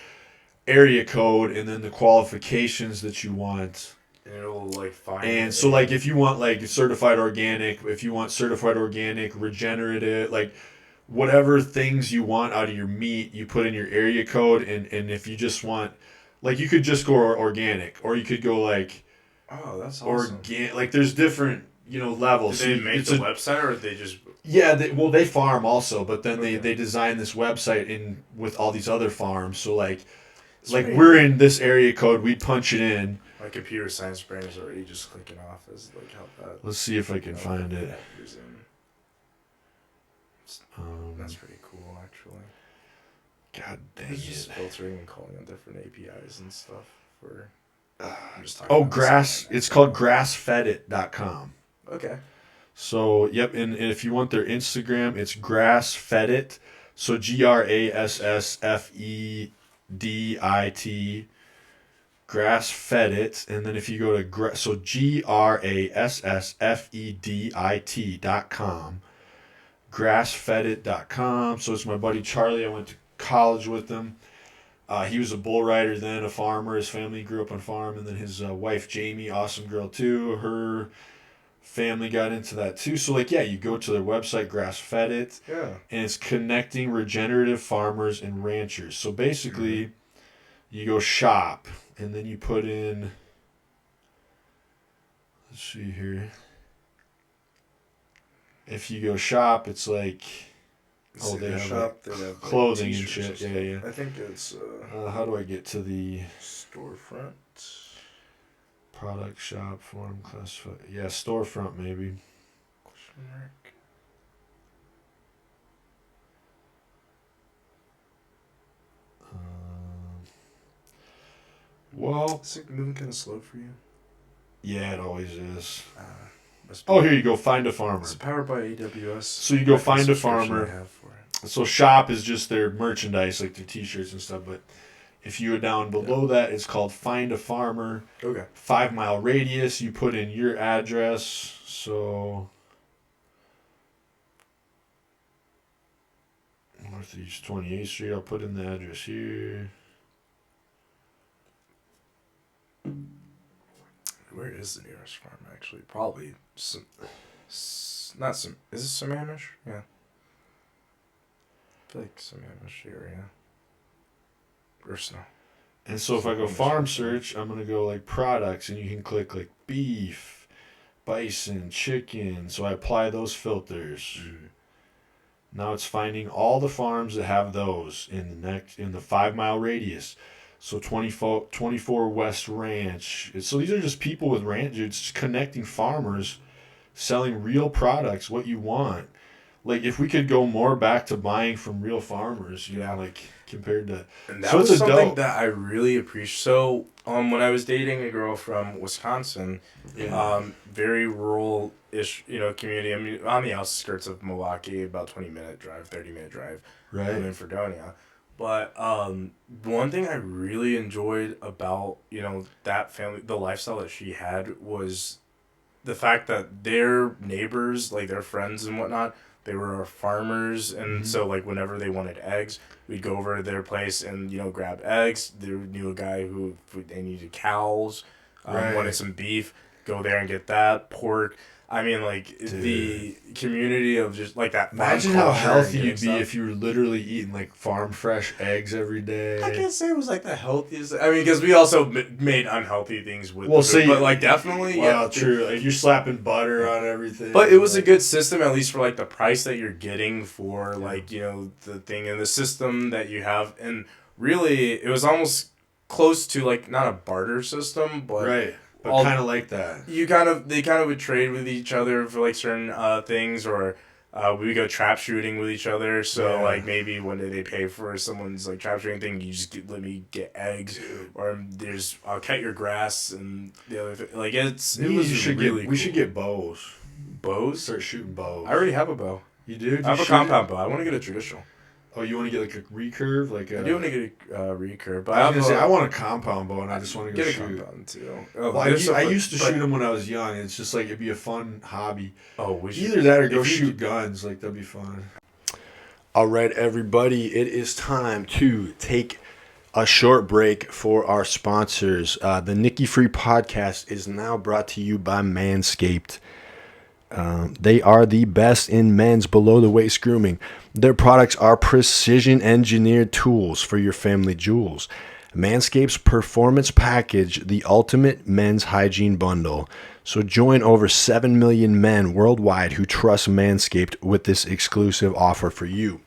area code and then the qualifications that you want. And it'll like find. And so like if you want like certified organic, regenerative, like whatever things you want out of your meat, you put in your area code, and if you just want, like you could just go organic, or you could go like Oh, that's awesome. like there's different levels. Did they So make it's the website, or did they just? Yeah, they farm also, but then Okay. they design this website in with all these other farms. So like Sweet. we're in this area code, we punch it in. My computer science brain is already just clicking off as like how that. Let's see if I can find it. That's pretty cool, actually. God dang It's just it. filtering and calling on different APIs and stuff for. I'm just talking Oh, about grass. It's called grassfedit.com. Okay. So, yep, and if you want their Instagram, it's grassfedit. So GrassFedit, grassfedit, and then if you go to grassfedit.com, grassfedit.com. So it's my buddy Charlie. I went to college with him. He was a bull rider then, a farmer. His family grew up on farm, and then his wife Jamie, awesome girl too. Her family got into that too. So like, yeah, you go to their website, Grassfedit, Yeah. and it's connecting regenerative farmers and ranchers. So basically, you go shop, and then you put in. Let's see here. If you go shop, it's like. Oh, they have like They have clothing and t-shirts shit. and Yeah, stuff. I think it's How do I get to the storefront. product shop form classify? Yeah, storefront maybe. Question mark. Well, Is it moving kind of slow for you? yeah, it always is. Must be. Oh, here you go. Find a farmer. It's powered by AWS. So you go Like the find a subscription farmer. they have for it. So shop is just their merchandise, like their T-shirts and stuff. But if you go down below that, it's called Find a Farmer. Okay. 5 mile radius. You put in your address. So Northeast 28th Street. I'll put in the address here. Where is the nearest farm, actually? Probably some... Not some... Is it Sammamish? Yeah. I feel like Sammamish area. Or Snow. And so if I go farm search, I'm going to go like products, and you can click like beef, bison, chicken. So I apply those filters. Now it's finding all the farms that have those in the 5 mile radius. So 24 West Ranch. So these are just people with ranches. It's just connecting farmers, selling real products, what you want. Like if we could go more back to buying from real farmers, like compared to. And that So was it's a something dope. that I really appreciate. So, when I was dating a girl from Wisconsin, very rural-ish, community. I mean, on the outskirts of Milwaukee, about 20-minute drive, 30-minute drive. Right. I'm in Fredonia. But one thing I really enjoyed about, that family, the lifestyle that she had, was the fact that their neighbors, like their friends and whatnot, they were farmers, and so like whenever they wanted eggs, we'd go over to their place and grab eggs. They knew a guy who they needed cows, Right. wanted some beef. go there and get that pork. I mean, like, the community of just, like, that farm Imagine how culture healthy and you'd be stuff. if you were literally eating, like, farm fresh eggs every day. I can't say it was, like, the healthiest. I mean, because we also made unhealthy things with Well, the food, see, but, like, definitely, Well, true. Like, you're slapping butter on everything. But it was a like, good system, at least for, like, the price that you're getting for, like, you know, the thing and the system that you have. And really, it was almost close to, like, not a barter system, but... Right. But kind of like that. They kind of would trade with each other for, like, certain things, or we would go trap shooting with each other. So, like, maybe one day they pay for someone's, like, trap shooting thing, you just let me get eggs, or I'll cut your grass, and the other thing. Like, it was really cool. We should get bows. Bows? Start shooting bows. I already have a bow. You do? I have a compound bow. I want to get a traditional. Oh, you want to get like a recurve? I do want to get a recurve, but I want a compound bow, and I just want to go get a shoot. compound too. Oh, Well, I used to shoot them when I was young. It's just like it'd be a fun hobby. Oh, Either that or go shoot guns. Like that'd be fun. All right, everybody, it is time to take a short break for our sponsors. The Nicky Free Podcast is now brought to you by Manscaped. They are the best in men's below-the-waist grooming. Their products are precision-engineered tools for your family jewels. Manscaped's Performance Package, the ultimate men's hygiene bundle. So join over 7 million men worldwide who trust Manscaped with this exclusive offer for you.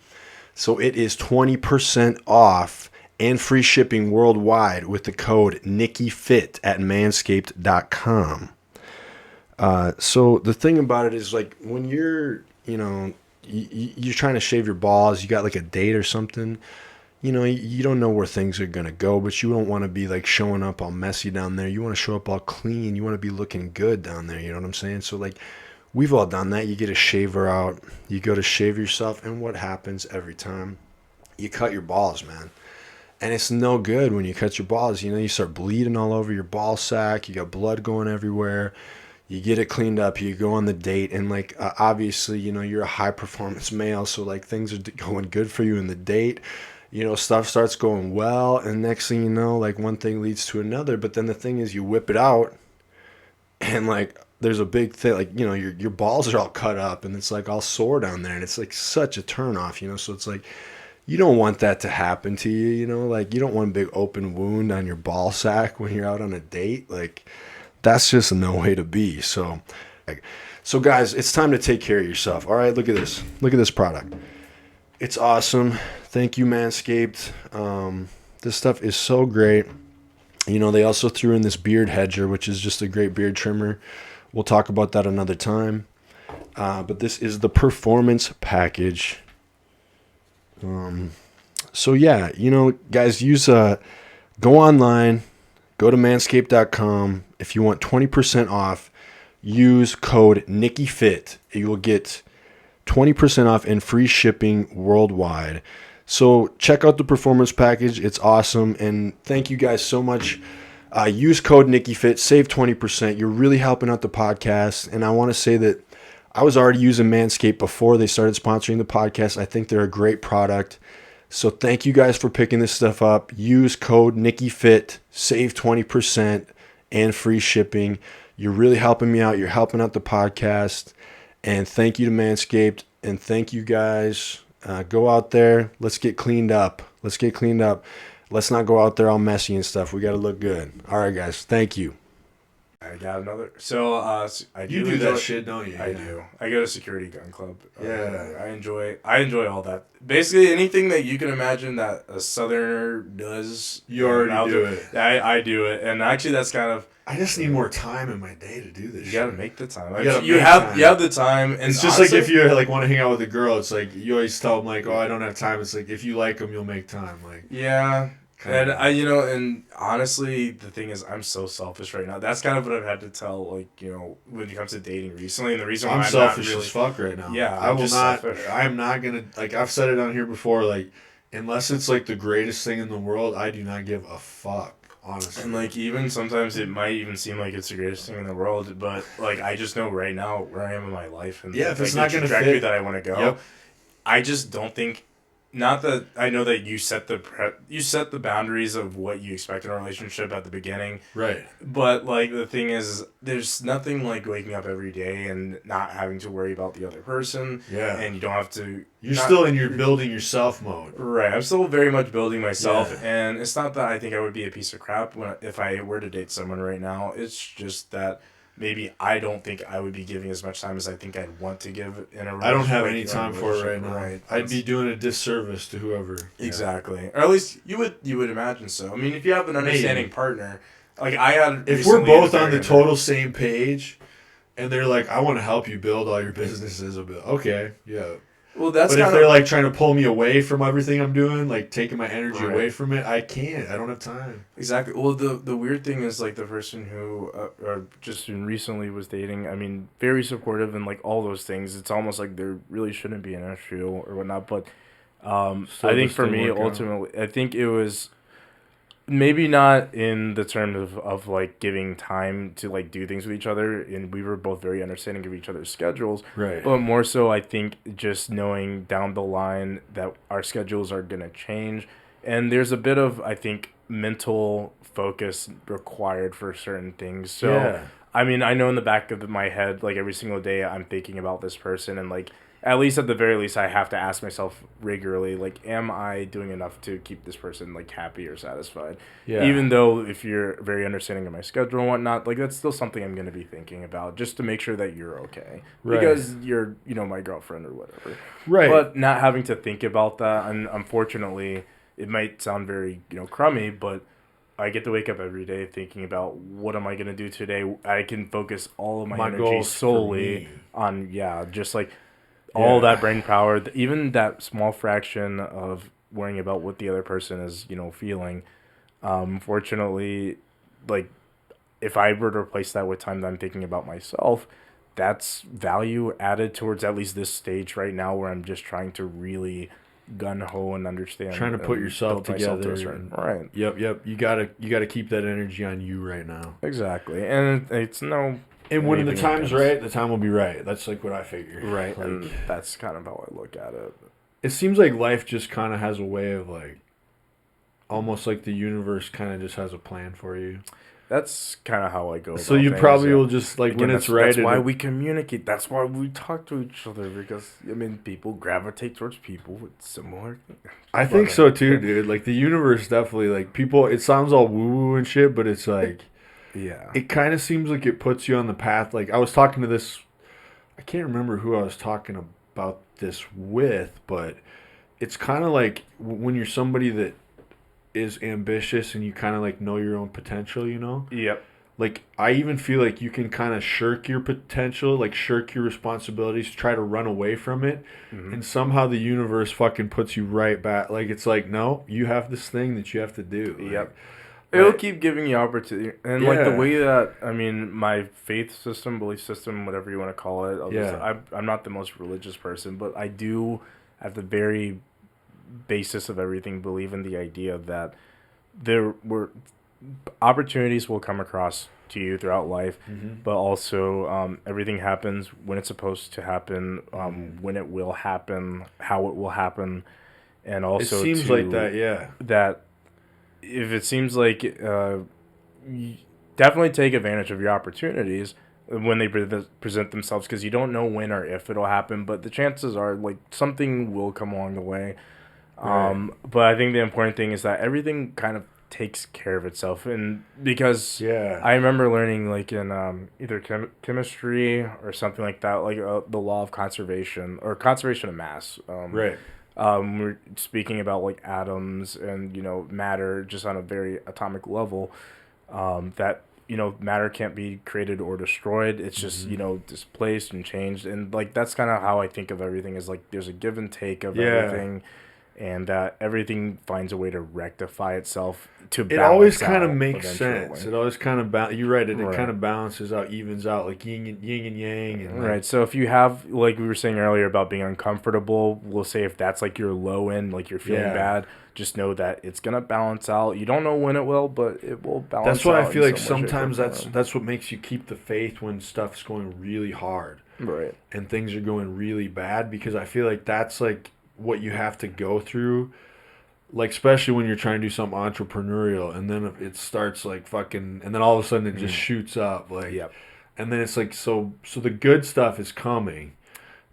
So it is 20% off and free shipping worldwide with the code NickyFit at manscaped.com. So the thing about it is, like, when you're, you're trying to shave your balls, you got like a date or something, you don't know where things are going to go, but you don't want to be like showing up all messy down there. You want to show up all clean. You want to be looking good down there. You know what I'm saying? So like, we've all done that. You get a shaver out, you go to shave yourself, and what happens every time? You cut your balls, man. And it's no good when you cut your balls. You start bleeding all over your ball sack. You got blood going everywhere. You get it cleaned up, you go on the date, and like obviously, you're a high performance male, so like things are going good for you in the date. Stuff starts going well, and next thing you know, like one thing leads to another. But then the thing is, you whip it out, and like there's a big thing, like your balls are all cut up, and it's like all sore down there, and it's like such a turnoff, So it's like you don't want that to happen to you, Like you don't want a big open wound on your ball sack when you're out on a date, like. That's just no way to be. So guys, it's time to take care of yourself. All right, look at this. Look at this product. It's awesome. Thank you, Manscaped. This stuff is so great. They also threw in this beard hedger, which is just a great beard trimmer. We'll talk about that another time. But this is the Performance Package. So yeah, guys, go online. Go to manscaped.com. If you want 20% off, use code NickyFit. You will get 20% off and free shipping worldwide. So check out the Performance Package. It's awesome. And thank you guys so much. Use code NickyFit. Save 20%. You're really helping out the podcast. And I want to say that I was already using Manscaped before they started sponsoring the podcast. I think they're a great product. So thank you guys for picking this stuff up. Use code NickyFit, save 20% and free shipping. You're really helping me out. You're helping out the podcast. And thank you to Manscaped. And thank you guys. Go out there. Let's get cleaned up. Let's not go out there all messy and stuff. We got to look good. All right, guys. Thank you. I got another. So I do. You do that shit, don't you? I do. I go to security gun club. Yeah. I enjoy all that. Basically, anything that you can imagine that a Southerner does. You already do it. I do it, and actually, that's kind of. I just need more time in my day to do this. You gotta make the time. You have the time, and it's just honestly, like if you like want to hang out with a girl, it's like you always tell them like, "Oh, I don't have time." It's like if you like them, you'll make time. Like yeah. And and honestly, the thing is, I'm so selfish right now. That's kind of what I've had to tell, like, when it comes to dating recently, and the reason why I'm selfish not really, as fuck right now. Yeah, I will not. I am not gonna like. I've said it on here before. Like, unless it's like the greatest thing in the world, I do not give a fuck. Honestly. And like even sometimes it might even seem like it's the greatest thing in the world, but like I just know right now where I am in my life and if it's the not gonna trajectory fit that I want to go. Yep. I just don't think not that I know that you set the boundaries of what you expect in a relationship at the beginning. Right. But like the thing is, there's nothing like waking up every day and not having to worry about the other person. Yeah. And you don't have to. You're still in your building yourself mode. Right. I'm still very much building myself, Yeah. and it's not that I think I would be a piece of crap if I were to date someone right now. It's just that maybe I don't think I would be giving as much time as I think I'd want to give in a relationship. I don't have any time for it right now. Right. I'd be doing a disservice to whoever. Exactly. Or at least you would imagine so. I mean, if you have an understanding partner, like I had. If we're both on the total same page, and they're like, "I want to help you build all your businesses," I'll be like, okay, yeah. Well, that's. But if they're like trying to pull me away from everything I'm doing, like taking my energy away from it, I can't. I don't have time. Exactly. Well, the weird thing is like the person who just recently was dating. I mean, very supportive and like all those things. It's almost like there really shouldn't be an issue or whatnot. But I think for me, ultimately, I think it was maybe not in the terms of like giving time to like do things with each other, and we were both very understanding of each other's schedules, Right. but more so I think just knowing down the line that our schedules are going to change, and there's a bit of I think mental focus required for certain things. So Yeah. I mean, I know in the back of my head, like every single day I'm thinking about this person, and like at least at the very least I have to ask myself regularly, like, am I doing enough to keep this person like happy or satisfied? Yeah. Even though if you're very understanding of my schedule and whatnot, like that's still something I'm going to be thinking about just to make sure that you're okay. Right. Because you're, my girlfriend or whatever. Right. But not having to think about that, and unfortunately, it might sound very, crummy, but I get to wake up every day thinking about what am I going to do today. I can focus all of my energy goals for solely me. on, just like all Yeah. that brain power, even that small fraction of worrying about what the other person is, feeling. Fortunately, like if I were to replace that with time that I'm thinking about myself, that's value added towards at least this stage right now where I'm just trying to really gun ho and understand. Trying to put yourself build myself to a together. certain- right. Yep. You gotta keep that energy on you right now. Exactly. And it's no. And when the anything time's against- right, the time will be right. That's like what I figure. Right. Like, And that's kind of how I look at it. it seems like life just kind of has a way of like, almost like the universe kind of just has a plan for you. That's kind of how I go. So about you things, probably yeah. will just like Again, when it's right. That's why we communicate. That's why we talk to each other because people gravitate towards people with similar. I think so too, dude. Like the universe definitely like people. It sounds all woo woo and shit, but it's like, Yeah. it kind of seems like it puts you on the path. Like I was talking to this, I can't remember who I was talking about this with, but it's kind of like when you're somebody that is ambitious and you kind of like know your own potential, Yep. Like I even feel like you can kind of shirk your potential, like shirk your responsibilities, try to run away from it, and somehow the universe fucking puts you right back. Like it's like, no, you have this thing that you have to do. Like, Yep. It'll keep giving you opportunity, and like the Yeah. way that my faith system, belief system, whatever you want to call it. I'm not the most religious person, but I do, at the very basis of everything, believe in the idea that there were opportunities will come across to you throughout life, but also everything happens when it's supposed to happen, when it will happen, how it will happen, and also it seems like that, yeah. that if it seems like you definitely take advantage of your opportunities when they present themselves because you don't know when or if it'll happen, but the chances are like something will come along the way. Right. But I think the important thing is that everything kind of takes care of itself, and because I remember learning like in either chemistry or something like that, like the law of conservation or conservation of mass. Right. We're speaking about like atoms and matter just on a very atomic level. That matter can't be created or destroyed. It's just displaced and changed, and like that's kind of how I think of everything. Is like there's a give and take of everything, and that everything finds a way to rectify itself to balance. It always kind of out makes eventually. sense. It always kind of you're right. It Right. kind of balances out, evens out, like yin and yang. And Right. So if you have, like we were saying earlier about being uncomfortable, we'll say if that's like your low end, like you're feeling bad, just know that it's gonna balance out. You don't know when it will, but it will balance out. That's why I feel in like some way, shape, or sometimes form. that's what makes you keep the faith when stuff's going really hard Right. and things are going really bad, because I feel like that's like what you have to go through, like especially when you're trying to do something entrepreneurial, and then it starts like fucking, and then all of a sudden it just shoots up, like, Yep. and then it's like so the good stuff is coming,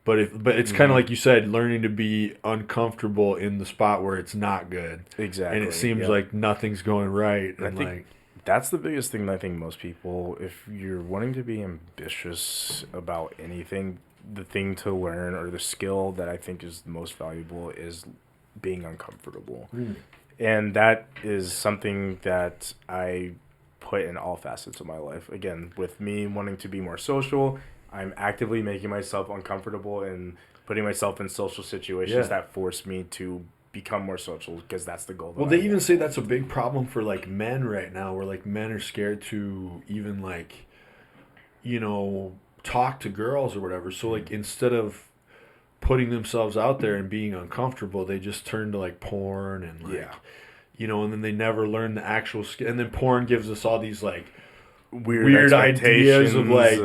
but it's kind of like you said, learning to be uncomfortable in the spot where it's not good, Exactly. and it seems like nothing's going right, and I think like that's the biggest thing that I think most people, if you're wanting to be ambitious about anything, the thing to learn or the skill that I think is the most valuable is being uncomfortable. And that is something that I put in all facets of my life. Again, with me wanting to be more social, I'm actively making myself uncomfortable and putting myself in social situations that force me to become more social, because that's the goal. Well, they even say that's a big problem for like men right now, where like men are scared to even like, you know, talk to girls or whatever. So like instead of putting themselves out there and being uncomfortable, they just turn to like porn and like, you know, and then they never learn the actual skill. And then porn gives us all these like weird ideas of like,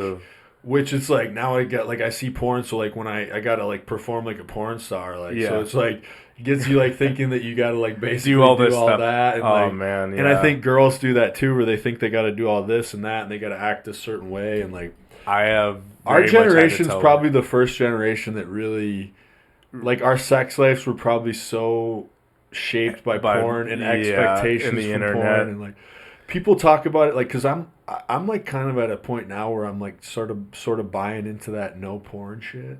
which it's like now I get like I see porn, so like when I gotta like perform like a porn star, like so it's like it gets you like thinking that you gotta like basically do all that, and like, man, and I think girls do that too, where they think they gotta do all this and that, and they gotta act a certain way, and like I have our generation's probably the first generation that really like our sex lives were probably so shaped by porn and expectations and the from internet. porn, and like people talk about it like because I'm like kind of at a point now where I'm like sort of buying into that no porn shit.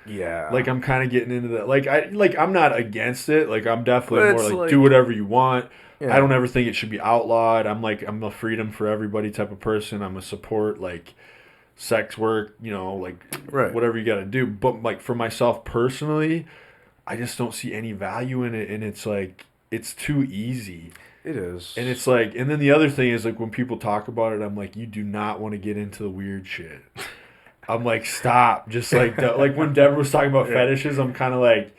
Yeah. Like I'm kind of getting into that. Like I'm not against it. Like I'm definitely more like do whatever you want. Yeah. I don't ever think it should be outlawed. I'm a freedom for everybody type of person. I'm a support like sex work, you know, like whatever you got to do. But like for myself personally, I just don't see any value in it, and it's like it's too easy. It is. And it's like, and then the other thing is like when people talk about it, I'm like, you do not want to get into the weird shit. I'm like, stop. Just like, like when Deborah was talking about fetishes, I'm kind of like,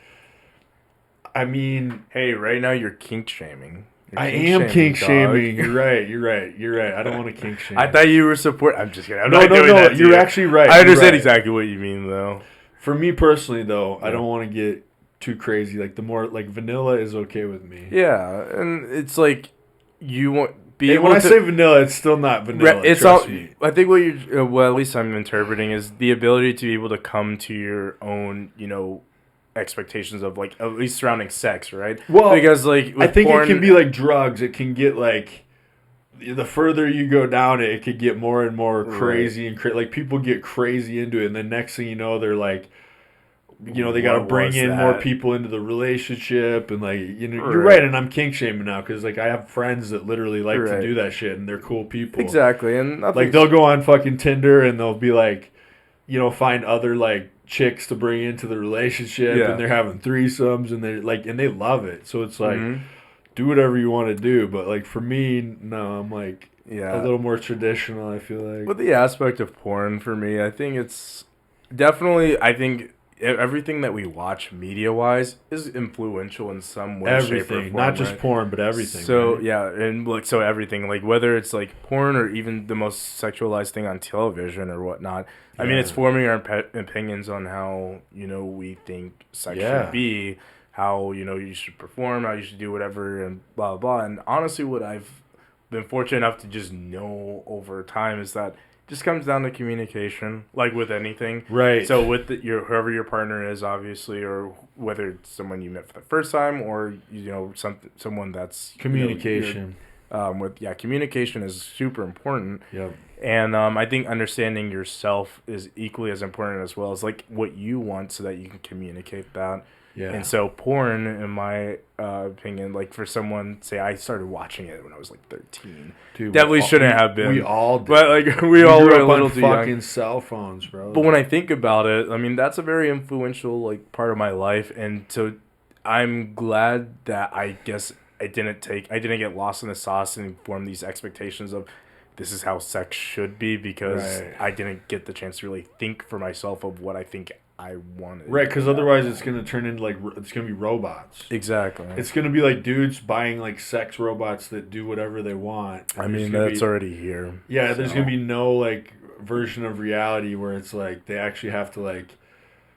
I mean, hey, right now you're kink shaming. I am kink shaming. You're right. I don't want to kink shame. I thought you were support. I'm just kidding. I'm no. You're actually right. I understand exactly what you mean, though. For me personally, though, I don't want to get too crazy. Like the more like vanilla is okay with me. Yeah, and it's like you want when I say vanilla, it's still not vanilla. It's all. I think what you well, at least I'm interpreting is the ability to be able to come to your own, you know, expectations of like at least surrounding sex, right? Well, because like I think porn, it can be like drugs. It can get like the further you go down it could get more and more crazy and like people get crazy into it, and then next thing you know, they're like, you know, they got to bring in more people into the relationship, and like, you know, you're right, and I'm kink shaming now because like I have friends that literally like to do that shit, and they're cool people. Exactly, and like they'll go on fucking Tinder and they'll be like, you know, find other like chicks to bring into the relationship, and they're having threesomes, and they're like, and they love it. So it's like, do whatever you want to do, but like for me, no, I'm like a little more traditional. I feel like with the aspect of porn for me, I think it's definitely everything that we watch media-wise is influential in some way, shape, or form. Not just porn, but everything. So, and like so everything, like whether it's like porn or even the most sexualized thing on television or whatnot. I mean, it's forming our opinions on how, you know, we think sex should be, how, you know, you should perform, how you should do whatever, and blah, blah, blah. And honestly, what I've been fortunate enough to just know over time is that just comes down to communication, like with anything. Right. So with whoever your partner is, obviously, or whether it's someone you met for the first time, or you know someone that's communication. Communication is super important. Yep. And I think understanding yourself is equally as important, as well as like what you want, so that you can communicate that. Yeah. And so porn, in my opinion, like for someone, say I started watching it when I was like 13. Dude, definitely shouldn't have been. We all did. But like we all were a little too young. Fucking cell phones, bro. But when I think about it, I mean, that's a very influential like part of my life. And so I'm glad that I guess I didn't get lost in the sauce and form these expectations of this is how sex should be, because I didn't get the chance to really think for myself of what I think I wanted. Right, because otherwise it's going to turn into like, it's going to be robots. Exactly. It's going to be like dudes buying like sex robots that do whatever they want. I mean, that's already here. Yeah, there's going to be no like version of reality where it's like they actually have to like,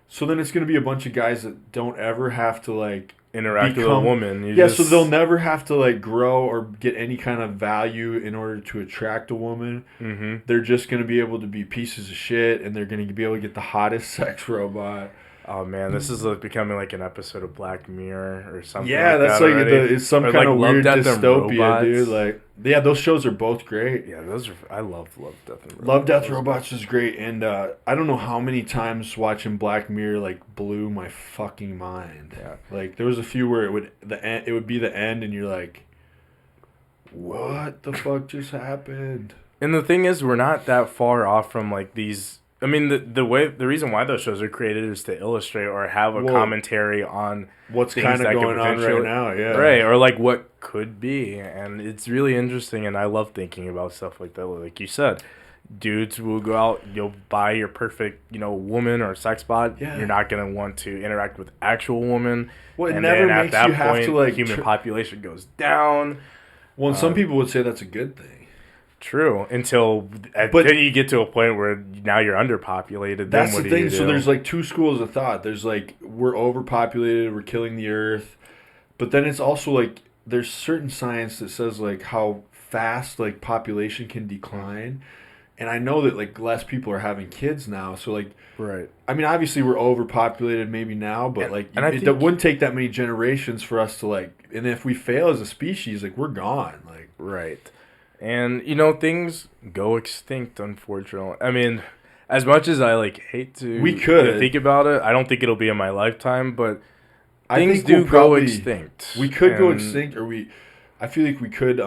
So then it's going to be a bunch of guys that don't ever have to like interact with a woman. So they'll never have to like grow or get any kind of value in order to attract a woman. Mm-hmm. They're just going to be able to be pieces of shit, and they're going to be able to get the hottest sex robot. Oh man, this is like becoming like an episode of Black Mirror or something. Yeah, like that's that like it's some or kind like of Love, weird Death, and dystopia, Robots. dude. Like, yeah, those shows are both great. Yeah, those are. I love Death, and Robots. Love, Death, Robots is great, and I don't know how many times watching Black Mirror like blew my fucking mind. Yeah. Like there was a few where it would be the end, and you're like, what the fuck just happened? And the thing is, we're not that far off from like these. I mean, the reason why those shows are created is to illustrate or have a commentary on what's things kind of that could going on right now. Yeah, right, or like what could be, and it's really interesting. And I love thinking about stuff like that. Like you said, dudes will go out, you'll buy your perfect, woman or sex bot. Yeah. You're not gonna want to interact with actual woman. Well, it and never then at makes that you have point, to like human population goes down. Well, some people would say that's a good thing. True, until then you get to a point where now you're underpopulated. That's then what the do thing. you do? So there's like two schools of thought. There's like we're overpopulated, we're killing the earth, but then it's also like there's certain science that says like how fast like population can decline, and I know that like less people are having kids now. So like, right. I mean, obviously we're overpopulated maybe now, but it wouldn't take that many generations for us to like. And if we fail as a species, like we're gone. Like right. And, things go extinct, unfortunately. I mean, as much as I, hate to think about it, I don't think it'll be in my lifetime, but things do go extinct. We could go extinct, or I feel like we could,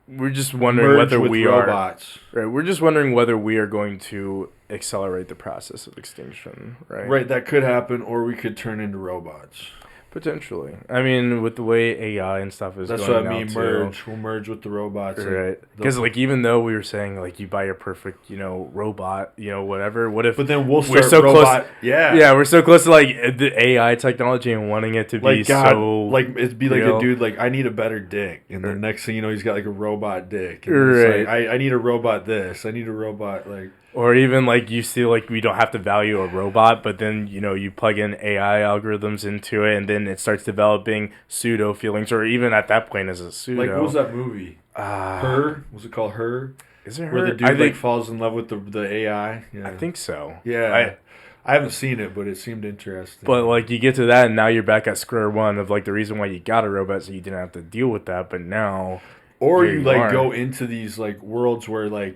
we're just wondering whether we robots. Right, we're just wondering whether we are going to accelerate the process of extinction, right? Right, that could happen, or we could turn into robots. Potentially. I mean, with the way AI and stuff is that's going what I mean, now, merge. We'll merge with the robots. Right. Because, even though we were saying, you buy your perfect, robot, whatever, what if... But then we'll start so robot... Close, yeah, we're so close to, the AI technology and wanting it to be so... it'd be like a dude, I need a better dick. And the next thing you know, he's got, a robot dick. And it's I need a robot this. I need a robot, Or even, you see, we don't have to value a robot, but then, you plug in AI algorithms into it, and then it starts developing pseudo feelings, or even at that point as a pseudo. What was that movie? Her? Was it called Her? Is it Her? Where the dude, falls in love with the AI? Yeah. I think so. Yeah. I haven't seen it, but it seemed interesting. But, you get to that, and now you're back at square one of, the reason why you got a robot, so you didn't have to deal with that, but now... Or you go into these, worlds where,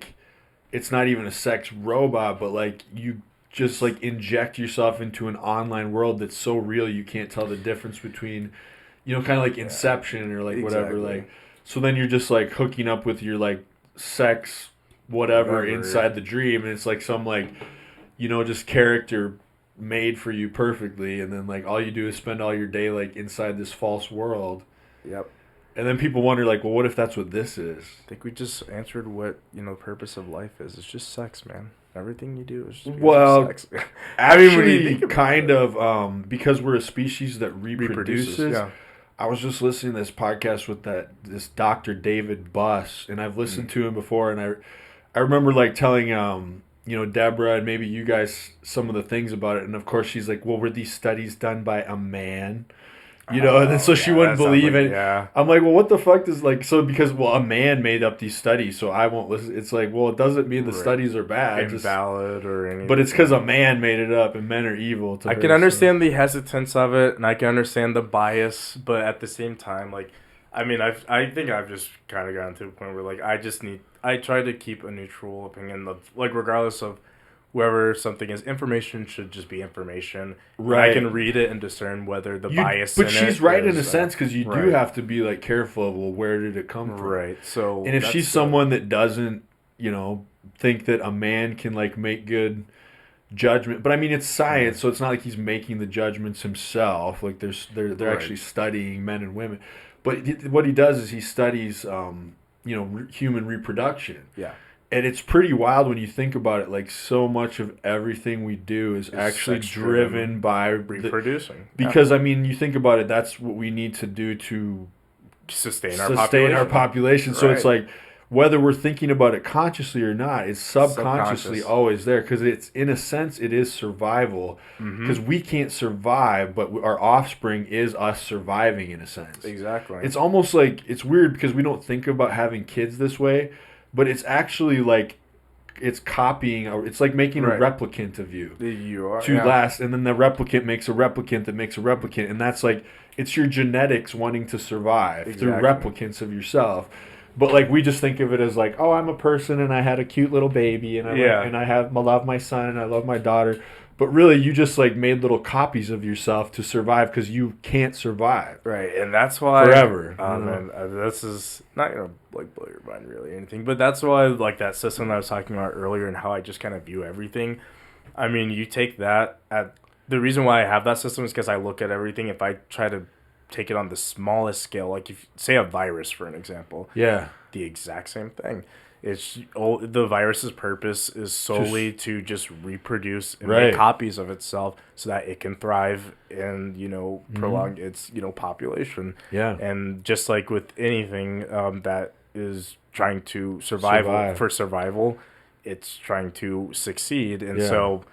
it's not even a sex robot, but you just inject yourself into an online world that's so real you can't tell the difference between, kind of like Inception or whatever. So then you're just hooking up with your sex whatever inside the dream, and it's some just character made for you perfectly, and then all you do is spend all your day inside this false world. Yep. And then people wonder, well, what if that's what this is? I think we just answered what, the purpose of life is. It's just sex, man. Everything you do is just sex. Actually, kind of, because we're a species that reproduces. Yeah. I was just listening to this podcast with this Dr. David Buss, and I've listened to him before, and I remember, telling, Deborah and maybe you guys some of the things about it, and of course she's like, well, were these studies done by a man? And then so she wouldn't believe it. Yeah. I'm like, well, what the fuck does because a man made up these studies, so I won't listen. It's well, it doesn't mean the studies are bad, invalid or anything. But it's because a man made it up, and men are evil. I can understand the hesitance of it, and I can understand the bias, but at the same time, I think I've just kind of gotten to a point where I try to keep a neutral opinion of regardless of whoever something is, information should just be information. Right. I can read it and discern whether the bias in it. But she's right in a sense, because you do have to be careful of, well, where did it come from? Right. So, and if she's someone that doesn't, think that a man can make good judgment, but I mean it's science, so it's not like he's making the judgments himself. They're actually studying men and women. But what he does is he studies, human reproduction. Yeah. And it's pretty wild when you think about it. So much of everything we do is actually driven by reproducing. Because, I mean, you think about it, that's what we need to do to sustain our population. So it's whether we're thinking about it consciously or not, it's subconsciously Subconscious. always there, because it's, in a sense, it is survival, because we can't survive, but our offspring is us surviving, in a sense. Exactly. It's almost like, it's weird because we don't think about having kids this way, but it's actually like it's copying, or it's like making Right. a replicant of you You are. to yeah. last, and then the replicant makes a replicant that makes a replicant, and that's like, it's your genetics wanting to survive through Exactly. replicants of yourself. But like, we just think of it as like, oh, I'm a person and I had a cute little baby, and I love my son and I love my daughter. But really, you just like made little copies of yourself to survive, because you can't survive. Right, and that's why Forever, Oh you know? man, this is not gonna like blow your mind really or anything, but that's why like that system that I was talking about earlier and how I just kind of view everything. I mean, you take that at the reason why I have that system is because I look at everything. If I try to take it on the smallest scale, like if say a virus for an example, Yeah. the exact same thing. It's the virus's purpose is solely to just reproduce and Right. make copies of itself so that it can thrive and prolong its population. Yeah. And just like with anything that is trying to survive. For survival, it's trying to succeed. And Yeah. so,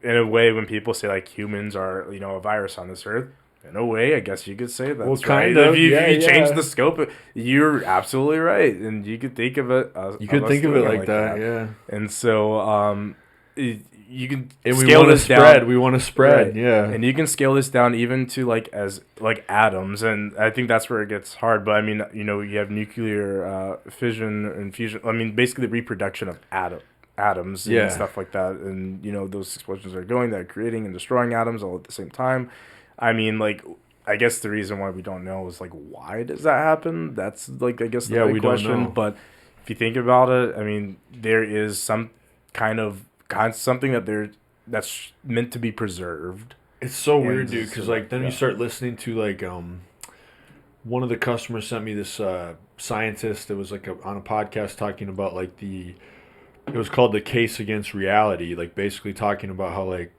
in a way, when people say like humans are a virus on this earth. In a way, I guess you could say that's Well, right. kind of, If you yeah, change yeah. the scope, you're absolutely right, and you could think of it. You could think of it like that, yeah. And so, you can And we scale want to this spread. down. We want to spread, Right. yeah. And you can scale this down even to like as like atoms, and I think that's where it gets hard. But I mean, you have nuclear fission and fusion. I mean, basically the reproduction of atoms Yeah. and stuff like that, and those explosions are going, that are creating and destroying atoms all at the same time. I mean, like, I guess the reason why we don't know is like, why does that happen? That's like, I guess the big we don't question. know. But if you think about it, I mean, there is some kind of something that's meant to be preserved. It's so And weird, dude, because like then yeah. you start listening to like one of the customers sent me this scientist that was like on a podcast talking about like it was called The Case Against Reality, like basically talking about how like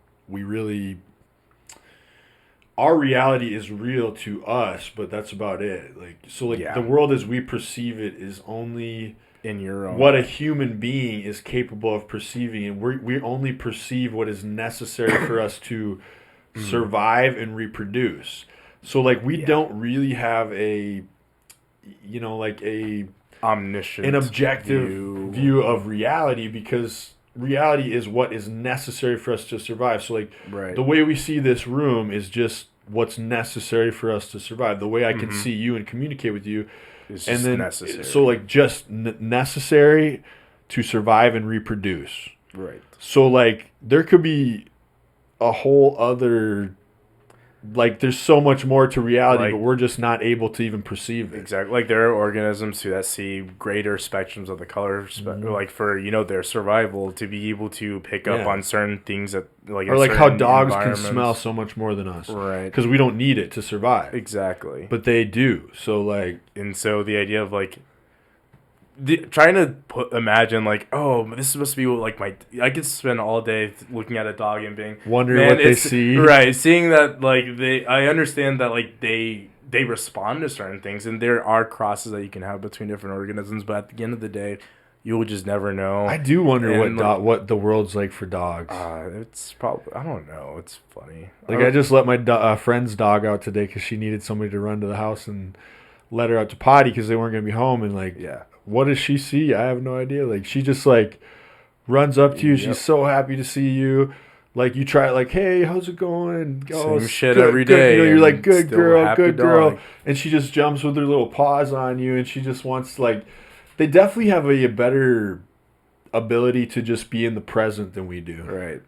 our reality is real to us, but that's about it. Like, so like Yeah. the world as we perceive it is only In your own what a human being is capable of perceiving, and we only perceive what is necessary for us to survive and reproduce. So like we don't really have a like omniscient an objective view of reality, because reality is what is necessary for us to survive. So like Right. the way we see this room is just what's necessary for us to survive. The way I can see you and communicate with you, It's and just then necessary. so like just necessary to survive and reproduce. Right. So like there could be a whole other, like there's so much more to reality, Like- but we're just not able to even perceive it. Exactly. Like there are organisms that see greater spectrums of the color, like for their survival, to be able to pick up Yeah. on certain things that like Or in like how certain dogs can environments. smell so much more than us. Right. Because we don't need it to survive. Exactly. But they do. So like, And so the idea of like trying to imagine like, oh, this is supposed to be what, like I could spend all day looking at a dog and being wondering man, what they it's- see. right, seeing that like I understand that like they respond to certain things, and there are crosses that you can have between different organisms, but at the end of the day, you will just never know. I do wonder And, what the world's like for dogs. It's probably, I don't know, it's funny. Like I just let my friend's dog out today because she needed somebody to run to the house and let her out to potty because they weren't gonna be home. And like, Yeah. what does she see? I have no idea. Like she just like runs up to you. Yep. She's so happy to see you. Like you try like, hey, how's it going? Oh, Same shit good, every good. day, You're and like, good still girl, happy good girl. dog. And she just jumps with her little paws on you, and she just wants like. They definitely have a better ability to just be in the present than we do. Right.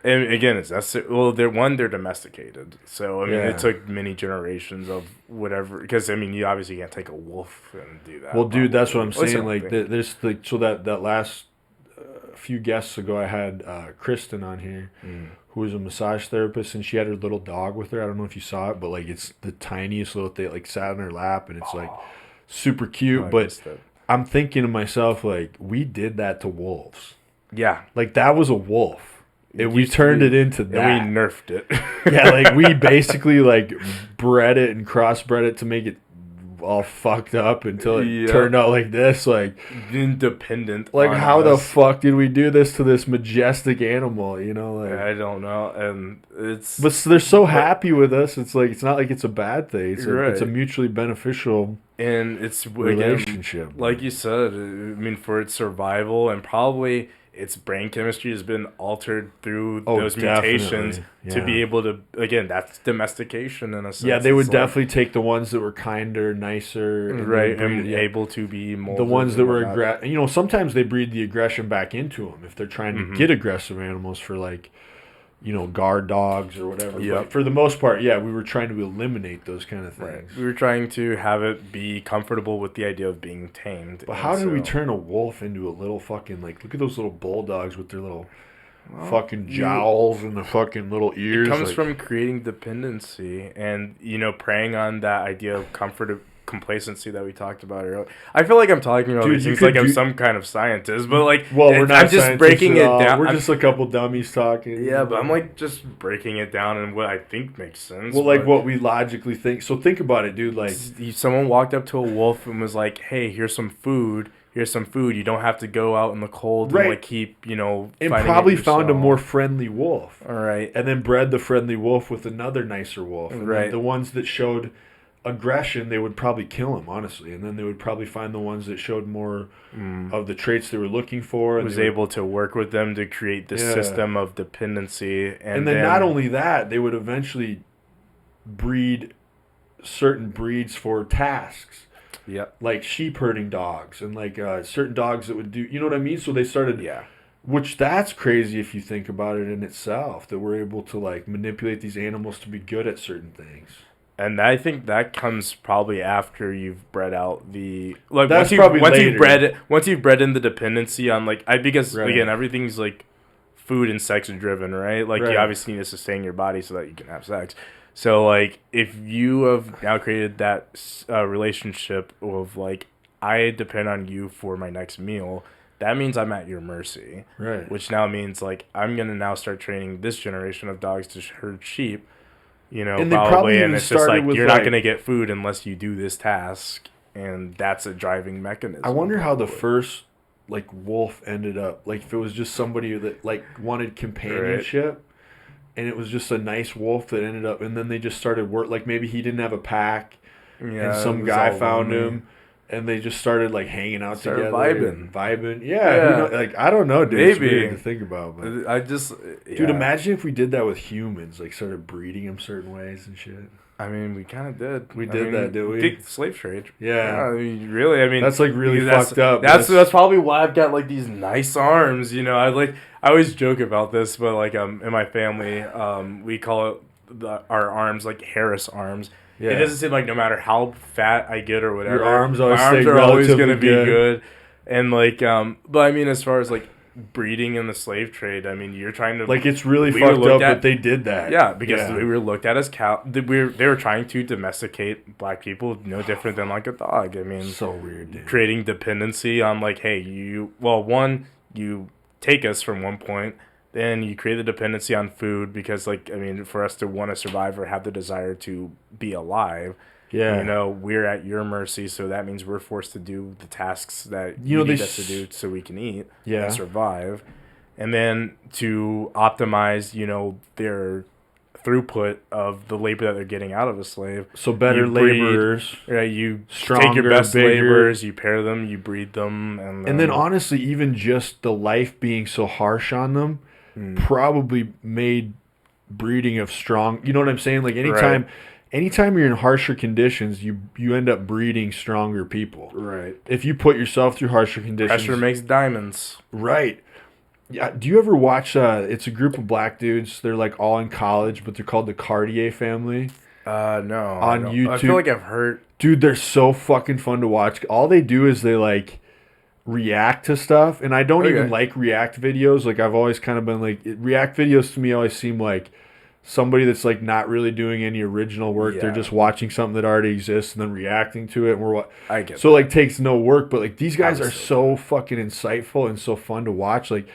And again, they're domesticated. So, I mean, Yeah. it took many generations of whatever. Because, I mean, you obviously can't take a wolf and do that. Well, dude, that's what I'm At least I saying. don't Like, think. there's like, so that last few guests ago, I had Kristen on here, who was a massage therapist, and she had her little dog with her. I don't know if you saw it, but like, it's the tiniest little thing. Like, sat on her lap, and it's like super cute. I But missed it. I'm thinking to myself, like, we did that to wolves. Yeah. Like, that was a wolf. And we used to turned be- it into that. And we nerfed it. Yeah, like we basically like bred it and crossbred it to make it all fucked up until it turned out like this. Like independent. Like, on how the us. fuck did we do this to this majestic animal? You know, like I don't know, and it's. but they're so happy with us. It's like it's not like it's a bad thing. It's a Right. mutually beneficial And it's relationship. again, like you said. I mean, for its survival and probably its brain chemistry has been altered through those mutations to be able to. Again, that's domestication in a sense. Yeah, they would It's definitely take the ones that were kinder, nicer, right, and able to be molded. the ones that were whatnot. you know, sometimes they breed the aggression back into them if they're trying to get aggressive animals for like, you know, guard dogs or whatever. Yep. But for the most part, yeah, we were trying to eliminate those kind of things. We were trying to have it be comfortable with the idea of being tamed. But and how did we so- turn a wolf into a little fucking, like, look at those little bulldogs with their little fucking jowls and the fucking little ears. It comes like, from creating dependency and, you know, preying on that idea of comfort, complacency that we talked about earlier. I feel like I'm talking about Dude, these you things could like I'm do- some kind of scientist, but like, well, we're not I'm just scientists breaking at it all. down. We're I'm- just a couple dummies talking. yeah, but I'm like just breaking it down and what I think makes sense. Well, like but what we logically think. So think about it, dude. Like, someone walked up to a wolf and was like, "Hey, here's some food. Here's some food. You don't have to go out in the cold Right. and like keep, you know." and finding it probably found a yourself." more friendly wolf. All right. And then bred the friendly wolf with another nicer wolf. And then Right. the ones that showed aggression, they would probably kill him, honestly. And then they would probably find the ones that showed more of the traits they were looking for. And Was they would- able to work with them to create this Yeah. system of dependency, And then not only that, they would eventually breed certain breeds for tasks, Yep. like sheep herding dogs and like certain dogs that would do, you know what I mean? So they started, Yeah. which that's crazy if you think about it in itself, that we're able to like manipulate these animals to be good at certain things. And I think that comes probably after you've bred out the like That's once you probably once later. you've bred in the dependency on like because Right. again everything's like food and sex driven, right? Like Right. you obviously need to sustain your body so that you can have sex. So like if you have now created that relationship of like I depend on you for my next meal, that means I'm at your mercy. Right. Which now means like I'm gonna now start training this generation of dogs to herd sheep. You know, And they probably probably, even and it's just started like with, you're like- not going to get food unless you do this task, and that's a driving mechanism. I wonder how the probably. first like wolf ended up. Like if it was just somebody that like wanted companionship, and it was just a nice wolf that ended up, and then they just started work. Like maybe he didn't have a pack, Yeah, and it some was guy all found lonely. him, and they just started like hanging out Started together, vibing. Yeah, Yeah. who like I don't know, dude. It's Maybe. weird to think about, but I just, dude, yeah. imagine if we did that with humans, like started breeding them certain ways and shit. I mean, we kind of did. We did that, did we? Big slave trade. Yeah. I mean, really. I mean, That's, like, really that's- fucked up. That's probably why I've got like these nice arms. You know, I always joke about this, but like in my family, we call it our arms like Harris arms. Yeah. It doesn't seem like no matter how fat I get or whatever, Your arms always my arms stay are always relatively going to be good. good. And like, but I mean, as far as like breeding in the slave trade, I mean, you're trying to Like it's really we were fucked up, looked at- but they did that. yeah, because Yeah. we were looked at as cow. They were trying to domesticate black people, no different than like a dog. I mean, So weird, dude. creating dependency on like, hey, you take us from one point, then you create the dependency on food because like I mean, for us to want to survive or have the desire to be alive, Yeah. you know, we're at your mercy. So that means we're forced to do the tasks that You know, need they us to do so we can eat Yeah. and survive. And then to optimize, you know, their throughput of the labor that they're getting out of a slave. So better You breed- laborers. Right, you take Stronger, your best bigger. laborers, you pair them, you breed them, And then honestly, even just the life being so harsh on them probably made breeding of strong. You know what I'm saying? Like anytime you're in harsher conditions, you end up breeding stronger people. right, If you put yourself through harsher conditions. pressure makes diamonds. Right. Yeah. Do you ever watch? It's a group of black dudes. They're like all in college, but they're called the Cartier family. No, On I YouTube. feel like I've heard. Dude, they're so fucking fun to watch. All they do is they like react to stuff, and I don't even Okay. like react videos. Like I've always kind of been like react videos to me always seem like somebody that's like not really doing any original work. They're Yeah. just watching something that already exists and then reacting to it. And I get so like takes no work, but like these guys are Obviously. so fucking insightful and so fun to watch. Like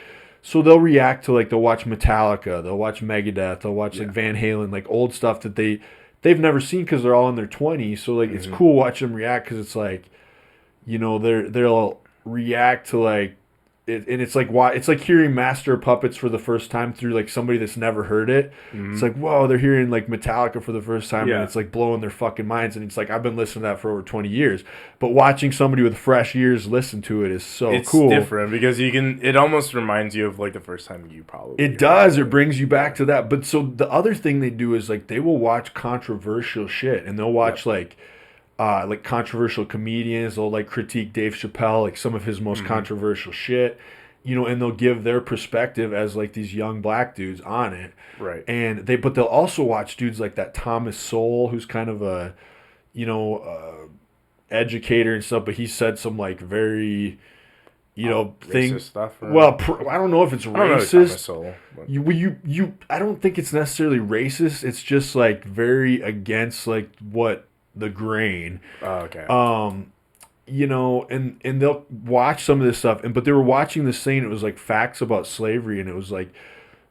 so they'll react to like they'll watch Metallica, they'll watch Megadeth, they'll watch like Van Halen, like old stuff that they they've never seen because they're all in their 20s. So like it's cool watching them react because it's like, you know, they'll react to like it, and it's like why it's like hearing Master of Puppets for the first time through like somebody that's never heard it. It's like, whoa, they're hearing like Metallica for the first time, and it's like blowing their fucking minds. And it's like I've been listening to that for over 20 years, but watching somebody with fresh ears listen to it is so cool. It's different because it almost reminds you of like the first time you probably it does. It brings you back to that. But so the other thing they do is like they will watch controversial shit, and they'll watch like controversial comedians. They'll like critique Dave Chappelle, like some of his most controversial shit, you know, and they'll give their perspective as like these young black dudes on it. Right. And but they'll also watch dudes like that Thomas Sowell, who's kind of a, you know, educator and stuff, but he said some like very, you know, things. Stuff. Well, I don't know if it's racist. You I don't think it's necessarily racist. It's just like very against like what the grain. Oh, okay. You know, and they'll watch some of this stuff, but they were watching this thing. It was like facts about slavery, and it was like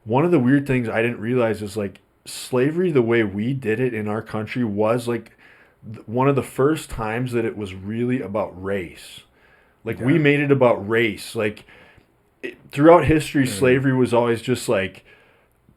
one of the weird things I didn't realize is like slavery, the way we did it in our country, was like one of the first times that it was really about race. Like we made it about race. Like throughout history, slavery was always just like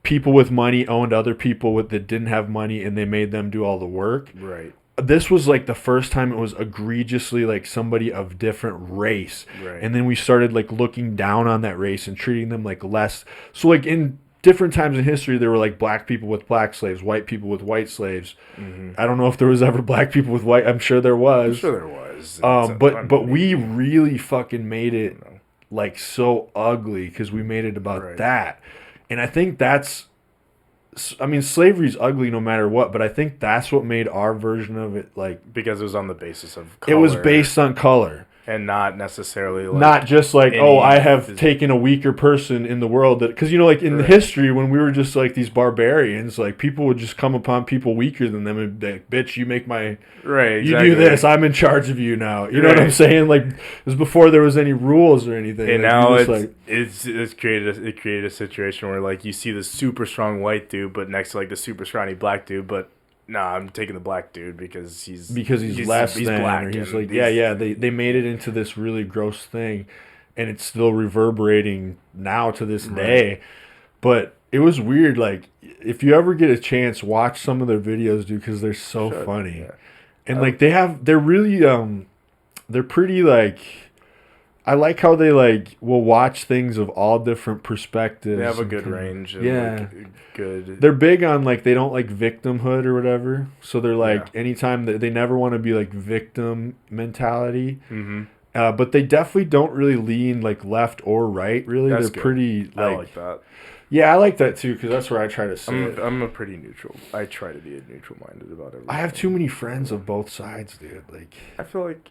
people with money owned other people that didn't have money, and they made them do all the work. Right. This was like the first time it was egregiously like somebody of different race. Right. And then we started like looking down on that race and treating them like less. So like in different times in history, there were like black people with black slaves, white people with white slaves. I don't know if there was ever black people with white. I'm sure there was. I'm sure there was. But we really fucking made it like so ugly because we made it about that. And I think I mean, slavery's ugly no matter what, but I think that's what made our version of it like... Because it was on the basis of color. It was based on color. And not necessarily like... Not just like, oh, I have taken a weaker person in the world. Because, you know, like in history, when we were just like these barbarians, like people would just come upon people weaker than them and be like, bitch, you make my... Right, exactly. You do this, I'm in charge of you now. You know what I'm saying? Like, it was before there was any rules or anything. And like, now it created a situation where like you see this super strong white dude, but next to like the super scrawny black dude, but nah, I'm taking the black dude because he's less than, black. Or he's like, they made it into this really gross thing, and it's still reverberating now to this day. But it was weird. Like, if you ever get a chance, watch some of their videos, dude, because they're so funny. Yeah. And like they're really they're pretty like. I like how they like will watch things of all different perspectives. They have a good range. And good. They're big on like they don't like victimhood or whatever. So they're like anytime they never want to be like victim mentality. But they definitely don't really lean like left or right. Really, they're pretty. Like, I like that. Yeah, I like that too because that's where I try to sit. I'm a pretty neutral. I try to be a neutral minded about everything. I have too many friends of both sides, dude. Like I feel like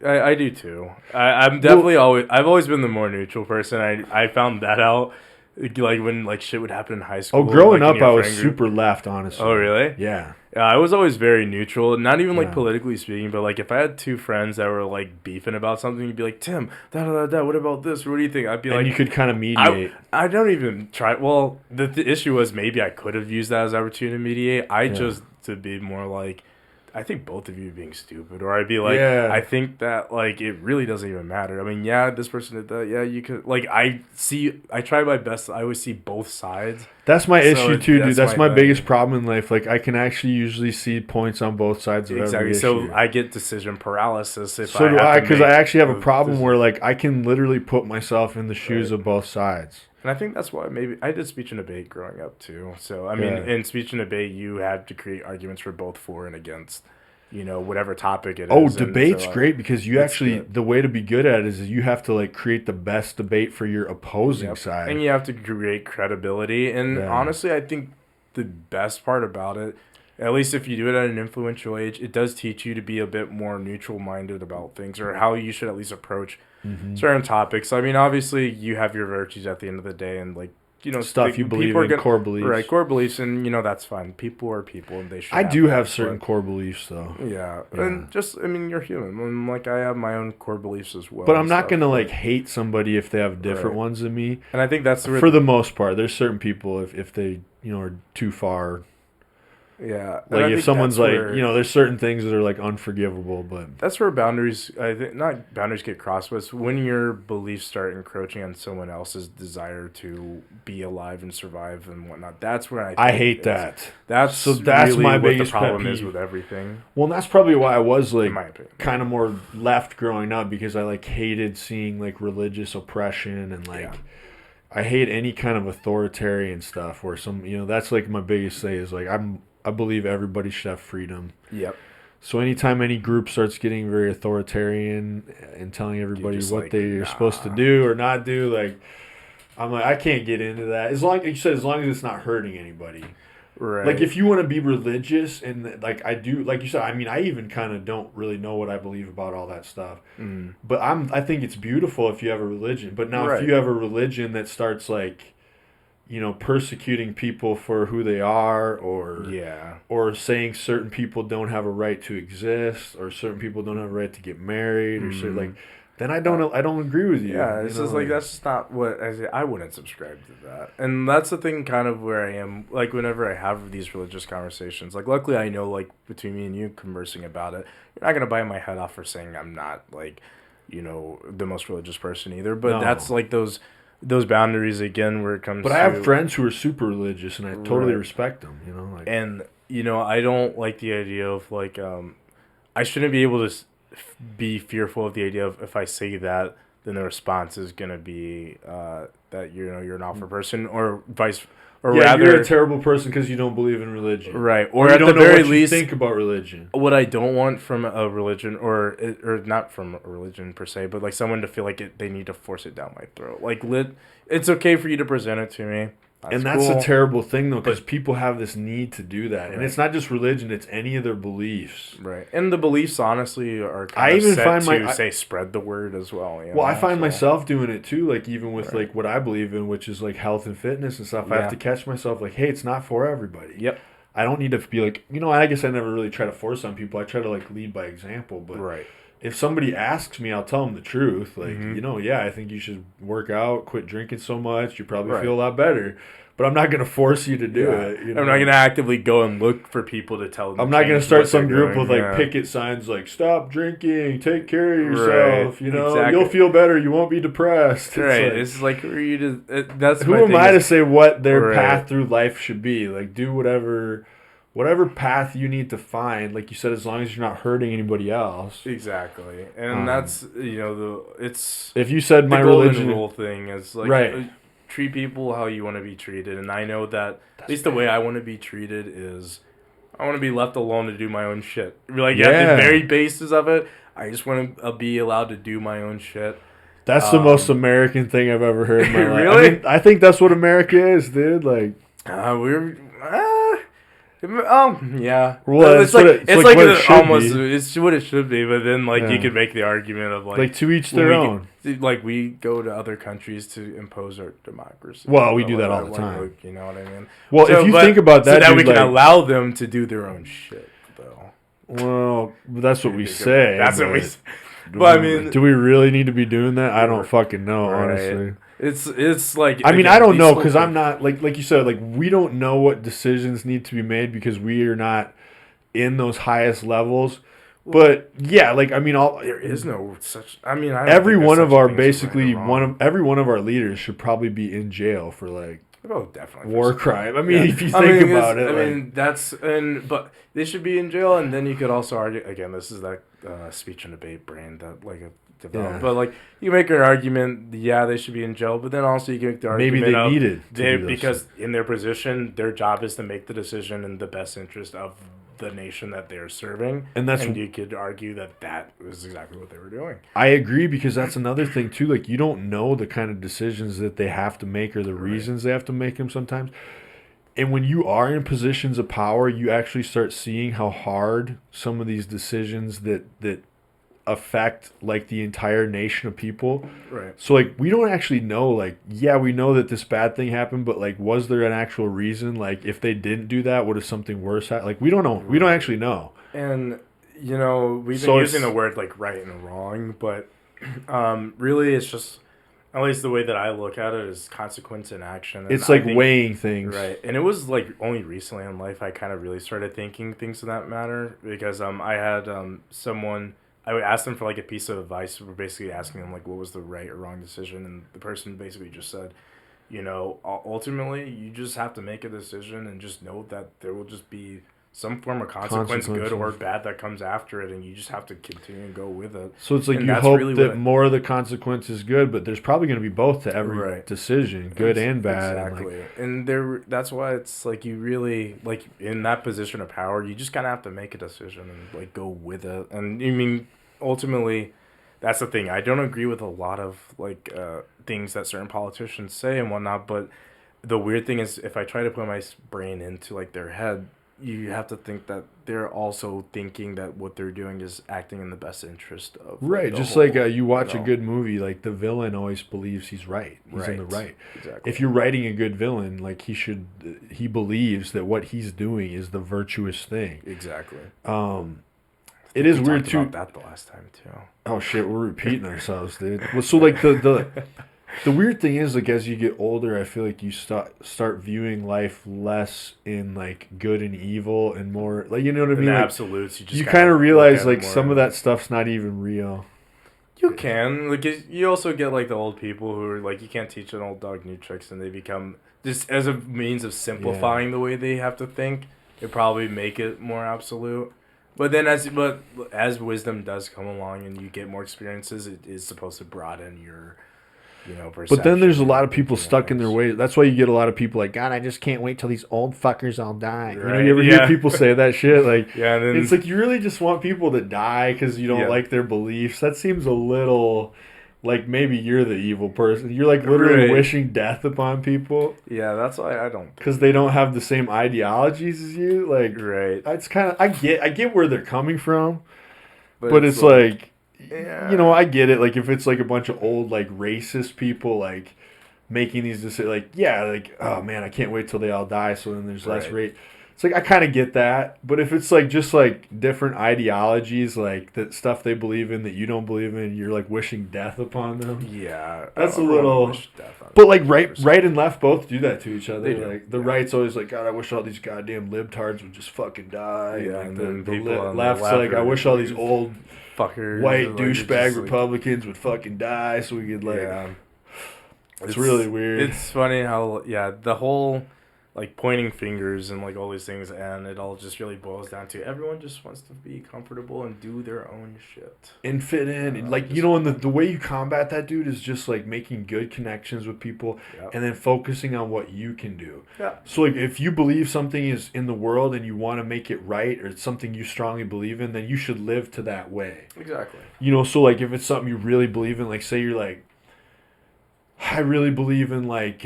I do too. I'm definitely I've always been the more neutral person. I found that out like when like shit would happen in high school. Oh, growing like, up, I was super left, honestly. Oh, really? Yeah. I was always very neutral, not even like politically speaking, but like if I had two friends that were like beefing about something, you'd be like, Tim, what about this? What do you think? I'd be like, you could kind of mediate. I don't even try. Well, the issue was maybe I could have used that as opportunity to mediate. Just to be more like, I think both of you are being stupid, or I'd be like, I think that like it really doesn't even matter. I mean, this person did that. Yeah, you could like I try my best. I always see both sides. That's my issue too, dude. That's my biggest problem in life. Like I can actually usually see points on both sides of every issue. So I get decision paralysis because I actually have a problem where like I can literally put myself in the shoes of both sides. And I think that's why maybe I did speech and debate growing up too. So I mean, in speech and debate, you have to create arguments for both for and against, you know, whatever topic it is. Oh, debate's great because you actually the way to be good at it is you have to like create the best debate for your opposing side, and you have to create credibility. And honestly, I think the best part about it, at least if you do it at an influential age, it does teach you to be a bit more neutral minded about things or how you should at least approach certain topics. I mean, obviously, you have your virtues at the end of the day, and like, you know, stuff you believe in, core beliefs. Right, core beliefs, and you know, that's fine. People are people, and they should. I do have certain core beliefs, though. Yeah, and just, I mean, you're human. And, like, I have my own core beliefs as well. But I'm not going to, like, hate somebody if they have different ones than me. And I think that's for the most part. There's certain people, if they, you know, are too far Yeah. And I Like if think someone's that's like, where- there's certain things that are like unforgivable, but That's where boundaries, I think, not boundaries get crossed, but it's when your beliefs start encroaching on someone else's desire to be alive and survive and whatnot. That's where I think hate it's- that. That's So that's really my what biggest the problem pet is peeve. with everything. Well, and that's probably why I was like In my opinion. kind of more left growing up, because I like hated seeing like religious oppression and like Yeah. I hate any kind of authoritarian stuff where that's like my biggest thing is like I believe everybody should have freedom. Yep. So anytime any group starts getting very authoritarian and telling everybody just what like, they're nah. supposed to do or not do, like I'm like I can't get into that. As long as it's not hurting anybody. Right. Like if you want to be religious and like I do, like you said, I mean I even kind of don't really know what I believe about all that stuff. But I think it's beautiful if you have a religion. But now Right. if you have a religion that starts like persecuting people for who they are, or saying certain people don't have a right to exist, or certain people don't have a right to get married, or certain, like, then I don't agree with you. Yeah, it's just like that's just not what I wouldn't subscribe to that. And that's the thing kind of where I am, like whenever I have these religious conversations, like luckily I know like between me and you conversing about it, you're not going to bite my head off for saying I'm not like, the most religious person either, but No. that's like those boundaries again where it comes But to, I have friends who are super religious, and I totally Right. respect them. Like, and I don't like the idea of like I shouldn't be able to be fearful of the idea of if I say that, then the response is gonna be that you're an awful person, or rather you're a terrible person because you don't believe in religion, right? Or Or you at don't the know very what least, you think about religion. what I don't want from a religion, or not from a religion per se, but like someone to feel like they need to force it down my throat. Like it's okay for you to present it to me. And that's cool. a terrible thing, though, because people have this need to do that. And Right. it's not just religion, it's any of their beliefs. Right, and the beliefs honestly are I kind of even set find to my- say spread the word as well. Well, I find myself doing it too, like even with Right. like what I believe in, which is like health and fitness and stuff. I Yeah. have to catch myself like, hey, it's not for everybody. Yep. I don't need to be like, I guess I never really try to force on people. I try to like lead by example. But Right. if somebody asks me, I'll tell them the truth. Like, Mm-hmm. yeah, I think you should work out, quit drinking so much. You probably Right. feel a lot better. But I'm not going to force you to do Yeah. it. I'm not going to actively go and look for people to tell them. I'm not going to change start what some they're group doing. with like Yeah. picket signs like "Stop drinking, take care of yourself." Right. Exactly. You'll feel better. You won't be depressed. It's Right. like, It's like who are you to? That's who my am thing I to is- say what their Right. path through life should be? Like, do whatever path you need to find. Like you said, as long as you're not hurting anybody else. Exactly, and that's it's If you said the my golden religion, rule thing is like Right. treat people how you want to be treated, and I know that at least the way I want to be treated is I want to be left alone to do my own shit. Like at Yeah. the very basis of it, I just want to be allowed to do my own shit. that's the most American thing I've ever heard in my life. Really? I mean, I think that's what America is, dude. Like, Yeah. Well, it's it's what like it's like what it should almost be. it's what it should be, but then like you Yeah. could make the argument of like to each when their we own. like we go to other countries to impose our democracy. Well, we do that all the Like, time. you know what I mean? Well, if you think about that, so that we dude, can like- allow them to do their own shit, though. Well, that's what we say. That's what we. but- But I mean, do we really need to be doing that? I don't fucking know, Right. honestly. it's like I mean, again, I don't these know whole because things- I'm not like you said. Like we don't know what decisions need to be made because we are not in those highest levels. But yeah, like I mean, There is no such. I mean, I don't every think there's one of such our things as basically right or wrong. every one of our leaders should probably be in jail for like Oh, definitely war for crime. I mean, Yeah. if you I think mean, about it, I like, mean, but they should be in jail, and then you could also argue again. This is that speech and debate brain that like a developed, Yeah. but like you make an argument, yeah, they should be in jail, but then also you can make the maybe argument they of needed to do those because in their position, their job is to make the decision in the best interest of the nation that they're serving, And that's- you could argue that was exactly what they were doing. I agree because that's another thing too. Like you don't know the kind of decisions that they have to make or the reasons they have to make them sometimes. And when you are in positions of power, you actually start seeing how hard some of these decisions that affect like the entire nation of people. Right. So like we don't actually know like yeah, we know that this bad thing happened, but like was there an actual reason? Like if they didn't do that, would have something worse happened? Like we don't know. We don't actually know. And we've been So using it's- the word like right and wrong, but really it's just At least the way that I look at it is consequence in action. And It's I like think, weighing things. right. And it was like only recently in life I kind of really started thinking things of that matter because I had someone I would ask them for like a piece of advice. We're basically asking them like what was the right or wrong decision, and the person basically just said, ultimately you just have to make a decision and just know that there will just be some form of consequence, good or bad, that comes after it, and you just have to continue and go with it. So it's like and you hope that more of the consequence is good, but there's probably going to be both to every decision, good and bad. Exactly. And that's why it's like you really, like in that position of power, you just kind of have to make a decision and like go with it. And I mean, ultimately, that's the thing. I don't agree with a lot of like things that certain politicians say and whatnot, but the weird thing is if I try to put my brain into like their head, you have to think that they're also thinking that what they're doing is acting in the best interest of right. Just whole, like you watch a good movie, like the villain always believes he's right. He's in the right. Exactly. If you're writing a good villain, like he believes that what he's doing is the virtuous thing. Exactly. It is weird too. About that the last time too. Oh shit, we're repeating ourselves, dude. Well, so like the weird thing is, like, as you get older, I feel like you start viewing life less in, like, good and evil and more, like, you know what I mean? In like, absolutes. You kind of realize, like, some of that stuff's not even real. You can. Like, you also get, like, the old people who are, like, you can't teach an old dog new tricks, and they become, just as a means of simplifying the way they have to think, it probably make it more absolute. But then as wisdom does come along and you get more experiences, it is supposed to broaden your... But then there's a lot of people stuck in their ways. That's why you get a lot of people like, God, I just can't wait till these old fuckers all die. Right. You ever hear people say that shit? Like, then, it's like you really just want people to die because you don't like their beliefs. That seems a little like maybe you're the evil person. You're like literally wishing death upon people. Yeah, that's why I don't. Because they don't have the same ideologies as you. Like, it's kind of I get where they're coming from, but it's like. Yeah. I get it. Like, if it's, like, a bunch of old, like, racist people, like, making these decisions, like, yeah, like, oh, man, I can't wait till they all die, so then there's less rate. It's like, I kind of get that. But if it's, like, just, like, different ideologies, like, that stuff they believe in that you don't believe in, you're, like, wishing death upon them. Yeah. That's a little... But, like, right and left both do that to each other. Like, the right's always like, God, I wish all these goddamn libtards would just fucking die. Yeah, and then the left's like, I wish all these old... fuckers, white douchebag Republicans would fucking die so we could like it's really weird. It's funny how the whole like pointing fingers and like all these things, and it all just really boils down to everyone just wants to be comfortable and do their own shit and fit in and like and the way you combat that, dude, is just like making good connections with people and then focusing on what you can do. So like if you believe something is in the world and you want to make it right, or it's something you strongly believe in, then you should live to that way. Exactly. So like if it's something you really believe in, like say you're like, I really believe in like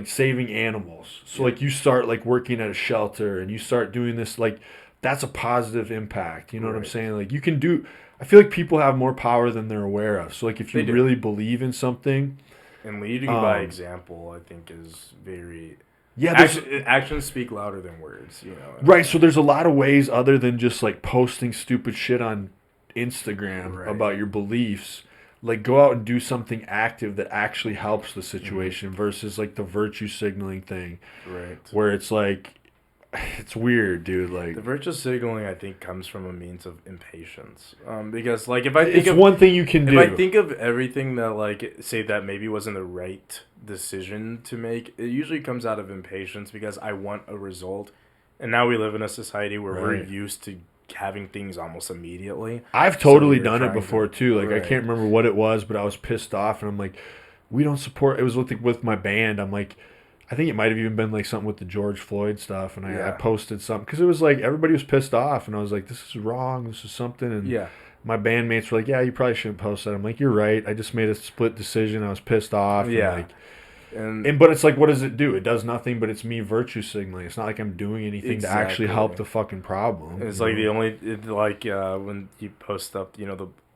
saving animals. So like you start like working at a shelter and you start doing this, like that's a positive impact. You know what I'm saying? Like you can do, I feel like people have more power than they're aware of. So like if you really believe in something. And leading by example, I think is very... actions speak louder than words, Right, so there's a lot of ways other than just like posting stupid shit on Instagram about your beliefs. Like, go out and do something active that actually helps the situation versus, like, the virtue signaling thing. Right. Where it's, like, it's weird, dude. Like, the virtue signaling, I think, comes from a means of impatience. Because, like, if I think it's one thing you can do. If I think of everything that, like, say that maybe wasn't the right decision to make, it usually comes out of impatience because I want a result. And now we live in a society where we're used to having things almost immediately. I've totally done it before too. Like I can't remember what it was, but I was pissed off and I'm like, we don't support. It was with my band. I'm like, I think it might have even been like something with the George Floyd stuff, and I posted something because it was like everybody was pissed off, and I was like, this is wrong. This is something, and my bandmates were like, yeah, you probably shouldn't post that. I'm like, you're right. I just made a split decision. I was pissed off. But it's like, what does it do? It does nothing, but it's me virtue signaling. It's not like I'm doing anything to actually help the fucking problem. It's like the only when you post up,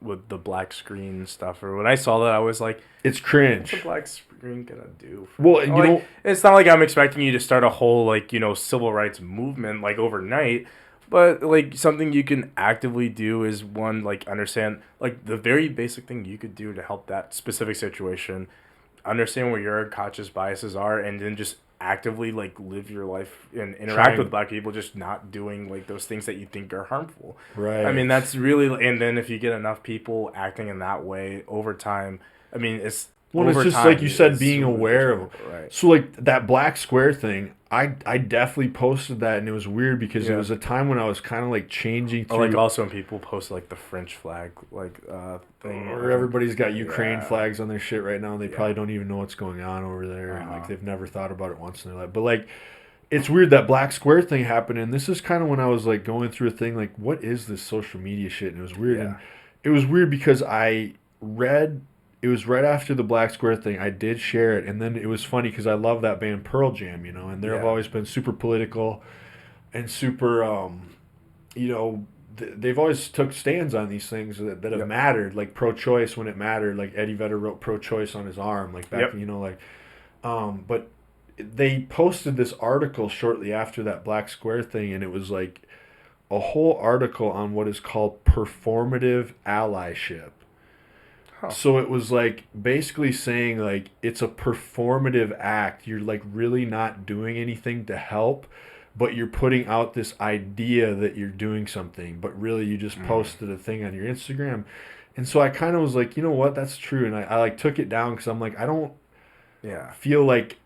with the black screen stuff. Or when I saw that, I was like, it's cringe. What's a black screen gonna do? Well, it's not like I'm expecting you to start a whole civil rights movement like overnight. But like something you can actively do is one, like understand like the very basic thing you could do to help that specific situation, understand where your conscious biases are, and then just actively like live your life and interact with black people, just not doing like those things that you think are harmful. Right. I mean, that's really, and then if you get enough people acting in that way over time, I mean, it's Well, over it's just time, like you said, it's being really aware of. difficult, right? So like that black square thing, I definitely posted that, and it was weird because it was a time when I was kind of like changing through. Or like also when people post like the French flag like thing, or everybody's got Ukraine flags on their shit right now, and they probably don't even know what's going on over there, and like they've never thought about it once in their life. But like, it's weird that black square thing happened, and this is kind of when I was like going through a thing like, what is this social media shit? And it was weird, and it was weird because I read. It was right after the black square thing. I did share it, and then it was funny because I love that band Pearl Jam, you know, and they've always been super political and super, you know, they've always took stands on these things that have mattered, like pro-choice when it mattered. Like Eddie Vedder wrote pro-choice on his arm, like back, you know, like, but they posted this article shortly after that black square thing, and it was like a whole article on what is called performative allyship. So it was like basically saying like it's a performative act. You're like really not doing anything to help, but you're putting out this idea that you're doing something, but really you just posted a thing on your Instagram. And so I kind of was like, you know what, that's true. And I like took it down because I'm like, I don't feel like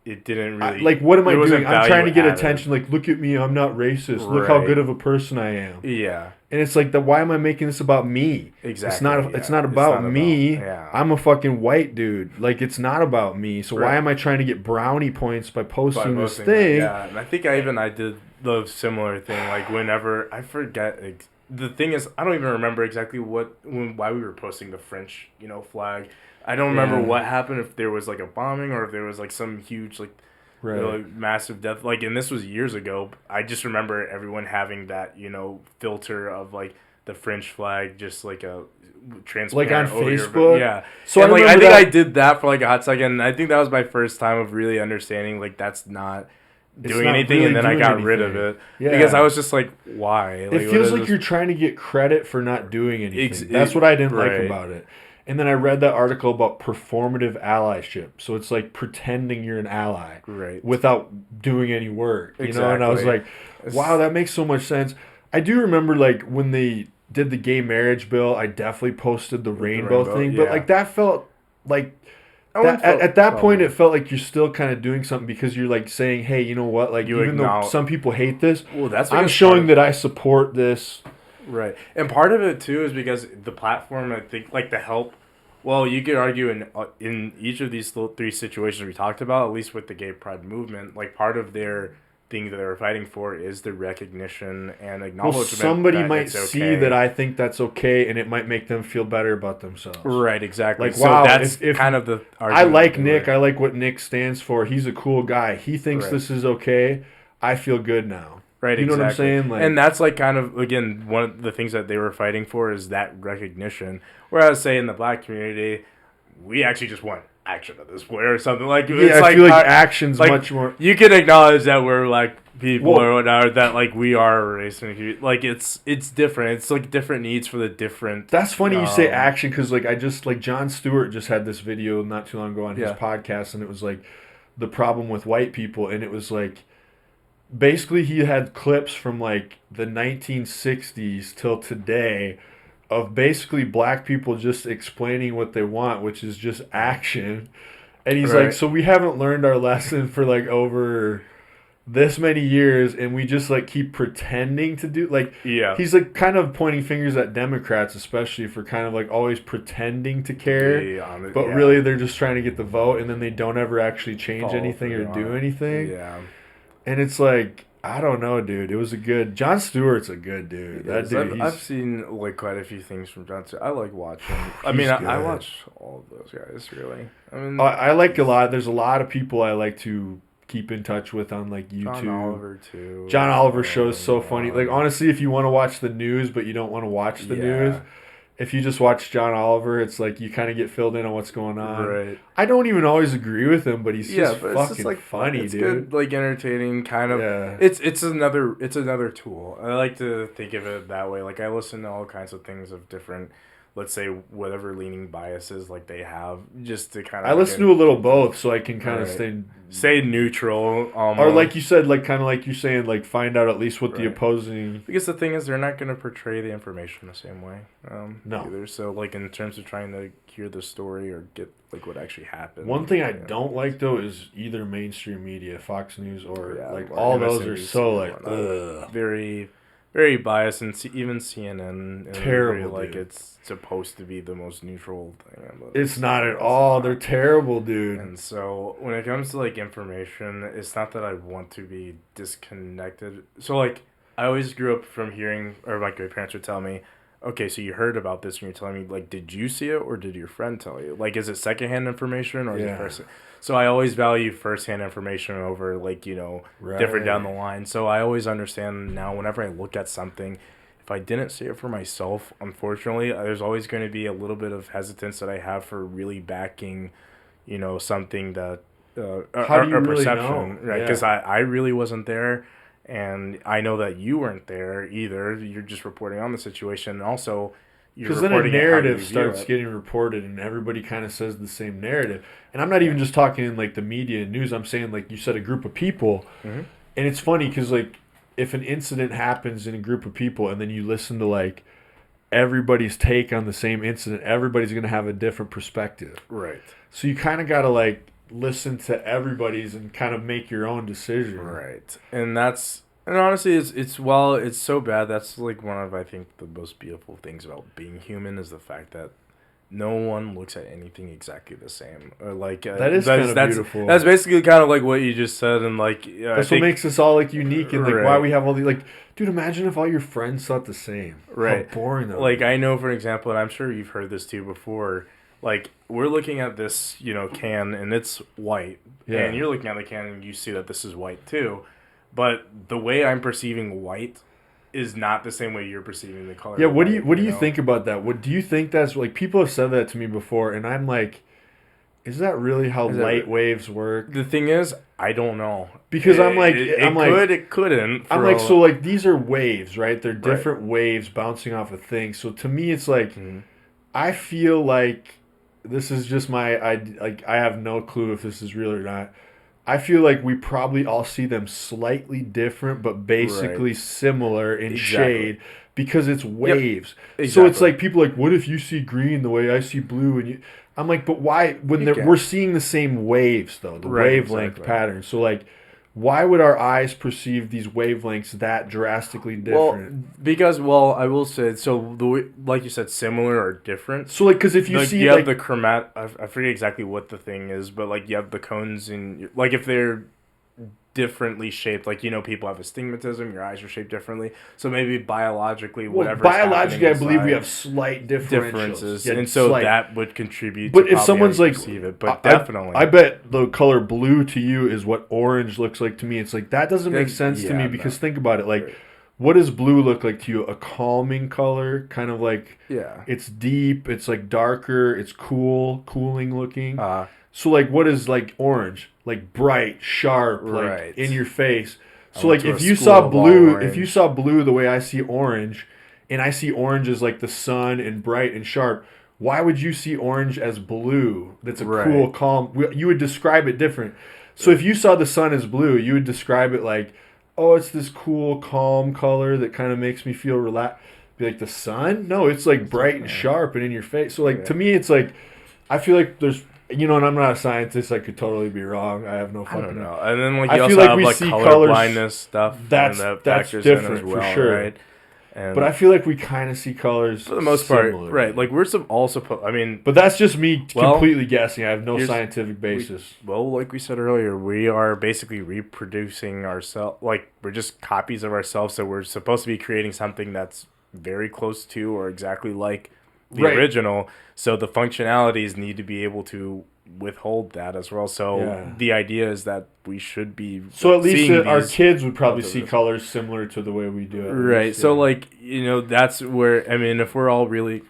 it didn't really like what am I doing? I'm trying to get added. attention. Like, look at me, I'm not racist. Look how good of a person I am. Yeah. And it's like, why am I making this about me? Exactly. It's not about me. I'm a fucking white dude. Like, it's not about me. So why am I trying to get brownie points by posting this thing? Yeah, and I think I did the similar thing. Like whenever I forget, the thing is, I don't even remember exactly why we were posting the French, you know, flag. I don't remember what happened, if there was like a bombing or if there was like some huge like. You know, like massive death, like, and this was years ago. I just remember everyone having that, you know, filter of like the French flag, just like a transparent, like on Facebook. So and, I think I did that for like a hot second. And I think that was my first time of really understanding like that's not doing anything, really, and then I got rid of it because I was just like, why? Like, it feels like you're trying to get credit for not doing anything. That's what I didn't like about it. And then I read that article about performative allyship. So it's like pretending you're an ally without doing any work. You know, and I was like, wow, that makes so much sense. I do remember like when they did the gay marriage bill, I definitely posted the rainbow thing. But like that felt like at that point it felt like you're still kind of doing something because you're like saying, hey, you know what? Like even though some people hate this, I'm showing that I support this. Right. And part of it too is because the platform, I think, like the help. Well, you could argue in each of these three situations we talked about, at least with the gay pride movement, like part of their thing that they're fighting for is the recognition and acknowledgement. Well, somebody might see that I think that's okay, and it might make them feel better about themselves. Right, exactly. Like, wow, that's if kind of the argument. I like Nick. I like what Nick stands for. He's a cool guy. He thinks this is okay. I feel good now. Right, you know what I'm saying? Like, and that's like kind of, again, one of the things that they were fighting for is that recognition. Whereas, say, in the black community, we actually just want action at this point or something. Like, it's I like, feel like action's like, much more. You can acknowledge that we're like people or whatever, that like we are a race and like it's different. It's like different needs for the different. That's funny you say action because like I just like Jon Stewart just had this video not too long ago on his podcast, and it was like the problem with white people, and it was like. Basically, he had clips from like the 1960s till today of basically black people just explaining what they want, which is just action. And he's like, so we haven't learned our lesson for like over this many years, and we just like keep pretending to do like he's like kind of pointing fingers at Democrats, especially for kind of like always pretending to care, but really they're just trying to get the vote, and then they don't ever actually change anything or do anything. And it's like, I don't know, dude. It was a good... Jon Stewart's a good dude. That dude, I've seen like quite a few things from Jon Stewart. I like watching... I watch all of those guys, really. I mean... I like a lot. There's a lot of people I like to keep in touch with on like YouTube. John Oliver, too. John Oliver show's so funny. Like, honestly, if you want to watch the news, but you don't want to watch the news... if you just watch John Oliver, it's like you kind of get filled in on what's going on. Right. I don't even always agree with him, but he's just but fucking it's just like funny, it's dude. good, like entertaining, kind of. Yeah. It's another tool. I like to think of it that way. Like I listen to all kinds of things of different, let's say whatever leaning biases like they have, just to kind of. I listen to a little both, so I can kind of Right. Stay neutral. or like you said, like kind of like you're saying, like find out at least what the Right. opposing. Because the thing is, they're not going to portray the information the same way. No. Either. So, like in terms of trying to hear the story or get like what actually happened. One thing I you know. don't like though is either mainstream media, Fox News, or Yeah, like or all those are MSNBC so and like whatnot. ugh. Very, very biased, and even CNN. is Terrible, Like dude. it's supposed to be the most neutral thing. But It's not at all. They're terrible, dude. And so when it comes to like information, it's not that I want to be disconnected. So like I always grew up from hearing, or like my parents would tell me, okay, so you heard about this and you're telling me, like, did you see it or did your friend tell you? Like, is it secondhand information or is Yeah. it first? So I always value firsthand information over, like, you know, different down the line. So I always understand now whenever I look at something, if I didn't see it for myself, unfortunately, there's always going to be a little bit of hesitance that I have for really backing, you know, something that, How do you or really perception, know? right? Because Yeah. I really wasn't there. And I know that you weren't there either. You're just reporting on the situation. And also, you're Because then a reporting it how you narrative view starts it. getting reported and everybody kind of says the same narrative. And I'm not even just talking in like the media and news. I'm saying like you said, a group of people. Mhm. And it's funny because like if an incident happens in a group of people and then you listen to like everybody's take on the same incident, everybody's going to have a different perspective. Right. So you kind of got to like listen to everybody's and kind of make your own decision. Right. And that's, and honestly, it's so bad. That's like one of, I think, the most beautiful things about being human is the fact that no one looks at anything exactly the same. Or like That is kind of beautiful. That's basically kind of like what you just said, and like That's what makes us all like unique and like why Right. we have all these like, dude. Imagine if all your friends thought the same. Right. How boring that. Like I know, for example, and I'm sure you've heard this too before. Like we're looking at this, you know, can, and it's white, Yeah. and you're looking at the can, and you see that this is white too. But the way I'm perceiving white is not the same way you're perceiving the color. Yeah, of what do white, you know? think about that? What do you think that's like? People have said that to me before, and I'm like, is that really how Is that light right? waves work? The thing is, I don't know Because I'm like, it couldn't. I'm for like, a- so like these are waves, right? They're Right. different waves bouncing off of things. So to me, it's like, Mhm. I feel like this is just I have no clue if this is real or not. I feel like we probably all see them slightly different, but basically similar in Exactly. shade because it's waves. So it's Exactly. like people are like, what if you see green the way I see blue? And you, I'm like, but why? When You can't. we're seeing the same waves though, the Right, wavelength exactly. pattern. So like, why would our eyes perceive these wavelengths that drastically different? Well, because I will say so. The way, like you said, similar or different. So like, because if you Like, see you like have the chromat. I forget exactly what the thing is, but like you have the cones in like if they're differently shaped, like you know people have astigmatism, your eyes are shaped differently, so maybe biologically whatever. biologically, I believe we have slight differences, Yeah, and so slight. that would contribute. But to if probably someone's how you like, perceive it, but I- definitely, I bet the color blue to you is what orange looks like to me. It's like that doesn't make sense to me yeah, because no. think about it. Like, Right. what does blue look like to you? A calming color, kind of like yeah. it's deep, it's like darker, it's cooling looking. Uh, So like, what is like orange? Like bright, sharp, like Right. in your face. I So went like, to if a you school saw of all blue, if orange. you saw blue the way I see orange, and I see orange as like the sun and bright and sharp, why would you see orange as blue? That's a Right. cool, calm. You would describe it different. So if you saw the sun as blue, you would describe it like, oh, it's this cool, calm color that kind of makes me feel relaxed. Be like the sun? No, it's like bright and sharp and in your face. So like to me, it's like I feel like there's. You know, and I'm not a scientist. I could totally be wrong. I have no I fucking don't know. And then like I you feel also like have we like see color colors- blindness stuff. That's- and that that's factors in different, as for well, sure. right? And But I feel like we kind of see colors for the most part, similar. right? Like we're all supposed. I mean, But that's just me Well, completely guessing. I have no here's- scientific basis. well, like we said earlier, we are basically reproducing ourselves. Like we're just copies of ourselves. So we're supposed to be creating something that's very close to or exactly like the Right. original. So the functionalities need to be able to withhold that as well. So Yeah. the idea is that we should be So at least seeing our these- kids would probably see relative- colors similar to the way we do it. at Right. least, So yeah. like, you know, that's where I mean, if we're all really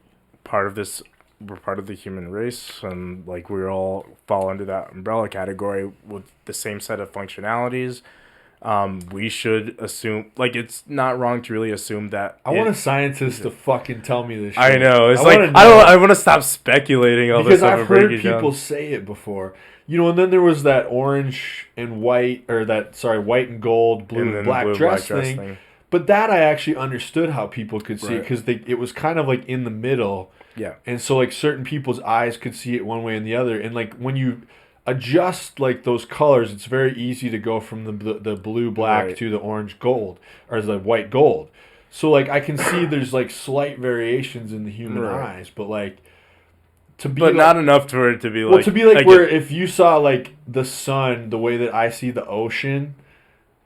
part of this. We're part of the human race, and like we all fall under that umbrella category with the same set of functionalities. We should assume, like, it's not wrong to really assume that. I want a scientist to fucking tell me this shit. I know. It's I like wanna I don't. know. I want to stop speculating all Because this stuff I've and break heard it down. people say it before. You know, and then there was that orange and white, or that, sorry, white and gold, blue and then black blue and dress black dress thing. thing. But that I actually understood how people could see it, Right. because it was kind of like in the middle. Yeah. And so like certain people's eyes could see it one way and the other. And like when you adjust like those colors, it's very easy to go from the blue black Right. to the orange gold, or the white gold. So like I can see there's like slight variations in the human Right. eyes, but like to be But like, not enough for it to be like. well, to be like I where get- if you saw like the sun the way that I see the ocean,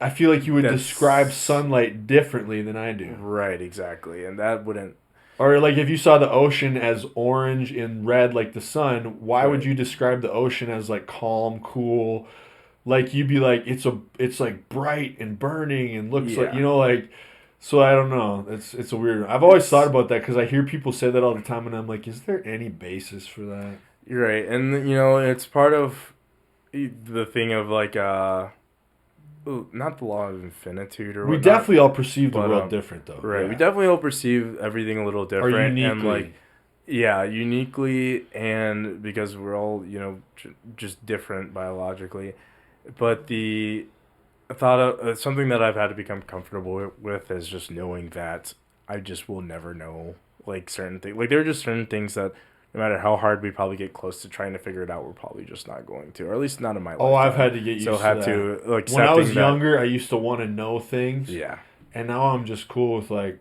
I feel like you would That's- describe sunlight differently than I do. Right, exactly, and that wouldn't. Or like if you saw the ocean as orange and red like the sun, why would Right. you describe the ocean as like calm, cool? Like you'd be like it's like bright and burning and looks like, Yeah. you know, like, so I don't know. It's a weird. I've always thought about that because I hear people say that all the time, and I'm like, is there any basis for that? You're right, and you know it's part of the thing of like not the law of infinitude or We whatnot, definitely all perceive the but, world different though. right. Yeah. We definitely all perceive everything a little different, and uniquely. like uniquely, and because we're all just different biologically. But the thought of something that I've had to become comfortable with is just knowing that I just will never know like certain things. Like there are just certain things that no matter how hard we probably get close to trying to figure it out, we're probably just not going to, or at least not in my life. Oh, I've had to get used so to had that. to like When I was accepting that- younger, I used to want to know things. Yeah, And now I'm just cool with like,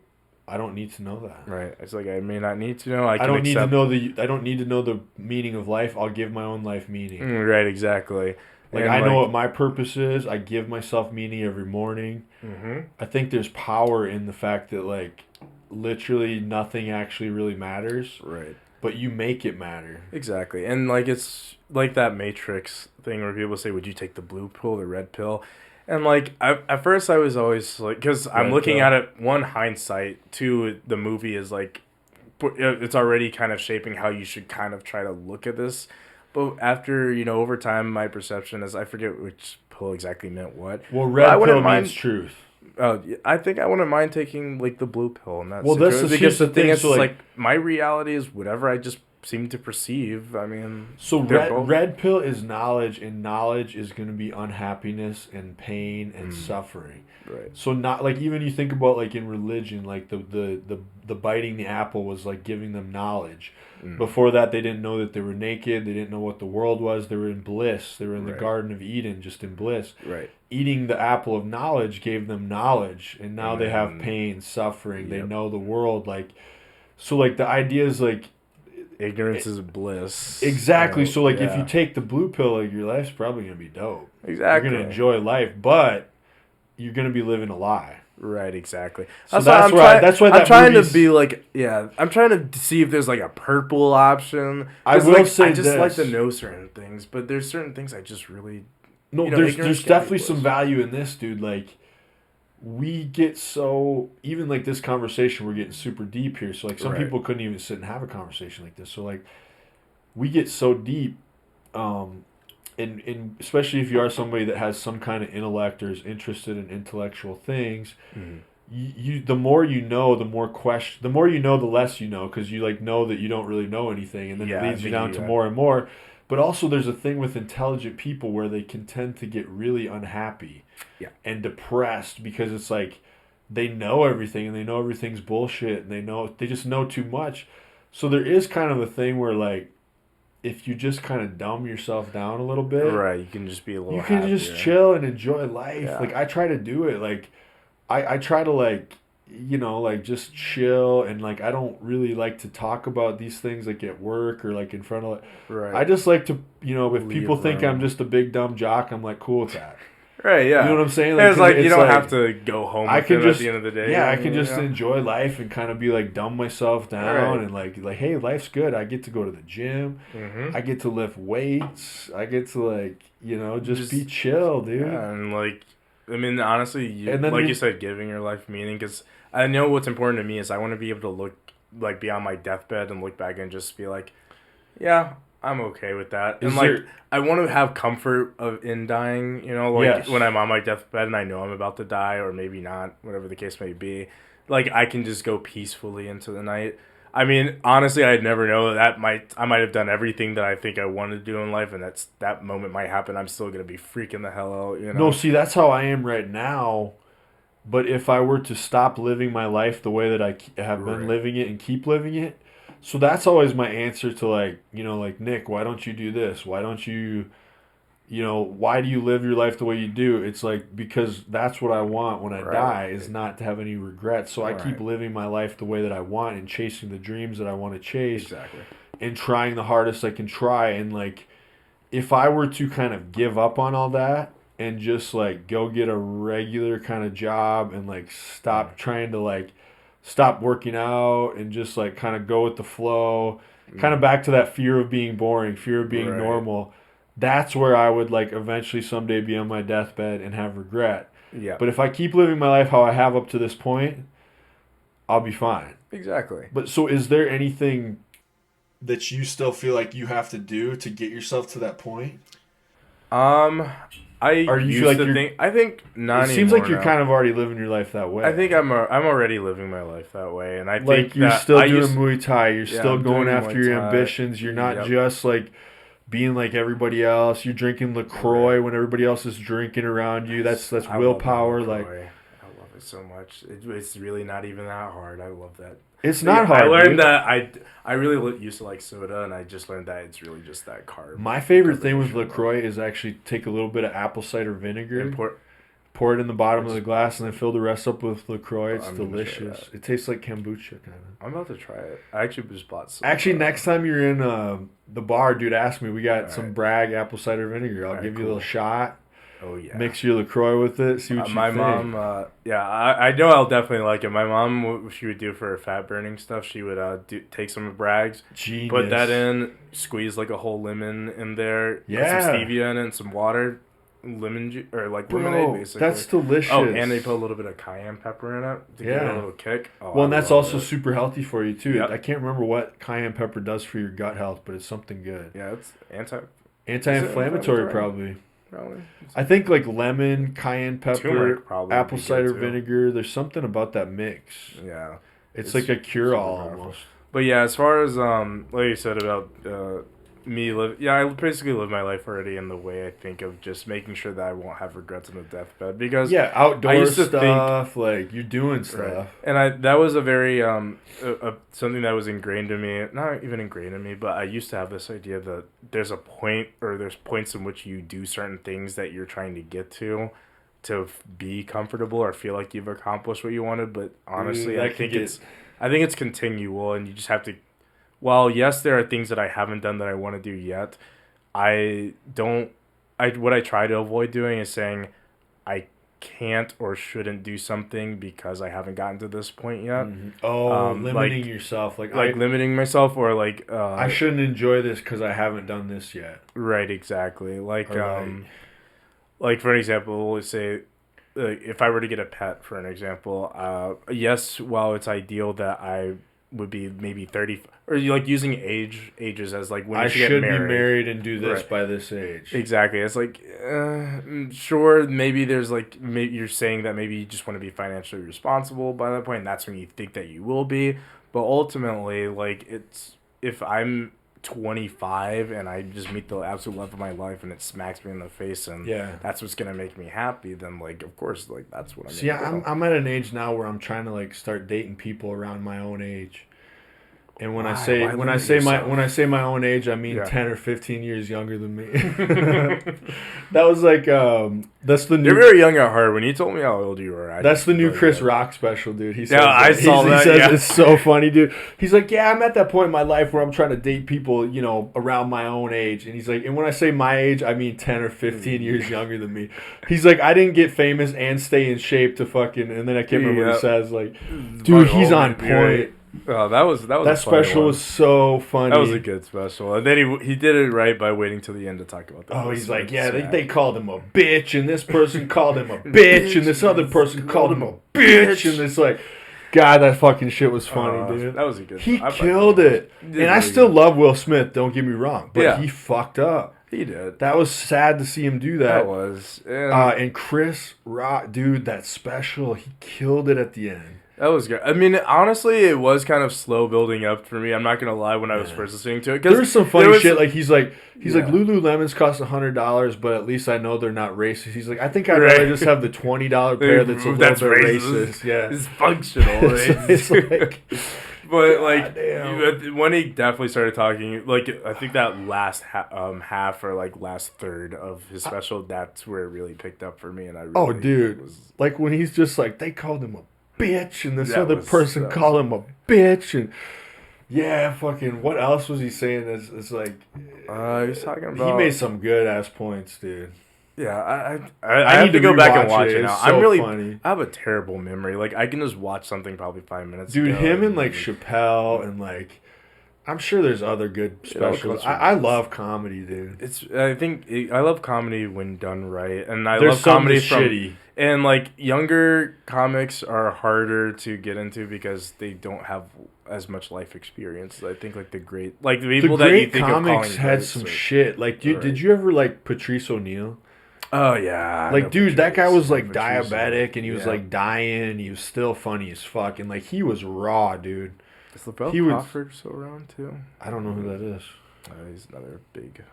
I don't need to know that. right. It's like I may not need to know. I I don't need to accept- know I don't need to know the meaning of life. I'll give my own life meaning. Right, exactly. Like And, I know what my purpose is. I give myself meaning every morning. Mm-hmm. I think there's power in the fact that like literally nothing actually really matters, Right. but you make it matter. Exactly. And like it's like that Matrix thing where people say, "Would you take the blue pill or the red pill?" And like at first I was always like, because I'm Red looking pill. at it, one, hindsight, two, the movie is like it's already kind of shaping how you should kind of try to look at this. But after over time, my perception is I forget which pill exactly meant what. Well, But red I wouldn't pill mind- means truth. I think I wouldn't mind taking like the blue pill, and that's Well, that's because here's the the thing thing, is, so, it's like- like my reality is whatever I just seem to perceive. I mean, So they're both- red pill is knowledge, and knowledge is going to be unhappiness and pain and suffering. right. So not like even you think about like in religion, like the biting the apple was like giving them knowledge. Before that, they didn't know that they were naked. They didn't know what the world was. They were in bliss. They were in the Right. Garden of Eden, just in bliss. Right. Eating the apple of knowledge gave them knowledge, and now they have then- pain, suffering. They Yep. know the world. Like, so like the idea is like Ignorance is bliss. exactly. So like if yeah. you take the blue pill, like your life's probably gonna be dope. exactly, You're gonna enjoy life, but you're gonna be living a lie. right, exactly. So why that's I'm why- that's why I'm that trying movie's- to be like, I'm trying to see if there's like a purple option. I 'Cause, will like, say I just like this. to know certain things, but there's certain things I just really No, ignorance there's can be definitely some bliss. value in this, dude. Like, we get so even like this conversation, we're getting super deep here. So like some Right. people couldn't even sit and have a conversation like this. So like, we get so deep, and especially if you are somebody that has some kind of intellect or is interested in intellectual things. Mm-hmm. You the more you know, the more the more you know, the less you know, because you like know that you don't really know anything, and then Yeah, it I leads you think down you to got- more and more. But also, there's a thing with intelligent people where they can tend to get really unhappy Yeah. and depressed because it's like they know everything and they know everything's bullshit and they just know too much. So there is kind of a thing where like if you just kind of dumb yourself down a little bit, right. You can just be a little. you can just happier. chill and enjoy life. Yeah. Like I try to do it. Like I try to like like just chill and like I don't really like to talk about these things like at work or like in front of. Right. I just like to if Leave people think room. I'm just a big dumb jock, I'm like cool with that. Right. Yeah. You know what I'm saying? It's like you it's don't have to go home. I with can them just at the end of the day. yeah, I you can know? just enjoy life and kind of be like dumb myself down Right. and like hey, life's good. I get to go to the gym. Mhm. I get to lift weights. I get to like just Just- be chill, dude. Yeah, and like, I mean, honestly, And then like you- you said, giving your life meaning, because I know what's important to me is I want to be able to look like be on my deathbed and look back and just be like, yeah, I'm okay with that. Is And like there- I want to have comfort in dying, you know, like Yes. when I'm on my deathbed and I know I'm about to die or maybe not, whatever the case may be. Like I can just go peacefully into the night. I mean, honestly, I'd never know that I might have done everything that I think I wanted to do in life, and that moment might happen. I'm still gonna be freaking the hell out, you know. No, see, that's how I am right now. But if I were to stop living my life the way that I have been Right. living it and keep living it, so that's always my answer to like, you know, like, Nick, why don't you do this? Why don't you, why do you live your life the way you do? It's like, because that's what I want when I Right. die, is not to have any regrets. So I keep Right. living my life the way that I want and chasing the dreams that I want to chase Exactly. and trying the hardest I can try. And like, if I were to kind of give up on all that and just like go get a regular kind of job and like stop trying to like stop working out and just like kind of go with the flow, kind of back to that fear of being boring, fear of being Right. normal. That's where I would like eventually someday be on my deathbed and have regret. Yeah. But if I keep living my life how I have up to this point, I'll be fine. Exactly. But so is there anything that you still feel like you have to do to get yourself to that point? I Or you used feel like to you're- think. I think not. It seems like anymore you're now. kind of already living your life that way. I think I'm already living my life that way, and I like think you're that still I doing used- Muay Thai. You're Yeah, still I'm going doing after Muay your Thai. ambitions. You're not Yep. just like being like everybody else. You're drinking LaCroix when everybody else is drinking around you. That's I love willpower. that Like, LaCroix. I love it so much. It's really not even that hard. I love that. it's not hard. I learned dude. that I really used to like soda, and I just learned that it's really just that carb. My favorite thing with carbonation. LaCroix is actually take a little bit of apple cider vinegar, Import. pour it in the bottom of the glass, and then fill the rest up with LaCroix. It's I'm gonna try delicious. It tastes like kombucha kind of. I'm about to try it. I actually just bought some. Actually, next time you're in the bar, dude, ask me. We got some Alright. Bragg apple cider vinegar. I'll Alright, give you a cool. little shot. Oh yeah. Mix your LaCroix with it. See what you My think. mom, I know I'll definitely like it. My mom, what she would do for her fat burning stuff, she would take some of Bragg's, Genius. put that in, squeeze like a whole lemon in there, put Yeah. some stevia in it, and some water, lemon juice, or like lemonade Bro, basically. that's delicious. Oh, and they put a little bit of cayenne pepper in it to give it Yeah. a little kick. Oh, Well, and I that's love also it. super healthy for you too. Yep. I can't remember what cayenne pepper does for your gut health, but it's something good. Yeah, it's Anti-inflammatory, anti-inflammatory? probably. probably. I think like lemon, cayenne pepper, Turmeric probably would apple be good, cider too. vinegar. There's something about that mix. Yeah. It's It's like a cure-all super powerful. almost. But yeah, as far as like you said about me live, yeah, I basically live my life already in the way I think of just making sure that I won't have regrets on the deathbed because Yeah, outdoor I used to stuff. Like you're doing stuff. Right. And that was a very something that was ingrained in me, not even ingrained in me, but I used to have this idea that there's a point or there's points in which you do certain things that you're trying to get to be comfortable or feel like you've accomplished what you wanted, but honestly, that I could think get- it's continual, and you just have to. While yes, there are things that I haven't done that I want to do yet. What I try to avoid doing is saying I can't or shouldn't do something because I haven't gotten to this point yet. Oh, like- limiting yourself. Like Limiting myself or like I shouldn't enjoy this because I haven't done this yet. right, exactly. Like Or like for an example, let's say if I were to get a pet, for an example, yes, while it's ideal that I would be maybe 30, or like using ages as like when I you should get be married. married and do this Right. by this age. Exactly. It's like, sure, maybe there's like, maybe you're saying that maybe you just want to be financially responsible by that point, and that's when you think that you will be. But ultimately, like, it's, if I'm 25 and I just meet the absolute love of my life and it smacks me in the face and Yeah. that's what's going to make me happy, then, like, of course, like, that's what I'm See, I'm at an age now where I'm trying to like start dating people around my own age. And when I Why? say Why when I limit say yourself? my own age, I mean Yeah. 10 or 15 years younger than me. That was like that's the You're new very young at heart. When you told me how old you were, that's the new like, Chris Rock special, dude. He says Yeah, I that. saw He that, says yeah. it's so funny, dude. He's like, yeah, I'm at that point in my life where I'm trying to date people, you know, around my own age. And he's like, and when I say my age, I mean 10 or 15 years younger than me. He's like, I didn't get famous and stay in shape to fucking, and then I can't remember what Yeah. he says. Like, dude, he's on point. Oh, that was That a funny special one. was so funny. That was a good special. And then he did it right by waiting till the end to talk about that. Oh, he's like, yeah, they called him a bitch, and this person called him a bitch, and this other person called him a bitch, and it's like, God, that fucking shit was funny, dude. That was a good. He I killed fucking- it, He did and I really still good. love Will Smith. Don't get me wrong, but Yeah. he fucked up. He did. That was sad to see him do that. That was. And Chris Rock, dude, that special, he killed it at the end. That was good. I mean, honestly, it was kind of slow building up for me. I'm not gonna lie when I was first listening to it. There was some funny shit. Like he's like Yeah. Lululemons cost $100, but at least I know they're not racist. He's like, I think I'd Right. rather just have the $20 pair that's a little bit racist. Yeah, It's functional. it's like, But like damn. when he definitely started talking, like I think that last half or like last third of his special, that's where it really picked up for me. And I really oh, dude, was, like when he's just like, they called him a bitch, and this That other was- person that was- called him a bitch, and yeah, fucking, what else was he saying? It's like, he was talking about. he made some good ass points, dude. Yeah, I have need to to go back and rewatch watch it. it now. It's I'm so really funny. I have a terrible memory. Like I can just watch something probably 5 minutes. Dude, ago him and like like, Chappelle and like, I'm sure there's other good all specials. comes from I this. love comedy, dude. It's. I think I love comedy when done right, and I There's love some comedy that's from. shitty. And like younger comics are harder to get into because they don't have as much life experience. I think like the people The that you great think comics of calling had greats some are- shit. Like, dude, Right. did you ever like Patrice O'Neal? Oh yeah, I Like, know dude, that guy Patrice. was like Patrice, diabetic, and he was yeah. like dying, and he was still funny as fuck, and like he was raw, dude. Is LaBelle he was- Crawford still around too? I don't know who that is. He's another big.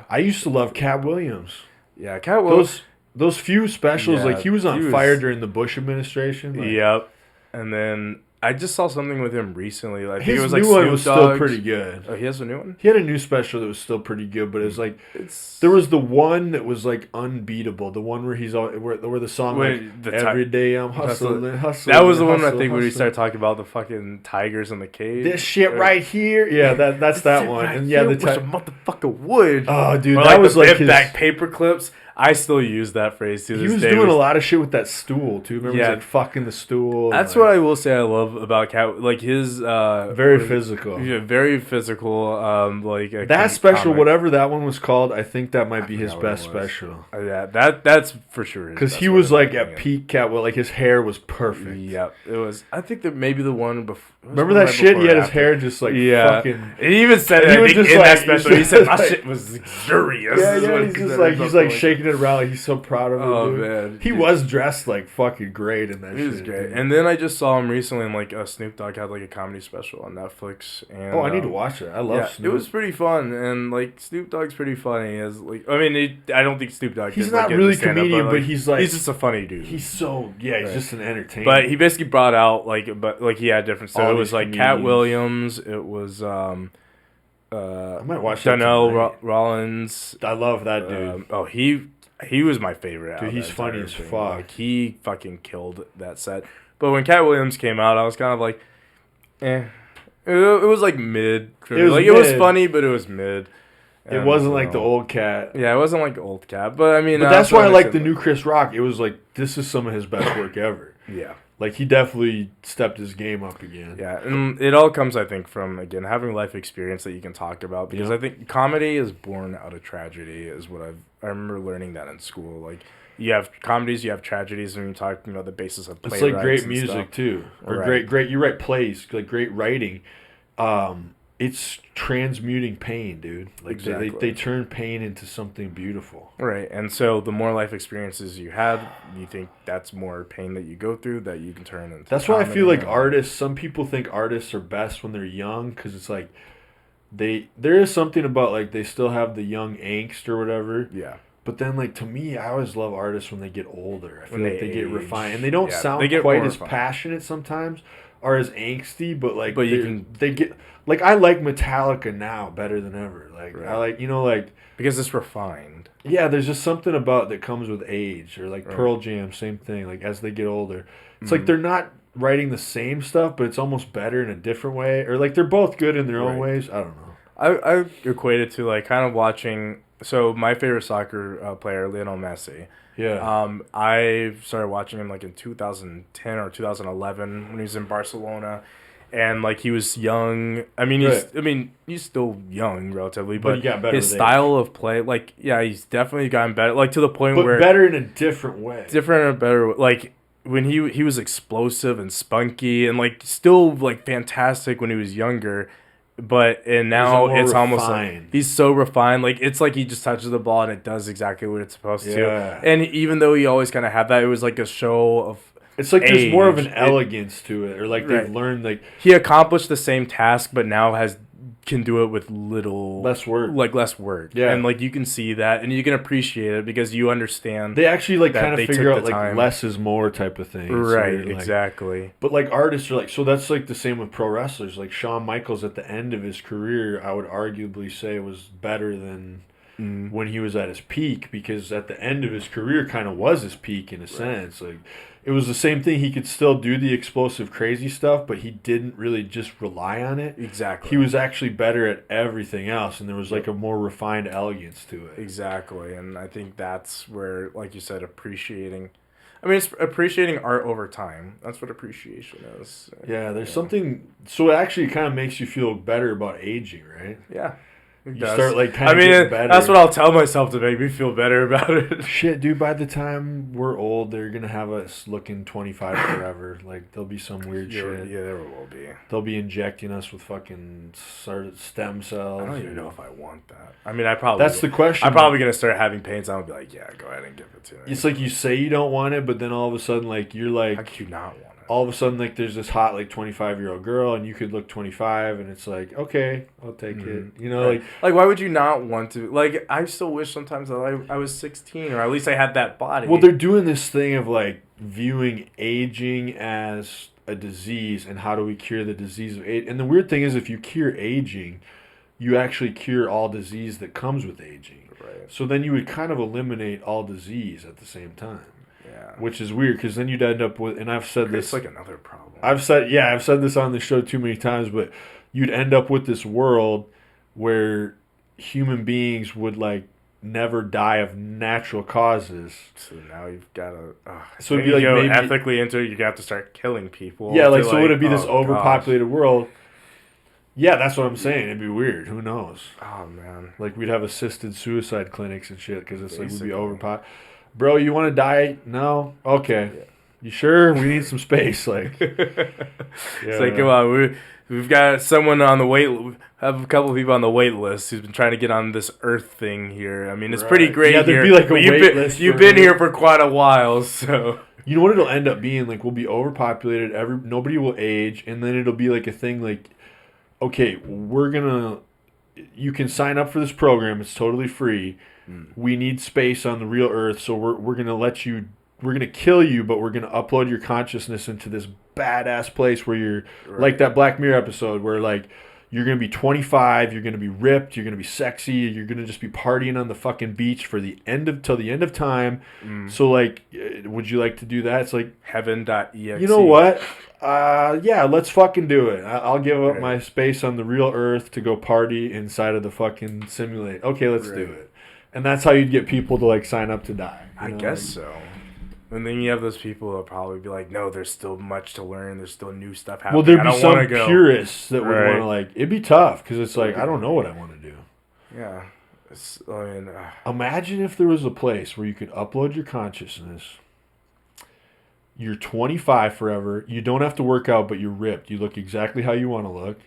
I used to love Cat Williams. Yeah, Cat Williams. Those few specials, Yeah, like he was on he was- fire during the Bush administration. Like, Yep. And then I just saw something with him recently. I think his it was like new one Snoop was still Dogg's- pretty good. Oh, he has a new one. He had a new special that was still pretty good, but it was like It's there was the one that was like unbeatable, the one where he's all where the song like When the every ti- day I'm hustling, hustling. that was the one I hustle, think when we hustle. started talking about the fucking tigers in the cave. This shit right here, yeah, that's that one, and yeah, the with a motherfucker wood. oh dude, Or that like was the like bent his. back paper clips. I still use that phrase to He this was day. doing a lot of shit with that stool too. Remember, Yeah. he was like fucking the stool. That's and, what like, I will say I love about Cat. Like his very physical. Yeah, very physical. Like a That special, comic. whatever that one was called, I think that might be his forgot what it best was. special. Yeah, that's for sure. his Because best he one was in my like at opinion. peak Catwell, like his hair was perfect. Yep, it was. I think that maybe the one before. Remember that shit? He had his hair just like fucking. He even said And it. he I was think just in that like- special. he He said my was shit was luxurious. Yeah, is what yeah. he He's said just or like something. shaking it around. Like he's so proud of it. Oh, dude. man. He Dude. was dressed like fucking great in that He shit. was great. dude. And then I just saw him recently, and like Snoop Dogg had like a comedy special on Netflix. And oh, I need to watch it. I love Yeah, Snoop. it was pretty fun, and like Snoop Dogg's pretty funny. As like, I mean, I don't think Snoop Dogg. He's is, not like, really a stand-up, comedian, but like, he's like- he's just a funny dude. He's so he's Right. just an entertainer. But he basically brought out like he had different stuff. All It was these like Cat comedians. Williams. It was I might watch that Donnell tonight. Rollins. I love that dude. He was my favorite. out Dude, of he's that funny entire as thing. fuck. Like, he fucking killed that set. But when Cat Williams came out, I was kind of like, eh. It was like mid. It was like it was mid. funny, but it was mid. It And wasn't like the so- old Cat. Yeah, it wasn't like the old Cat, but I mean, But that's also why I like the understand- new Chris Rock. It was like this is some of his best work ever. Yeah. Like he definitely stepped his game up again. Yeah, and it all comes, I think, from again having life experience that you can talk about. Because Yeah. I think comedy is born out of tragedy, is what I remember learning that in school. Like you have comedies, you have tragedies, and you talk, the basis of It's playwrights like great and music stuff. too, or Right. great. You write plays, like great writing. It's transmuting pain, dude. Like Exactly. they turn pain into something beautiful. Right, and so the more life experiences you have, you think that's more pain that you go through that you can turn into. That's why I feel comedy like and- artists. Some people think artists are best when they're young because it's like there is something about like they still have the young angst or whatever. Yeah. But then, like, to me, I always love artists when they get older. I feel When like they they get age. refined. And they don't Yeah, sound they get quite more as refined. passionate sometimes or as angsty, but, like, But you they're- can- they get... Like, I like Metallica now better than ever. Like, Right. I like, like... Because it's refined. Yeah, there's just something about that comes with age. Or, like, Right. Pearl Jam, same thing. Like, as they get older. It's Mm-hmm. like they're not writing the same stuff, but it's almost better in a different way. Or, like, they're both good in their own Right. ways. I don't know. I equate it to, like, kind of watching... So, my favorite soccer player, Lionel Messi. Yeah. I started watching him, like, in 2010 or 2011 when he was in Barcelona. And, like, he was young. I mean, he's still young, relatively. But But he got better his with age. style of play, like, yeah, he's definitely gotten better. Like, to the point but where... better in a different way. different or better, like when he was explosive and spunky and like still like fantastic when he was younger, and now more it's almost refined. like he's so refined. Like it's like he just touches the ball and it does exactly what it's supposed Yeah. to. And even though he always kind of had that, it was like a show of. It's like there's more of an age. elegance to it, or like they've Right. learned like He accomplished the same task, but now can do it with less work. like less work. Yeah. And like you can see that, and you can appreciate it because you understand. They actually like that kind of they figure took out the like time. less is more type of thing. So Right, you're, like- exactly. But like artists are like, so that's like the same with pro wrestlers. Like Shawn Michaels at the end of his career, I would arguably say was better than when he was at his peak, because at the end of his career kind of was his peak in a sense. Like it was the same thing. He could still do the explosive crazy stuff, but he didn't really just rely on it. Exactly. He was actually better at everything else, and there was like a more refined elegance to it. Exactly, and I think that's where, like you said, appreciating. I mean, it's appreciating art over time. That's what appreciation is. Yeah, there's something. So it actually kind of makes you feel better about aging, right? Yeah. You start like kind I of mean, getting better. that's what I'll tell myself to make me feel better about it. Shit, dude, by the time we're old, they're going to have us looking 25 forever. Like, there'll be some weird shit. Yeah, there will be. They'll be injecting us with fucking stem cells. I don't even know if I want that. I mean, I probably. That's the question. I'm probably gonna start having pains. I'm gonna be like, yeah, go ahead and give it to me. It's like you say you don't want it, but then all of a sudden, like, you're like... How could you not want it? All of a sudden, like, there's this hot, like, 25-year-old girl, and you could look 25, and it's like, okay, I'll take it. You know, Like, why would you not want to? Like, I still wish sometimes that I was 16, or at least I had that body. Well, they're doing this thing of, like, viewing aging as a disease, and how do we cure the disease of age. And the weird thing is, if you cure aging, you actually cure all disease that comes with aging. Right. So then you would kind of eliminate all disease at the same time. Yeah. Which is weird, because then you'd end up with, and I've said It's this, like another problem. I've said this on the show too many times, but you'd end up with this world where human beings would like never die of natural causes. So now you've got to. So it'd be like maybe ethically into it, you have to start killing people. Yeah, like to, so would it be this oh, overpopulated world? Yeah, that's what I'm saying. It'd be weird. Who knows? gosh. Oh man. Like we'd have assisted suicide clinics and shit because it's like we'd Basically. be overpop. Bro, you want to die? No. Okay. Yeah. You sure? We need some space. Like, It's like, come on, we've got someone on the wait. We have a couple of people on the wait list who's been trying to get on this Earth thing here. I mean, it's pretty Right. great Yeah, there'd here. be like a but wait list You've for been it. here for quite a while, so. You know what it'll end up being? Like, we'll be overpopulated. Nobody will age, and then it'll be like a thing. Like, okay, you can sign up for this program. It's totally free. We need space on the real Earth, so we're gonna let you. We're gonna kill you, but we're gonna upload your consciousness into this badass place where you're like that Black Mirror episode where like you're gonna be 25, you're gonna be ripped, you're gonna be sexy, you're gonna just be partying on the fucking beach till the end of time. So like, would you like to do that? It's like Heaven.exe. you know what? Yeah, let's fucking do it. I'll give up my space on the real Earth to go party inside of the fucking simulate. Okay, let's do it. And that's how you'd get people to like sign up to die. I guess so. And then you have those people that'll probably be like, no, there's still much to learn. There's still new stuff happening. Well, there'd I be don't some wanna go. purists that would Right. want to like. It'd be tough because it's like I don't know what I want to do. Yeah. I mean, Imagine if there was a place where you could upload your consciousness. You're 25 forever. You don't have to work out, but you're ripped. You look exactly how you want to look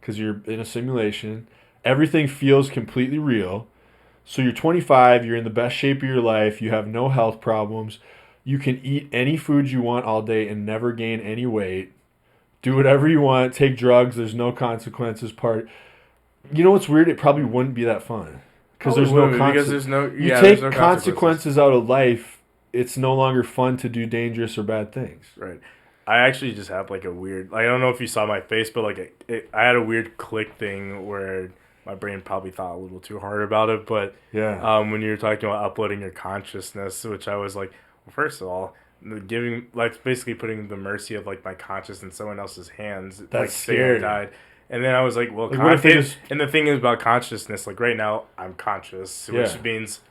because you're in a simulation. Everything feels completely real. So you're 25. You're in the best shape of your life. You have no health problems. You can eat any food you want all day and never gain any weight. Do whatever you want. Take drugs. There's no consequences. You know what's weird? It probably wouldn't be that fun because there's no consequences. You take consequences out of life. It's no longer fun to do dangerous or bad things. Right. I actually just have like a weird. I don't know if you saw my face, but like I had a weird click thing where my brain probably thought a little too hard about it. But yeah, when you were talking about uploading your consciousness, which I was like, well, first of all, giving like basically putting the mercy of like my conscience in someone else's hands. That's like, scary. I died. And then I was like, well, Like, what if they just- and the thing is about consciousness, like right now I'm conscious, which Yeah. means.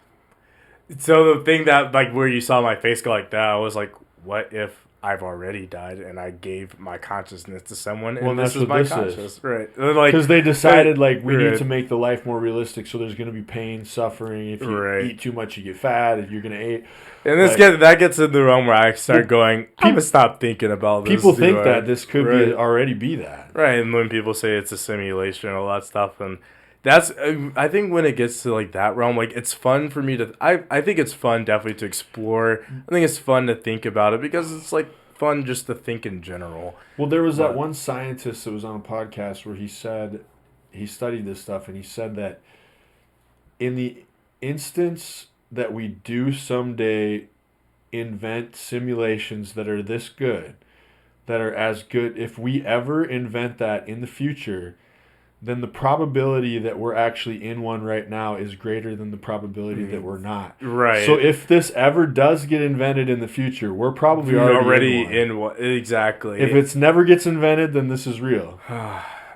So the thing that like where you saw my face go like that, I was like, what if I've already died and I gave my consciousness to someone, and Well, this that's is what my this conscious, is. right? Like, Because they decided, like, we right. need to make the life more realistic, so there's going to be pain, suffering. If you Right. eat too much, you get fat. If you're going to eat... And this that gets in the realm where I start going, I'm gonna stop thinking about this. People think that this could already be that. Right, and when people say it's a simulation and all that stuff, and that's, I think when it gets to like that realm, like it's fun for me to, I think it's fun definitely to explore. I think it's fun to think about it because it's like fun just to think in general. Well, there was that one scientist that was on a podcast where he said, he studied this stuff, and he said that in the instance that we do someday invent simulations that are this good, that are as good, if we ever invent that in the future, then the probability that we're actually in one right now is greater than the probability that we're not. Right. So if this ever does get invented in the future, we're probably already in one. Exactly. If it's never gets invented, then this is real.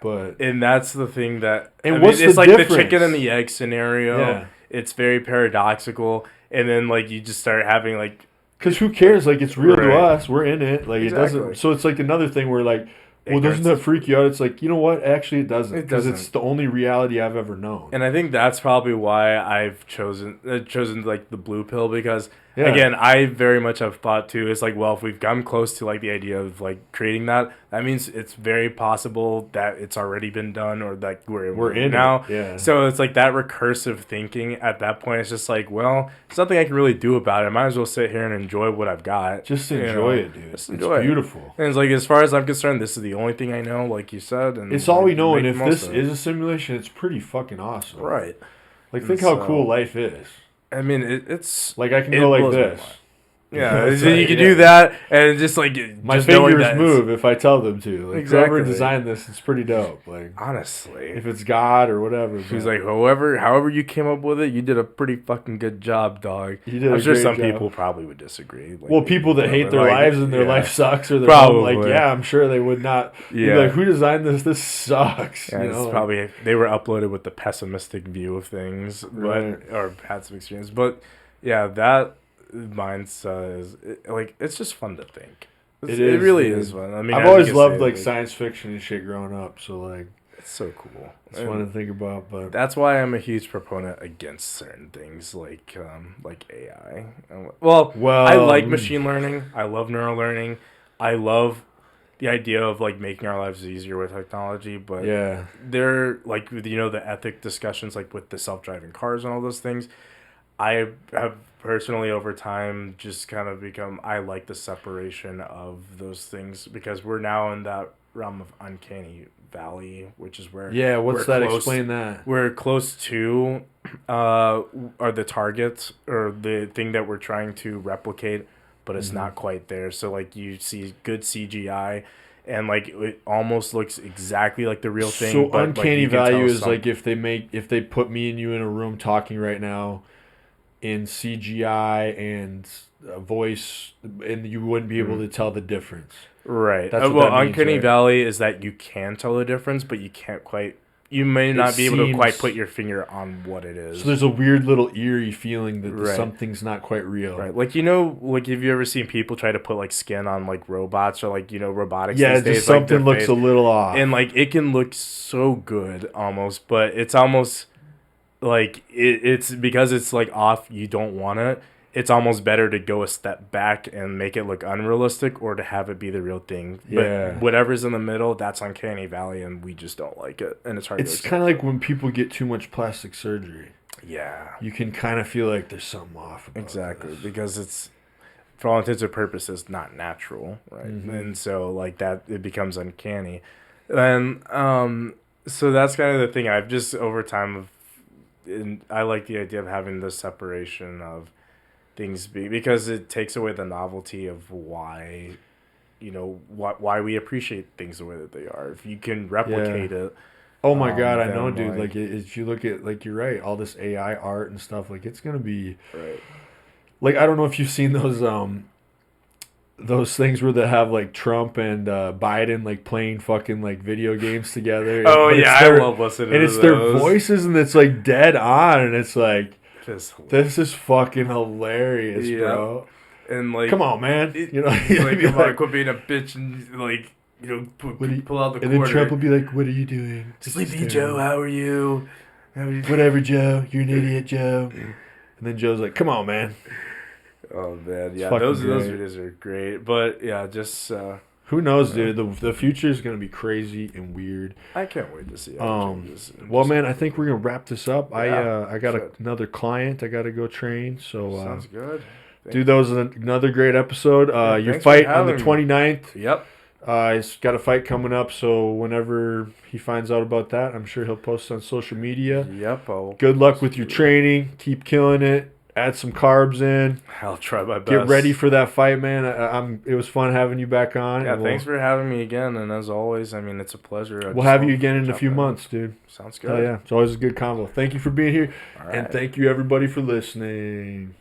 But and that's the thing that, and what's it's the like difference? the chicken and the egg scenario. Yeah. It's very paradoxical, and then like you just start having like, because who cares? Like, it's real to Right. us. We're in it. Like, Exactly. it doesn't. So it's like another thing where like, well, doesn't that freak you out? It's like, you know what? Actually, it doesn't. It Because doesn't. it's the only reality I've ever known. and I think that's probably why I've chosen like the blue pill, because Yeah. again, I very much have thought too. It's like, well, if we've come close to like the idea of like creating that means it's very possible that it's already been done, or that we're in now. Yeah. So it's like that recursive thinking at that point. It's just like, well, there's nothing I can really do about it. I might as well sit here and enjoy what I've got. Just you enjoy know? it, dude. Just It's enjoy it. beautiful. And it's like, as far as I'm concerned, this is the only thing I know, like you said. And It's all we know, and make if the most this of it. is a simulation, it's pretty fucking awesome. Right. Like, And think how so- cool life is. I mean, it's Like, I can it go like blows my this. mind. Yeah, It's so you like, can yeah. do that, and just like My just knowing fingers that move if I tell them to. Like, Exactly. whoever designed this, it's pretty dope. Like, Honestly, if it's God or whatever. he's but like, however you came up with it, you did a pretty fucking good job, dog. You did I'm a sure great some job. people probably would disagree. Like, well, people that hate their like, lives and their yeah. life sucks, or they're Probably. like, yeah, I'm sure they would not. Yeah. Yeah. Like, who designed this? This sucks. Yeah, you it's know? probably they were uploaded with the pessimistic view of things, Right. but or had some experience. But yeah, that mindset is like, it's just fun to think. It really is fun. I mean, I've as always you can loved say, like science fiction and shit growing up, so like It's so cool. it's fun to think about. But That's why I'm a huge proponent against certain things like AI. Well, I like machine learning. I love neural learning. I love the idea of like making our lives easier with technology, but yeah, they're like, you know, the ethic discussions like with the self-driving cars and all those things. I have personally over time just kind of become, I like the separation of those things, because we're now in that realm of uncanny valley, which is where yeah. What's we're that? close- Explain that. we're close to are the targets, or the thing that we're trying to replicate, but it's not quite there. So like you see good CGI, and like it almost looks exactly like the real thing. So but, uncanny you can value tell is like if they put me and you in a room talking right now in CGI and voice, and you wouldn't be able to tell the difference. right. That's what Well, that means, uncanny right? valley is that you can tell the difference, but you can't quite. You may not be able to quite seems- put your finger on what it is. So there's a weird little eerie feeling that Right. something's not quite real. Right, like, you know, like, have you ever seen people try to put like skin on like robots, or like, you know, robotics? Yeah, these days, just like, their something looks face? a little off. And like it can look so good almost, but it's almost like it's because it's like off. You don't want it. It's almost better to go a step back and make it look unrealistic, or to have it be the real thing. Yeah. But whatever's in the middle, that's uncanny valley, and we just don't like it, and it's hard. It's to kind of like when people get too much plastic surgery. yeah, You can kind of feel like there's something off. About exactly, this. because it's, for all intents and purposes, not natural, right? Mm-hmm. And so like that, it becomes uncanny, and so that's kind of the thing. I've just over time and I like the idea of having the separation of things, because it takes away the novelty of why, you know, why we appreciate things the way that they are. If you can replicate it. Oh my god, I then, know, dude. like- Like, if you look at, like, you're right, all this AI art and stuff, like, it's gonna be Right. like, I don't know if you've seen those things where they have like Trump and Biden like playing fucking like video games together. Oh But it's yeah, their- I love listening and to it's their those. voices, and it's like dead on, and it's like, Just- this is fucking hilarious, Yeah. bro. And like, come on, man. You know, he's like, he'd be come on, like, quit being a bitch and like, you know, pull out the and quarter. then Trump will be like, "What are you doing? This is Sleepy Joe, terrible. how are you? Whatever, Joe. You're an idiot, Joe." And then Joe's like, "Come on, man." Oh man, yeah, fucking those great. videos are great. But yeah, just Who knows, dude? The future is gonna be crazy and weird. I can't wait to see how it changes. Well, man, I think we're gonna wrap this up. Yeah, I got should. another client I gotta go train. So Sounds good. dude, that was another great episode. Your thanks for fight on the having me. 29th. Yep. He's got a fight coming up, so whenever he finds out about that, I'm sure he'll post on social media. Yep. Good luck with your training. Keep killing it. Add some carbs in. I'll try my best. Get ready for that fight, man. It was fun having you back on. Yeah, and thanks for having me again. And as always, I mean, it's a pleasure. We'll have you again in a few months, dude. Sounds good. Oh yeah, it's always a good combo. Thank you for being here, All and right. thank you everybody for listening.